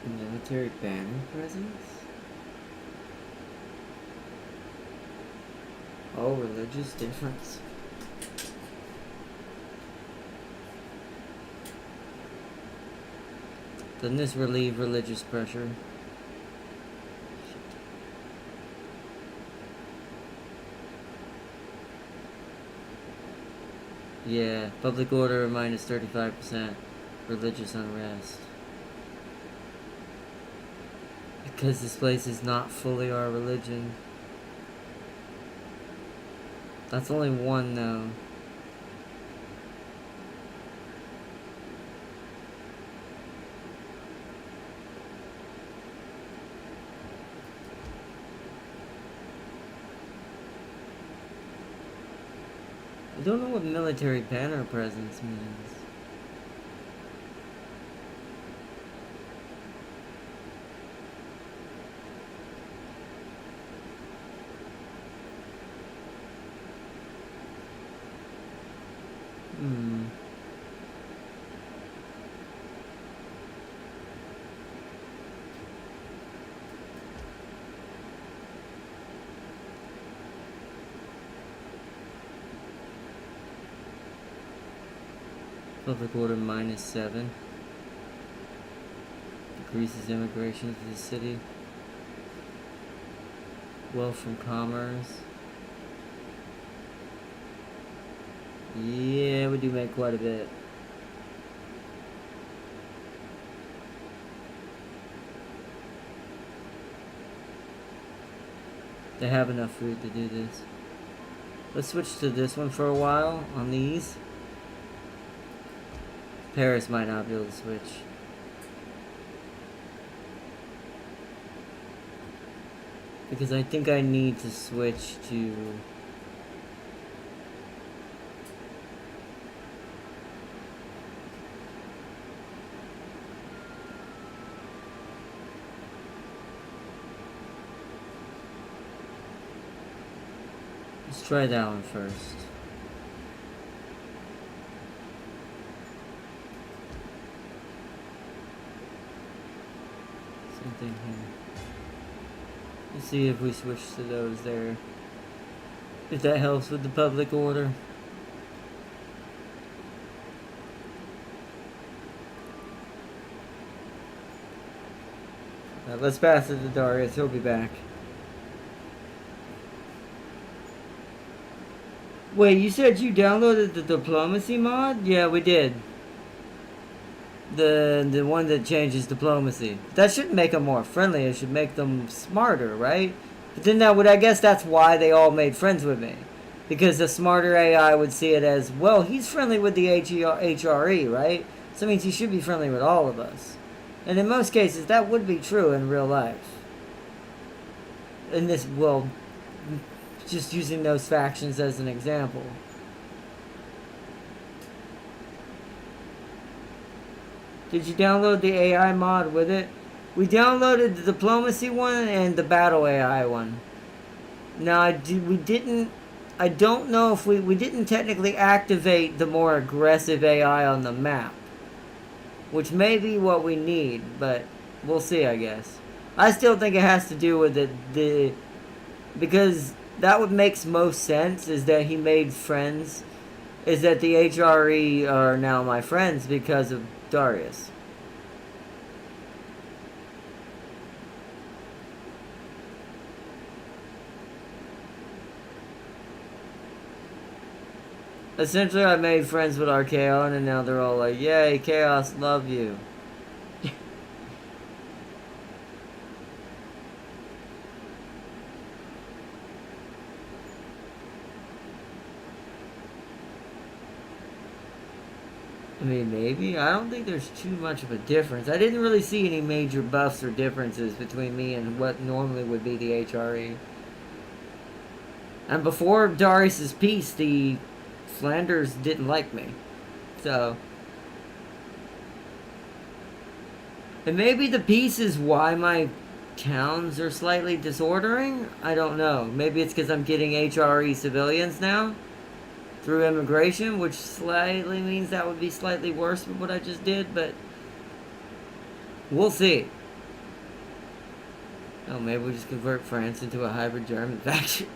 Military banner presence? Oh, religious difference. Doesn't this relieve religious pressure? Yeah, public order minus 35%. Religious unrest. Because this place is not fully our religion. That's only one though. I don't know what military banner presence means. Public order minus 7. Decreases immigration to the city. Wealth from commerce. Yeah, we do make quite a bit. They have enough food to do this. Let's switch to this one for a while on these. Paris might not be able to switch. Because I think I need to switch to... Let's try that one first. Same thing here. Let's see if we switch to those there. If that helps with the public order. Let's pass it to Darius, he'll be back. Wait, you said you downloaded the diplomacy mod? Yeah, we did. The one that changes diplomacy. That shouldn't make them more friendly, it should make them smarter, right? But then that would, I guess that's why they all made friends with me. Because the smarter AI would see it as, well, he's friendly with the HRE, right? So that means he should be friendly with all of us. And in most cases, that would be true in real life. In this, well, just using those factions as an example. Did you download the AI mod with it? We downloaded the diplomacy one and the battle AI one. Now, I don't know if we didn't technically activate the more aggressive AI on the map. Which may be what we need, but we'll see, I guess. I still think it has to do with because that what makes most sense is that he made friends, is that the HRE are now my friends because of Darius. Essentially, I made friends with Archaon, and now they're all like, yay, Chaos, love you. I mean, maybe. I don't think there's too much of a difference. I didn't really see any major buffs or differences between me and what normally would be the HRE. And before Darius's peace, the Flanders didn't like me. So. And maybe the peace is why my towns are slightly disordering? I don't know. Maybe it's because I'm getting HRE civilians now through immigration, which slightly means that would be slightly worse than what I just did, but we'll see. Oh, maybe we'll just convert France into a hybrid German faction.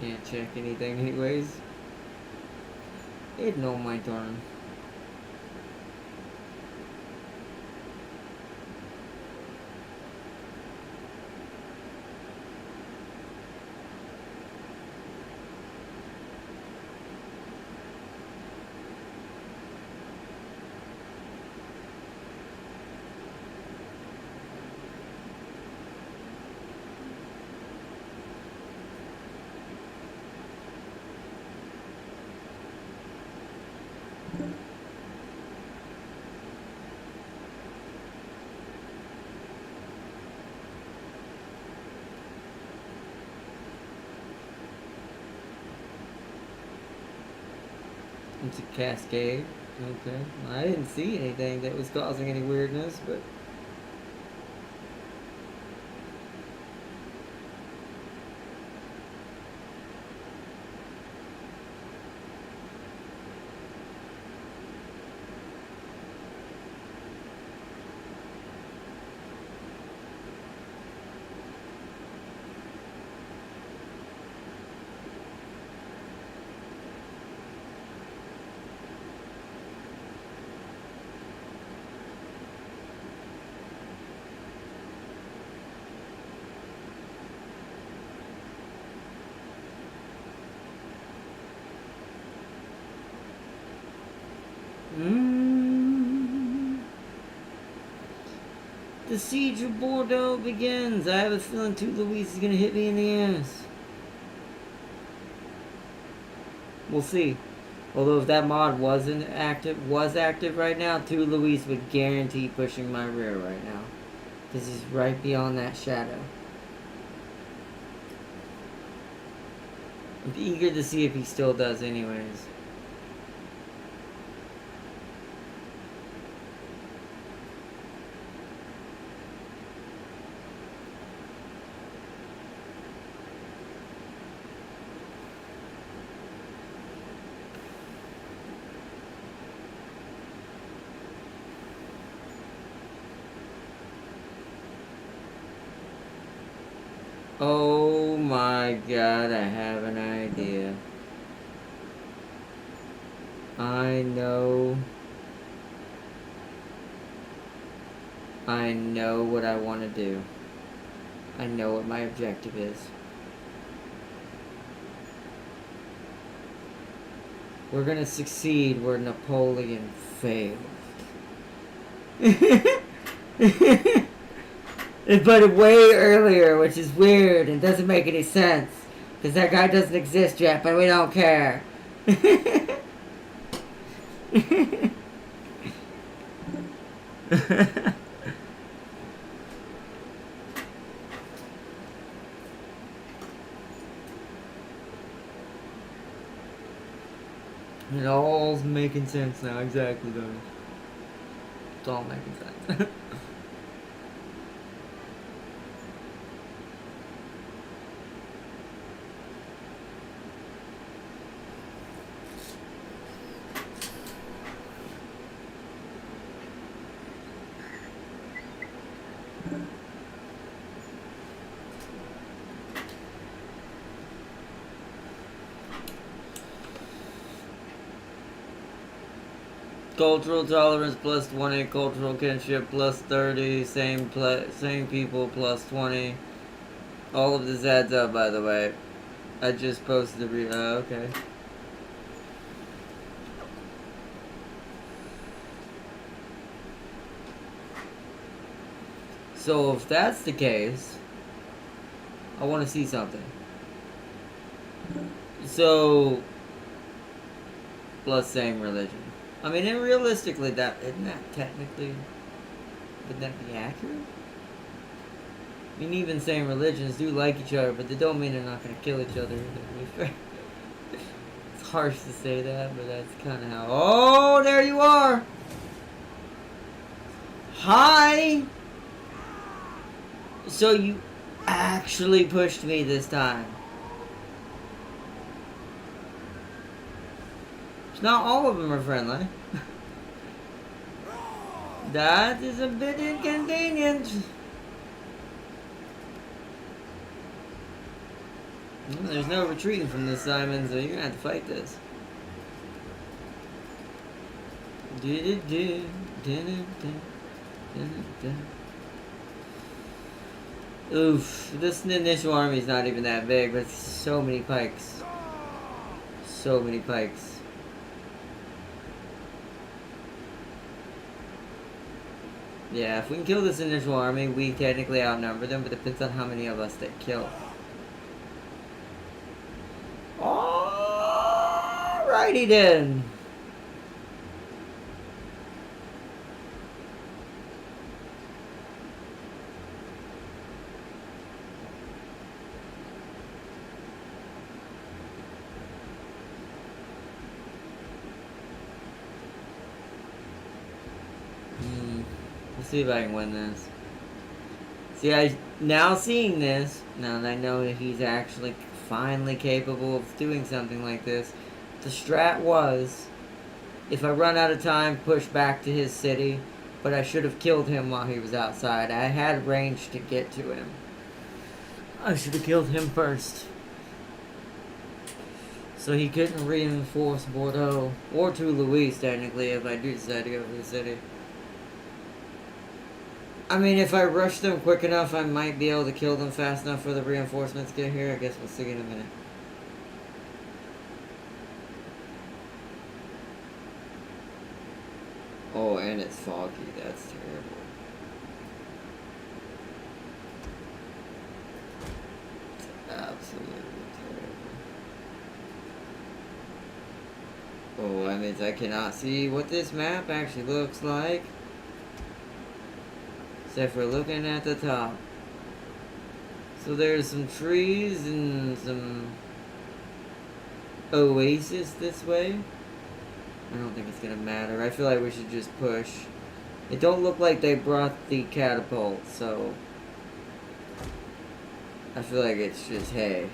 can't check anything anyways. Ignore my turn. It's a cascade. Okay. I didn't see anything that was causing any weirdness, but... The siege of Bordeaux begins. I have a feeling 2 Louis is gonna hit me in the ass. We'll see. Although if that mod was active right now, 2 Louis would guarantee pushing my rear right now. Because he's right beyond that shadow. I'm eager to see if he still does anyways. Oh my god, I have an idea. I know what I want to do. I know what my objective is. We're gonna succeed where Napoleon failed. But way earlier, which is weird and doesn't make any sense. Because that guy doesn't exist yet, but we don't care. It all's making sense now, exactly, though. It's all making sense. Cultural tolerance plus 20, cultural kinship plus 30, same people plus 20. All of this adds up, by the way. I just posted the okay. So if that's the case, I want to see something. So, plus same religion. I mean, and realistically, isn't that technically, would that be accurate? I mean, even same religions do like each other, but they don't mean they're not going to kill each other. It's harsh to say that, but that's kind of how... Oh, there you are! Hi! So you actually pushed me this time. Not all of them are friendly. That is a bit inconvenient. There's no retreating from this, Simon, so you're gonna have to fight this. Oof, this initial army's not even that big, but so many pikes. So many pikes. Yeah, if we can kill this initial army, we technically outnumber them, but it depends on how many of us they kill. Alrighty then. Let's see if I can win this. See, now seeing this, now that I know that he's actually finally capable of doing something like this, the strat was, if I run out of time, push back to his city, but I should have killed him while he was outside. I had range to get to him. I should have killed him first. So he couldn't reinforce Bordeaux, or to Louise, technically, if I do decide to go for the city. I mean, if I rush them quick enough, I might be able to kill them fast enough for the reinforcements to get here. I guess we'll see in a minute. Oh, and it's foggy. That's terrible. It's absolutely terrible. Oh, that means I cannot see what this map actually looks like. Except for looking at the top. So there's some trees and some oasis this way. I don't think it's gonna matter. I feel like we should just push. It don't look like they brought the catapult, so I feel like it's just, hey,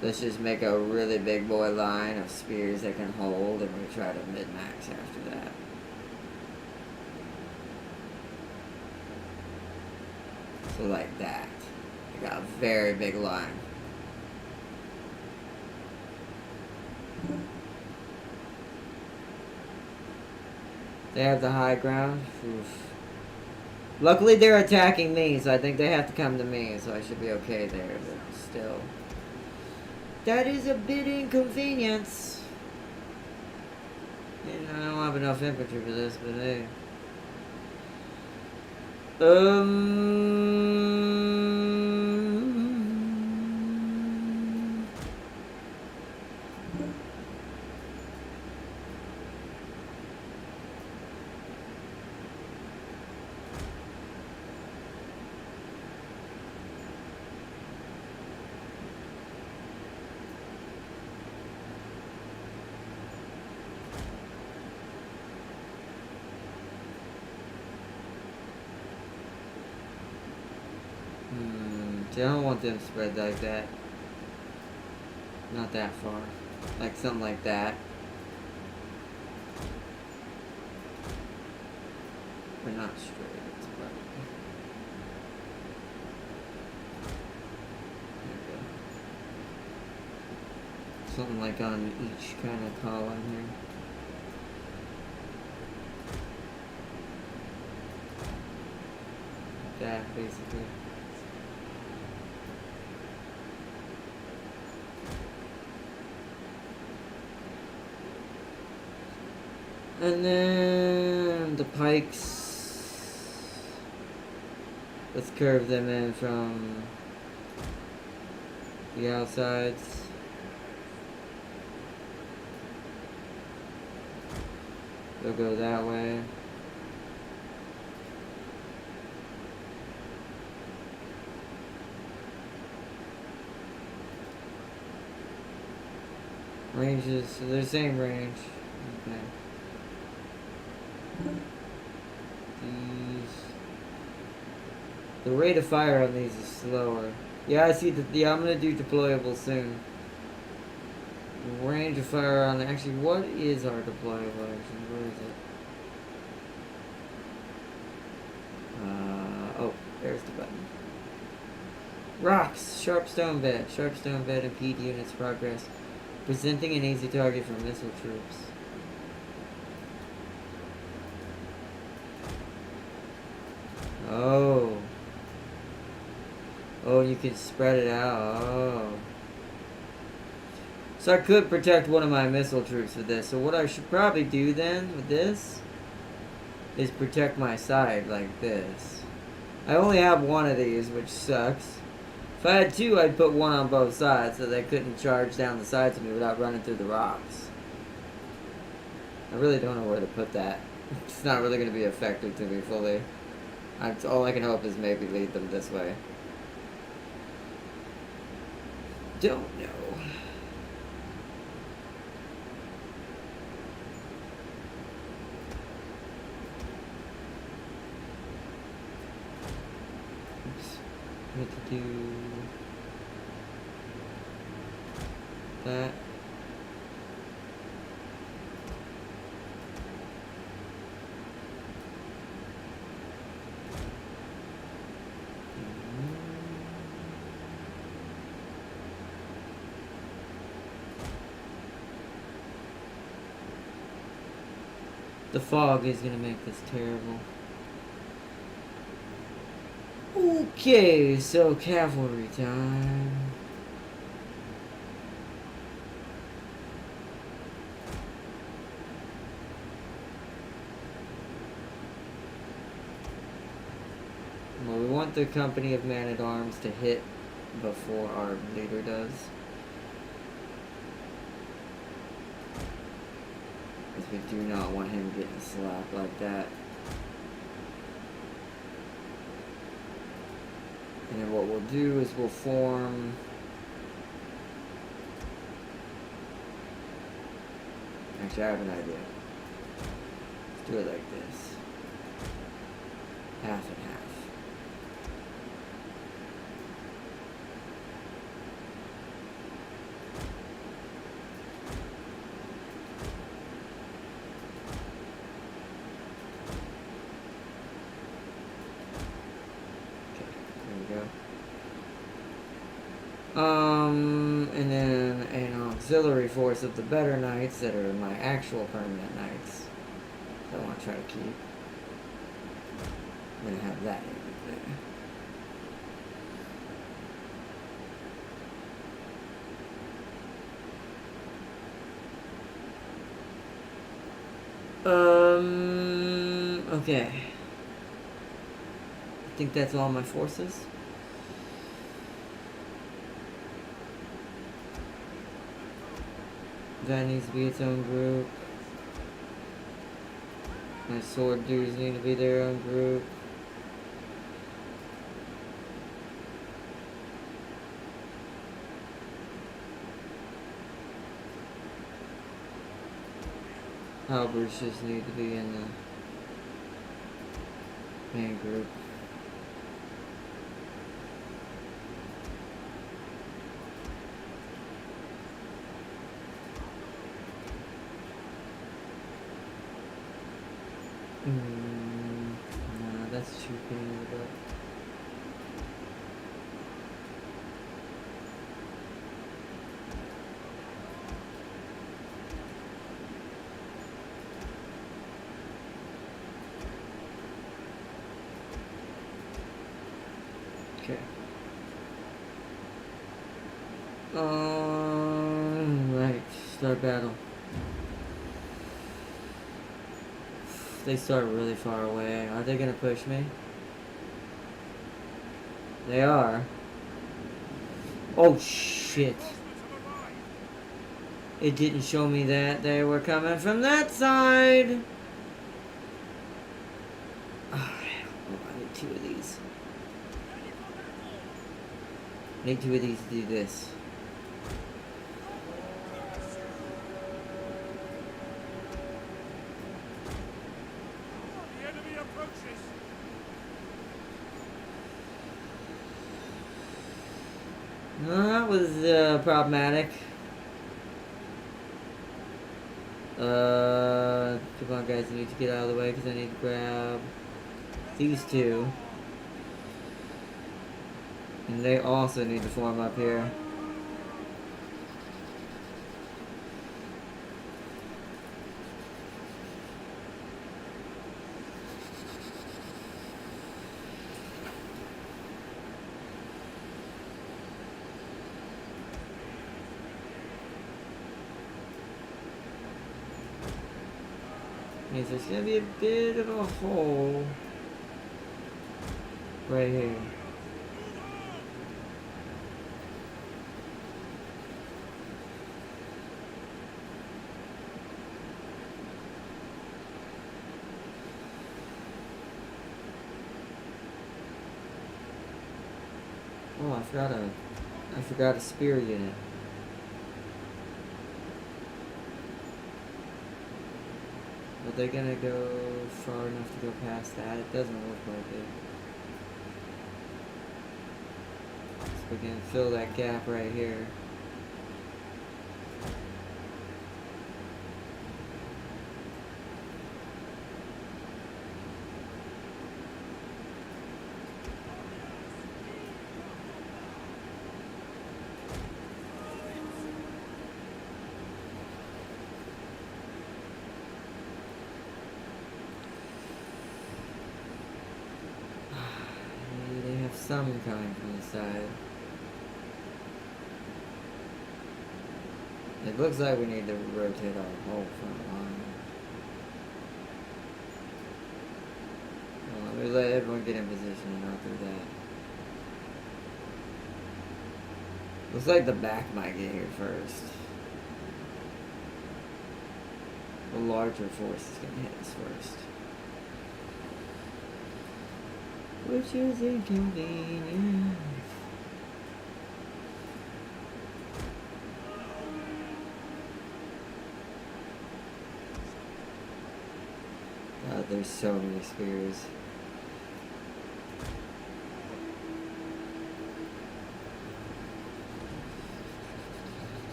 let's just make a really big boy line of spears that can hold, and we try to mid-max after that. So like that. I got a very big line. They have the high ground. Oof. Luckily they're attacking me, so I think they have to come to me, so I should be okay there, but still. That is a bit inconvenience. And I don't have enough infantry for this, but hey. See, I don't want them spread like that. Not that far. Like something like that. Or not straight. It's about... There we go. Something like on each kind of column here. That, basically. And then the pikes, let's curve them in from the outsides. They'll go that way. Ranges, so they're the same range. Okay. The rate of fire on these is slower. Yeah, I see that. Yeah, I'm gonna do deployable soon. Range of fire on the, actually, what is our deployable actually? Where is it? Oh, there's the button. Rocks. Sharp stone bed. Sharp stone bed impede units' progress. Presenting an easy target for missile troops. Oh. Oh, you can spread it out. Oh. So I could protect one of my missile troops with this. So what I should probably do then with this is protect my side like this. I only have one of these, which sucks. If I had two, I'd put one on both sides so they couldn't charge down the sides of me without running through the rocks. I really don't know where to put that. It's not really going to be effective to me fully. All I can hope is maybe lead them this way. Don't know. Oops. I need to do that. The fog is gonna make this terrible. Okay, so cavalry time. Well, we want the company of man-at-arms to hit before our leader does. Because we do not want him getting slapped like that. And then what we'll do is we'll form... Actually, I have an idea. Let's do it like this. Half and half. And then an auxiliary force of the better knights that are my actual permanent knights that I want to try to keep. I'm going to have that in there. Okay. I think that's all my forces. That needs to be its own group. My sword dudes need to be their own group. Halberds just need to be in the main group. No, that's too pain in the butt. Okay. Right. Start battle. They start really far away. Are they gonna push me? They are. Oh shit. It didn't show me that they were coming from that side. Oh, I need two of these. I need two of these to do this. That was problematic. Come on guys, I need to get out of the way because I need to grab these two. And they also need to form up here. Means there's gonna be a bit of a hole right here. Oh, I forgot a spear unit. Are they gonna go far enough to go past that? It doesn't look like it. So we can fill that gap right here. They have some coming from the side. It looks like we need to rotate our whole front line. Well, let me let everyone get in position and I'll do that. Looks like the back might get here first. The larger force is gonna hit us first. Which is inconvenient. God, there's so many spears.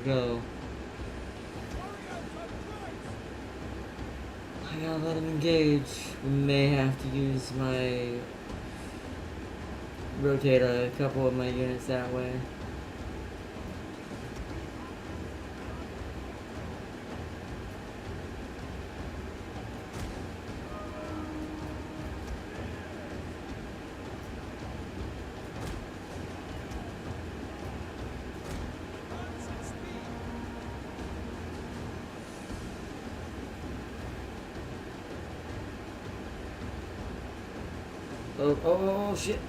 Go. I gotta let him engage. We may have to use my rotate a couple of my units that way. Oh, shit.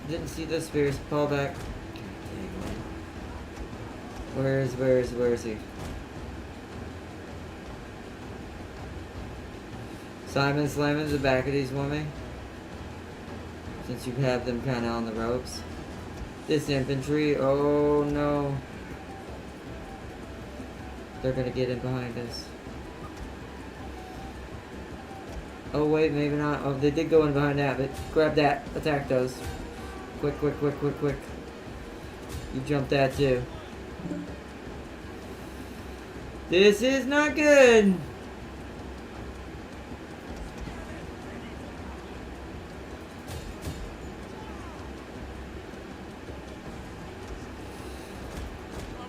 Didn't see the spears. Fall back. Where is he? Simon slamming to the back of these women. Since you have them kind of on the ropes. This infantry. Oh no. They're gonna get in behind us. Oh wait, maybe not. Oh, they did go in behind that, but grab that. Attack those. Quick. You jump that too. This is not good.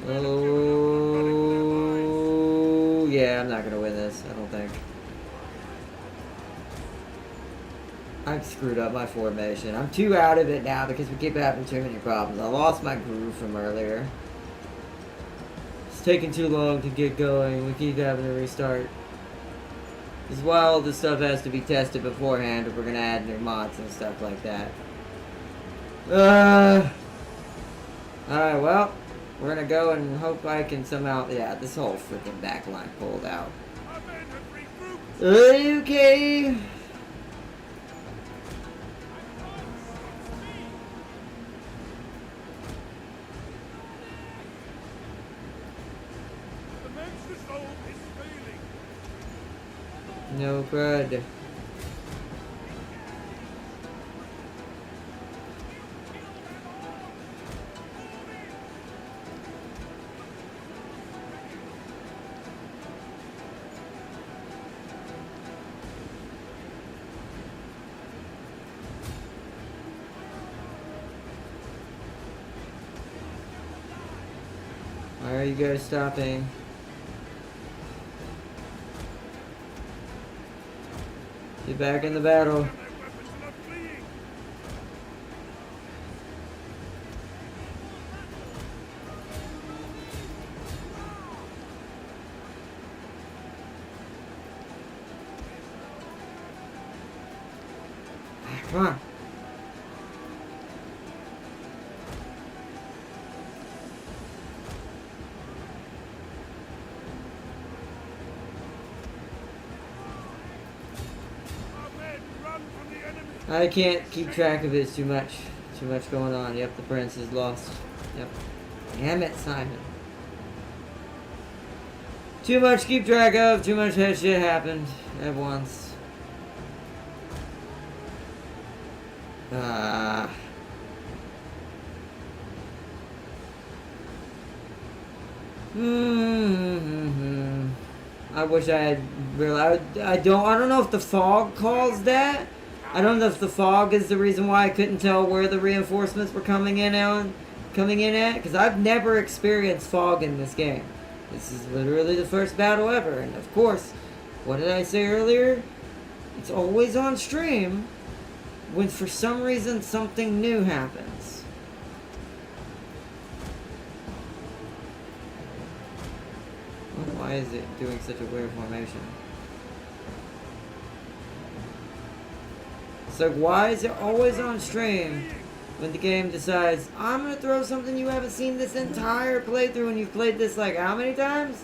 Oh, yeah, I'm not gonna win this, I don't think. I've screwed up my formation. I'm too out of it now because we keep having too many problems. I lost my groove from earlier. It's taking too long to get going. We keep having to restart. As well, the stuff has to be tested beforehand if we're gonna add new mods and stuff like that. Alright, well, we're gonna go and hope I can somehow... Yeah, this whole freaking back line pulled out. Okay. The men's resolve is failing. No crud. Why are you guys stopping? Get back in the battle. Their weapons and are fleeing. Come on. Our men run from the enemy. I can't keep track of it. It's too much. Too much going on. Yep, the prince is lost. Yep. Damn it, Simon. Too much to keep track of. Too much head shit happened at once. Ah. I wish I had realized. I don't know if the fog caused that. I don't know if the fog is the reason why I couldn't tell where the reinforcements were coming in at. Because I've never experienced fog in this game. This is literally the first battle ever. And of course, what did I say earlier? It's always on stream when for some reason something new happens. Why is it doing such a weird formation? It's like, why is it always on stream when the game decides, I'm gonna throw something you haven't seen this entire playthrough and you've played this like how many times?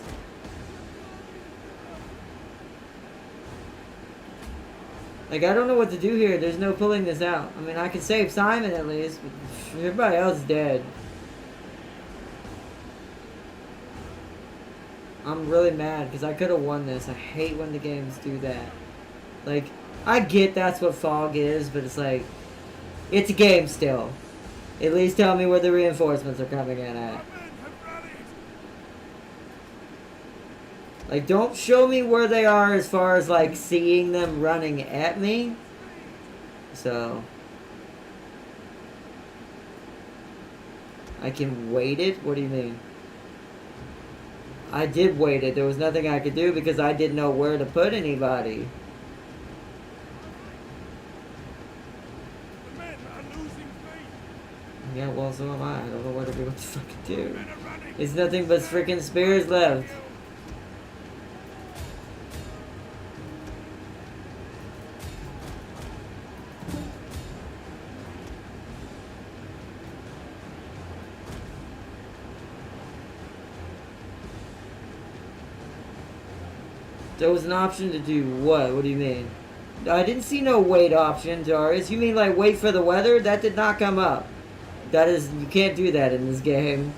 Like, I don't know what to do here. There's no pulling this out. I mean, I can save Simon at least, but everybody else is dead. I'm really mad because I could have won this. I hate when the games do that. Like, I get that's what fog is, but it's like, it's a game still. At least tell me where the reinforcements are coming in at. Our men have rallied. Like, don't show me where they are as far as, like, seeing them running at me. So, I can wait it? What do you mean? I did wait it. There was nothing I could do because I didn't know where to put anybody. The men are losing faith. Yeah, well, so am I. I don't know what to do. What to fucking do. Men are running. There's nothing but freaking spears left. There was an option to do what? What do you mean? I didn't see no wait option, Darius. You mean like wait for the weather? That did not come up. That is, you can't do that in this game.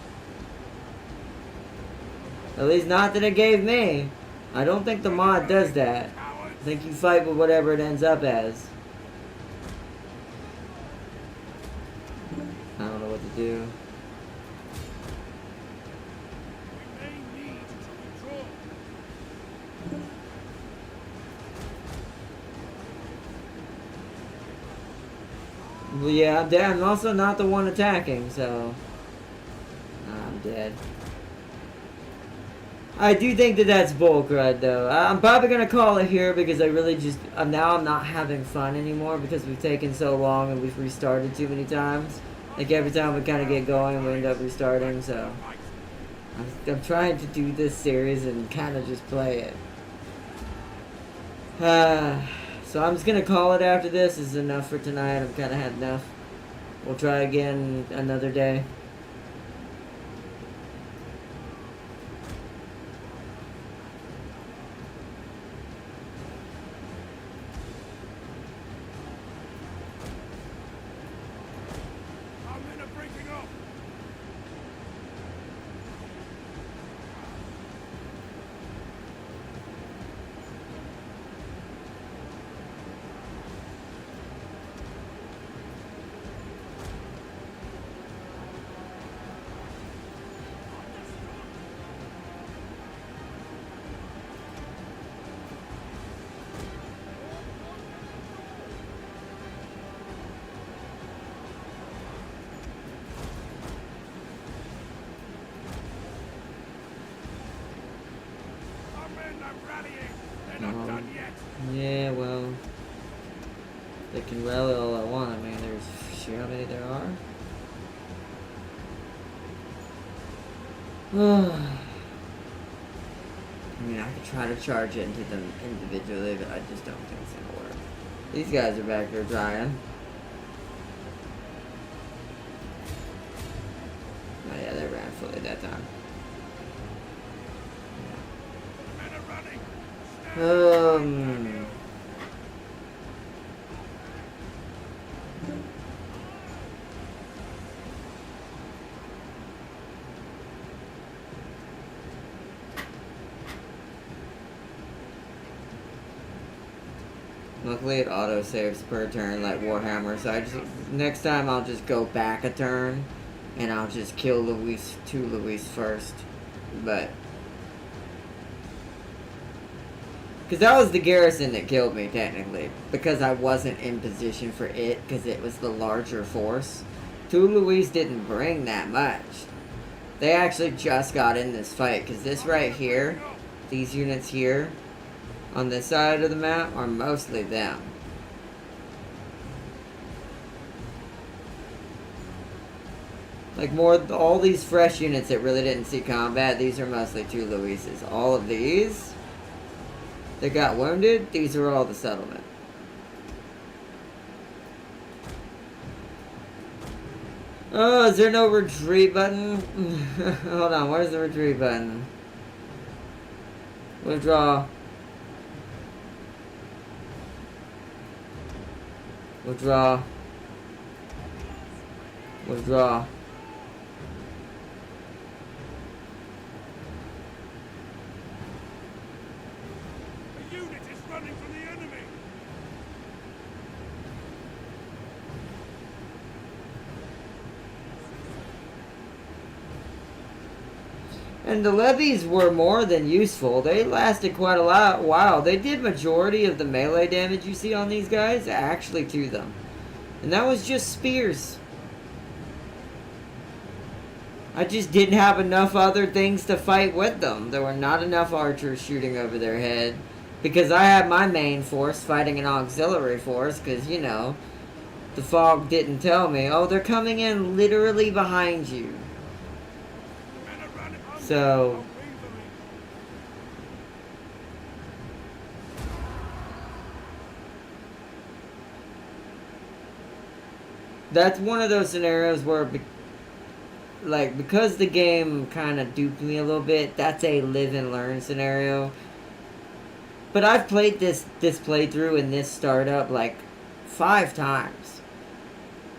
At least not that it gave me. I don't think the mod does that. I think you fight with whatever it ends up as. I don't know what to do. We may need to withdraw. Well, yeah, I'm dead. I'm also not the one attacking, so I'm dead. I do think that that's bullcrud, though. I'm probably gonna call it here because I really just now I'm not having fun anymore because we've taken so long and we've restarted too many times. Like every time we kind of get going, we end up restarting. So I'm trying to do this series and kind of just play it. So I'm just gonna call it after this. This is enough for tonight. I've kind of had enough. We'll try again another day. can rally all I want. I mean, there's... See how many there are? I mean, I could try to charge into them individually, but I just don't think it's gonna work. These guys are back there trying. Oh yeah, they ran fully that time. Men are running. Luckily it auto saves per turn like Warhammer, so I just next time I'll just go back a turn and I'll just kill Luis first. But because that was the garrison that killed me technically, because I wasn't in position for it because it was the larger force. Luis didn't bring that much. They actually just got in this fight because this right here, these units here on this side of the map are mostly them. Like all these fresh units that really didn't see combat, these are mostly Luises. All of these that got wounded, these are all the settlement. Oh, is there no retreat button? Hold on, where's the retreat button? Withdraw. Withdraw. Withdraw. A unit is running from the enemy. And the levies were more than useful. They lasted quite a while. They did majority of the melee damage you see on these guys actually to them. And that was just spears. I just didn't have enough other things to fight with them. There were not enough archers shooting over their head. Because I had my main force fighting an auxiliary force. Because, you know, the fog didn't tell me. Oh, they're coming in literally behind you. So that's one of those scenarios where, like, because the game kind of duped me a little bit, that's a live and learn scenario. But I've played this playthrough and this startup like 5 times,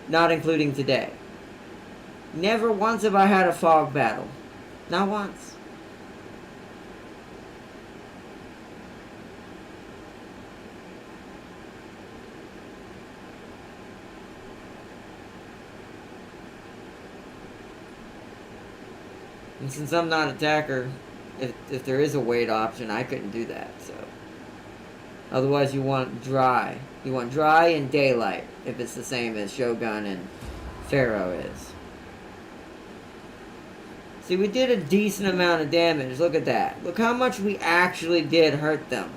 not including today. Never once have I had a fog battle. Not once. And since I'm not an attacker, if there is a wait option, I couldn't do that, so. Otherwise you want dry. You want dry and daylight, if it's the same as Shogun and Pharaoh is. See, we did a decent amount of damage. Look at that. Look how much we actually did hurt them.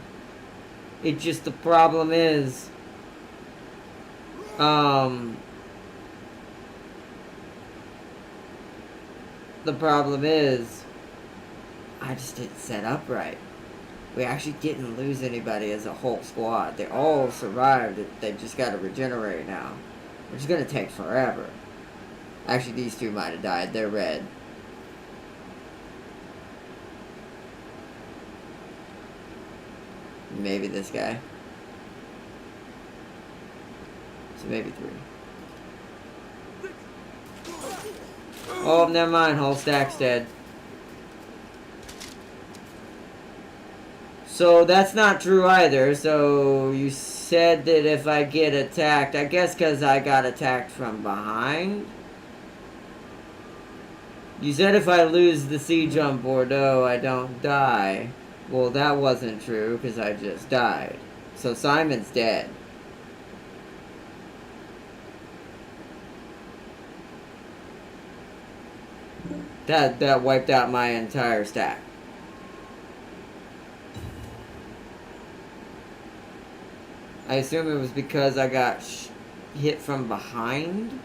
It just, the problem is... The problem is... I just didn't set up right. We actually didn't lose anybody as a whole squad. They all survived. They just gotta regenerate now. Which is gonna take forever. Actually, these two might have died. They're red. Maybe this guy. So maybe 3. Oh, never mind. Whole stack's dead. So that's not true either. So you said that if I get attacked, I guess because I got attacked from behind. You said if I lose the siege on Bordeaux, I don't die. Well, that wasn't true, because I just died. So Simon's dead. That wiped out my entire stack. I assume it was because I got hit from behind.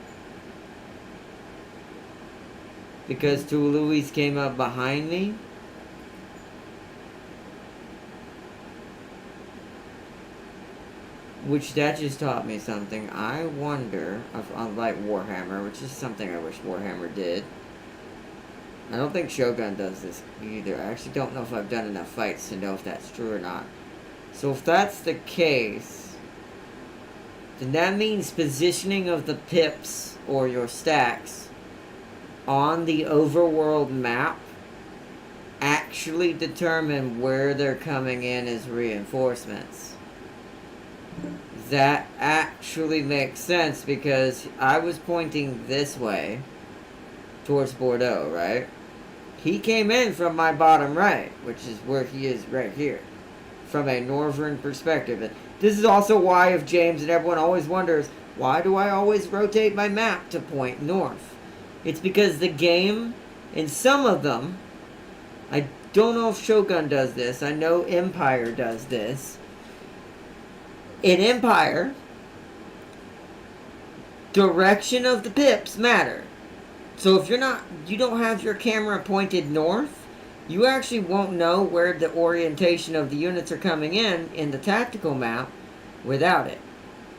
Because two Louis came up behind me. Which that just taught me something. I wonder if, unlike Warhammer, which is something I wish Warhammer did. I don't think Shogun does this either. I actually don't know if I've done enough fights to know if that's true or not. So if that's the case, then that means positioning of the pips or your stacks on the overworld map actually determine where they're coming in as reinforcements. That actually makes sense because I was pointing this way towards Bordeaux, right? He came in from my bottom right, which is where he is right here, from a northern perspective. And this is also why, if James and everyone always wonders, why do I always rotate my map to point north? It's because the game, in some of them, I don't know if Shogun does this, I know Empire does this. In Empire, direction of the pips matter. So if you don't have your camera pointed north, you actually won't know where the orientation of the units are coming in the tactical map without it.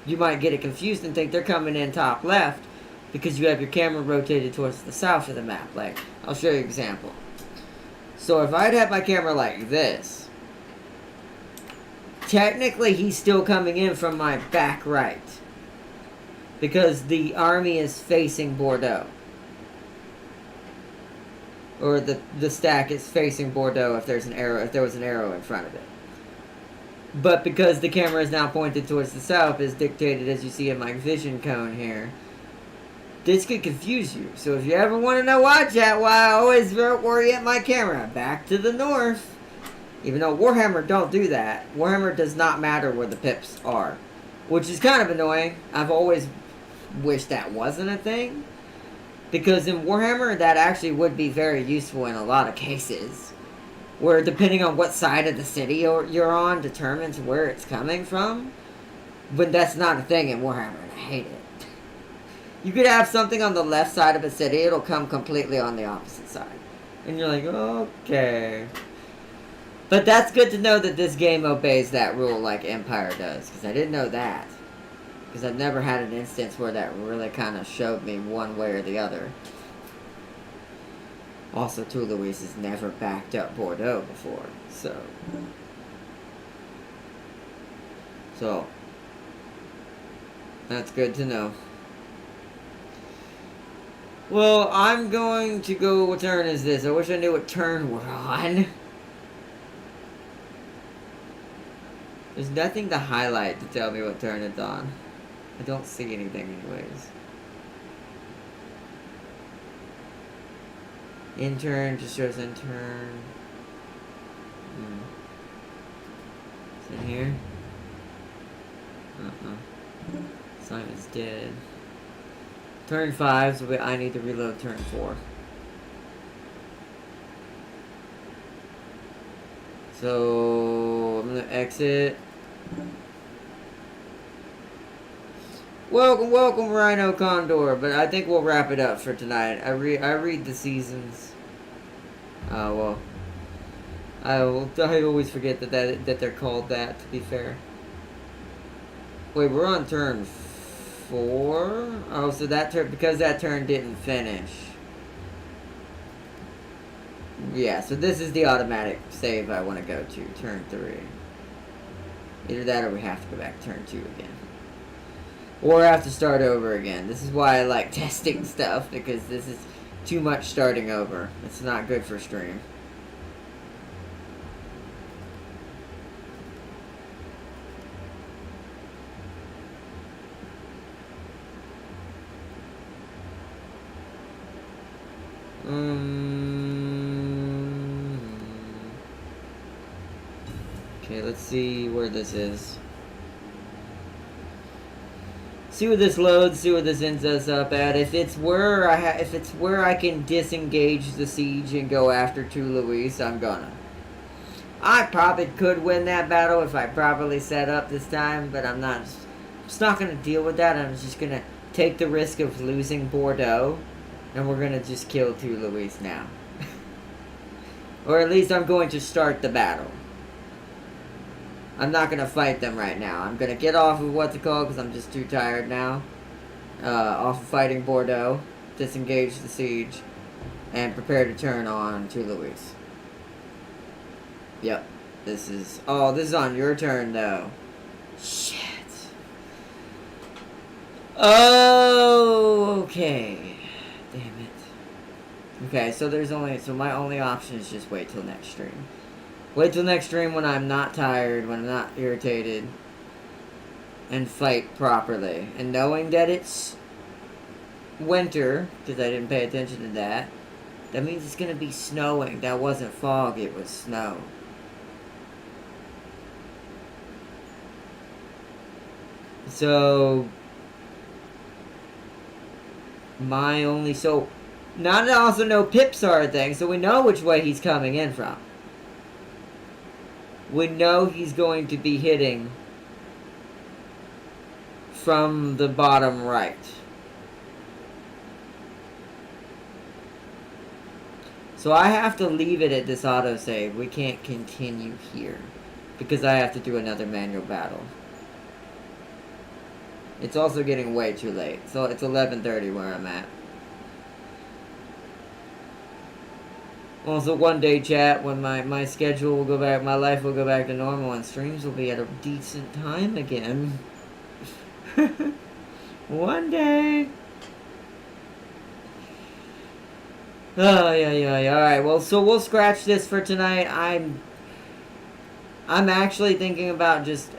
You might get it confused and think they're coming in top left because you have your camera rotated towards the south of the map. Like, I'll show you an example. So if I'd have my camera like this, technically he's still coming in from my back right because the army is facing Bordeaux. Or the stack is facing Bordeaux if there was an arrow in front of it. But because the camera is now pointed towards the south, as dictated as you see in my vision cone here, this could confuse you. So if you ever want to know why I always orient my camera back to the north. Even though Warhammer don't do that. Warhammer does not matter where the pips are. Which is kind of annoying. I've always wished that wasn't a thing. Because in Warhammer, that actually would be very useful in a lot of cases. Where depending on what side of the city you're on determines where it's coming from. But that's not a thing in Warhammer, and I hate it. You could have something on the left side of a city, it'll come completely on the opposite side. And you're like, okay. But that's good to know that this game obeys that rule like Empire does. Because I didn't know that. Because I've never had an instance where that really kind of showed me one way or the other. Also, Toulouse has never backed up Bordeaux before, so that's good to know. Well, I'm going to go, what turn is this? I wish I knew what turn we're on. There's nothing to highlight to tell me what turn it's on. I don't see anything anyways. Intern just shows intern. Is it here? Simon's dead. Turn 5, so I need to reload turn 4. So I'm gonna exit. Welcome, Rhino Condor. But I think we'll wrap it up for tonight. I read the seasons. Well, I always forget that they're called that. To be fair. Wait, we're on turn 4. Oh, so that turn, because that turn didn't finish. Yeah, so this is the automatic save I want to go to. Turn 3. Either that or we have to go back to turn 2 again. Or have to start over again. This is why I like testing stuff, because this is too much starting over. It's not good for stream. Okay, let's see where this is. See what this loads, see what this ends us up at. If it's where I can disengage the siege and go after Toulouse, I'm gonna. I probably could win that battle if I properly set up this time, but I'm not. Just not going to deal with that. I'm just going to take the risk of losing Bordeaux, and we're going to just kill 2 Louis now. Or at least I'm going to start the battle. I'm not going to fight them right now. I'm going to get off of what's it called, because I'm just too tired now. Off of fighting Bordeaux, disengage the siege, and prepare to turn on 2 Louis. Yep. This is on your turn, though. Shit. Oh, okay. Damn it. Okay, so my only option is just wait till next stream. Wait till next stream when I'm not tired, when I'm not irritated, and fight properly. And knowing that it's winter, because I didn't pay attention to that, that means it's going to be snowing. That wasn't fog, it was snow. So, now that I also know pips are a thing, so we know which way he's coming in from. We know he's going to be hitting from the bottom right. So I have to leave it at this autosave. We can't continue here, because I have to do another manual battle. It's also getting way too late. So it's 11:30 where I'm at. Also, one day, chat, when my schedule will go back, my life will go back to normal, and streams will be at a decent time again. One day. Oh, yeah. Alright, well, so we'll scratch this for tonight. I'm actually thinking about just...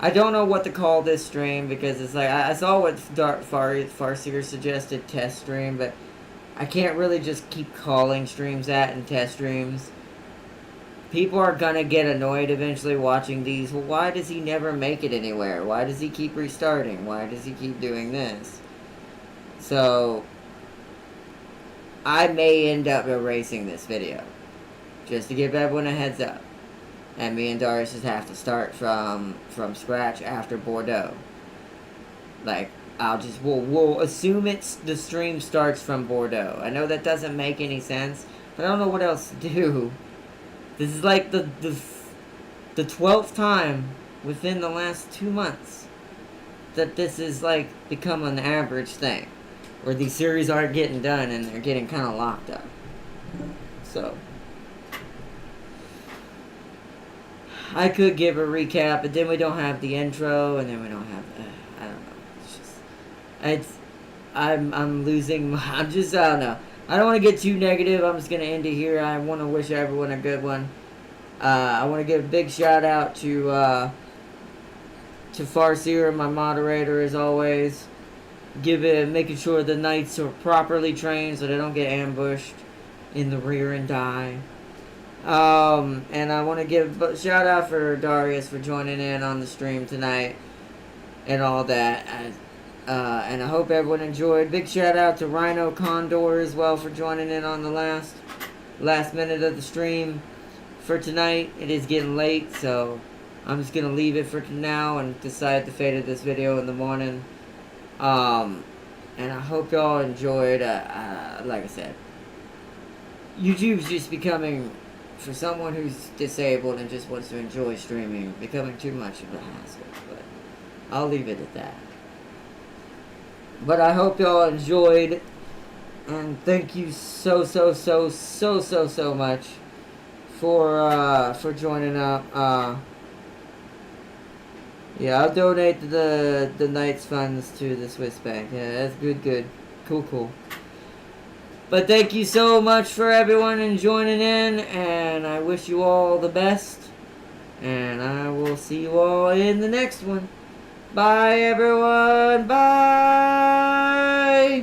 I don't know what to call this stream, because it's like, I saw what Farseer suggested, test stream, but I can't really just keep calling streams that and test streams. People are gonna get annoyed eventually watching these. Well, why does he never make it anywhere? Why does he keep restarting? Why does he keep doing this? So, I may end up erasing this video, just to give everyone a heads up. And me and Darius just have to start from scratch after Bordeaux. Like, we'll assume the stream starts from Bordeaux. I know that doesn't make any sense, but I don't know what else to do. This is like the 12th time within the last 2 months that this has like become an average thing, where these series aren't getting done and they're getting kind of locked up. So I could give a recap, but then we don't have the intro, and then we don't have I don't know. I'm losing. I don't know. I don't want to get too negative. I'm just gonna end it here. I want to wish everyone a good one. I want to give a big shout out to Farseer, my moderator, as always. Making sure the knights are properly trained so they don't get ambushed in the rear and die. And I want to give a shout out for Darius for joining in on the stream tonight and all that. And I hope everyone enjoyed. Big shout out to Rhino Condor as well for joining in on the last minute of the stream for tonight. It is getting late, so I'm just gonna leave it for now and decide the fate of this video in the morning. And I hope y'all enjoyed. Like I said, YouTube's just becoming, for someone who's disabled and just wants to enjoy streaming, becoming too much of a hassle. But I'll leave it at that. But I hope y'all enjoyed, and thank you so much for joining up. Yeah, I'll donate the Knights funds to the Swiss bank. Yeah, that's good. Cool. But thank you so much for everyone and joining in, and I wish you all the best, and I will see you all in the next one. Bye, everyone. Bye.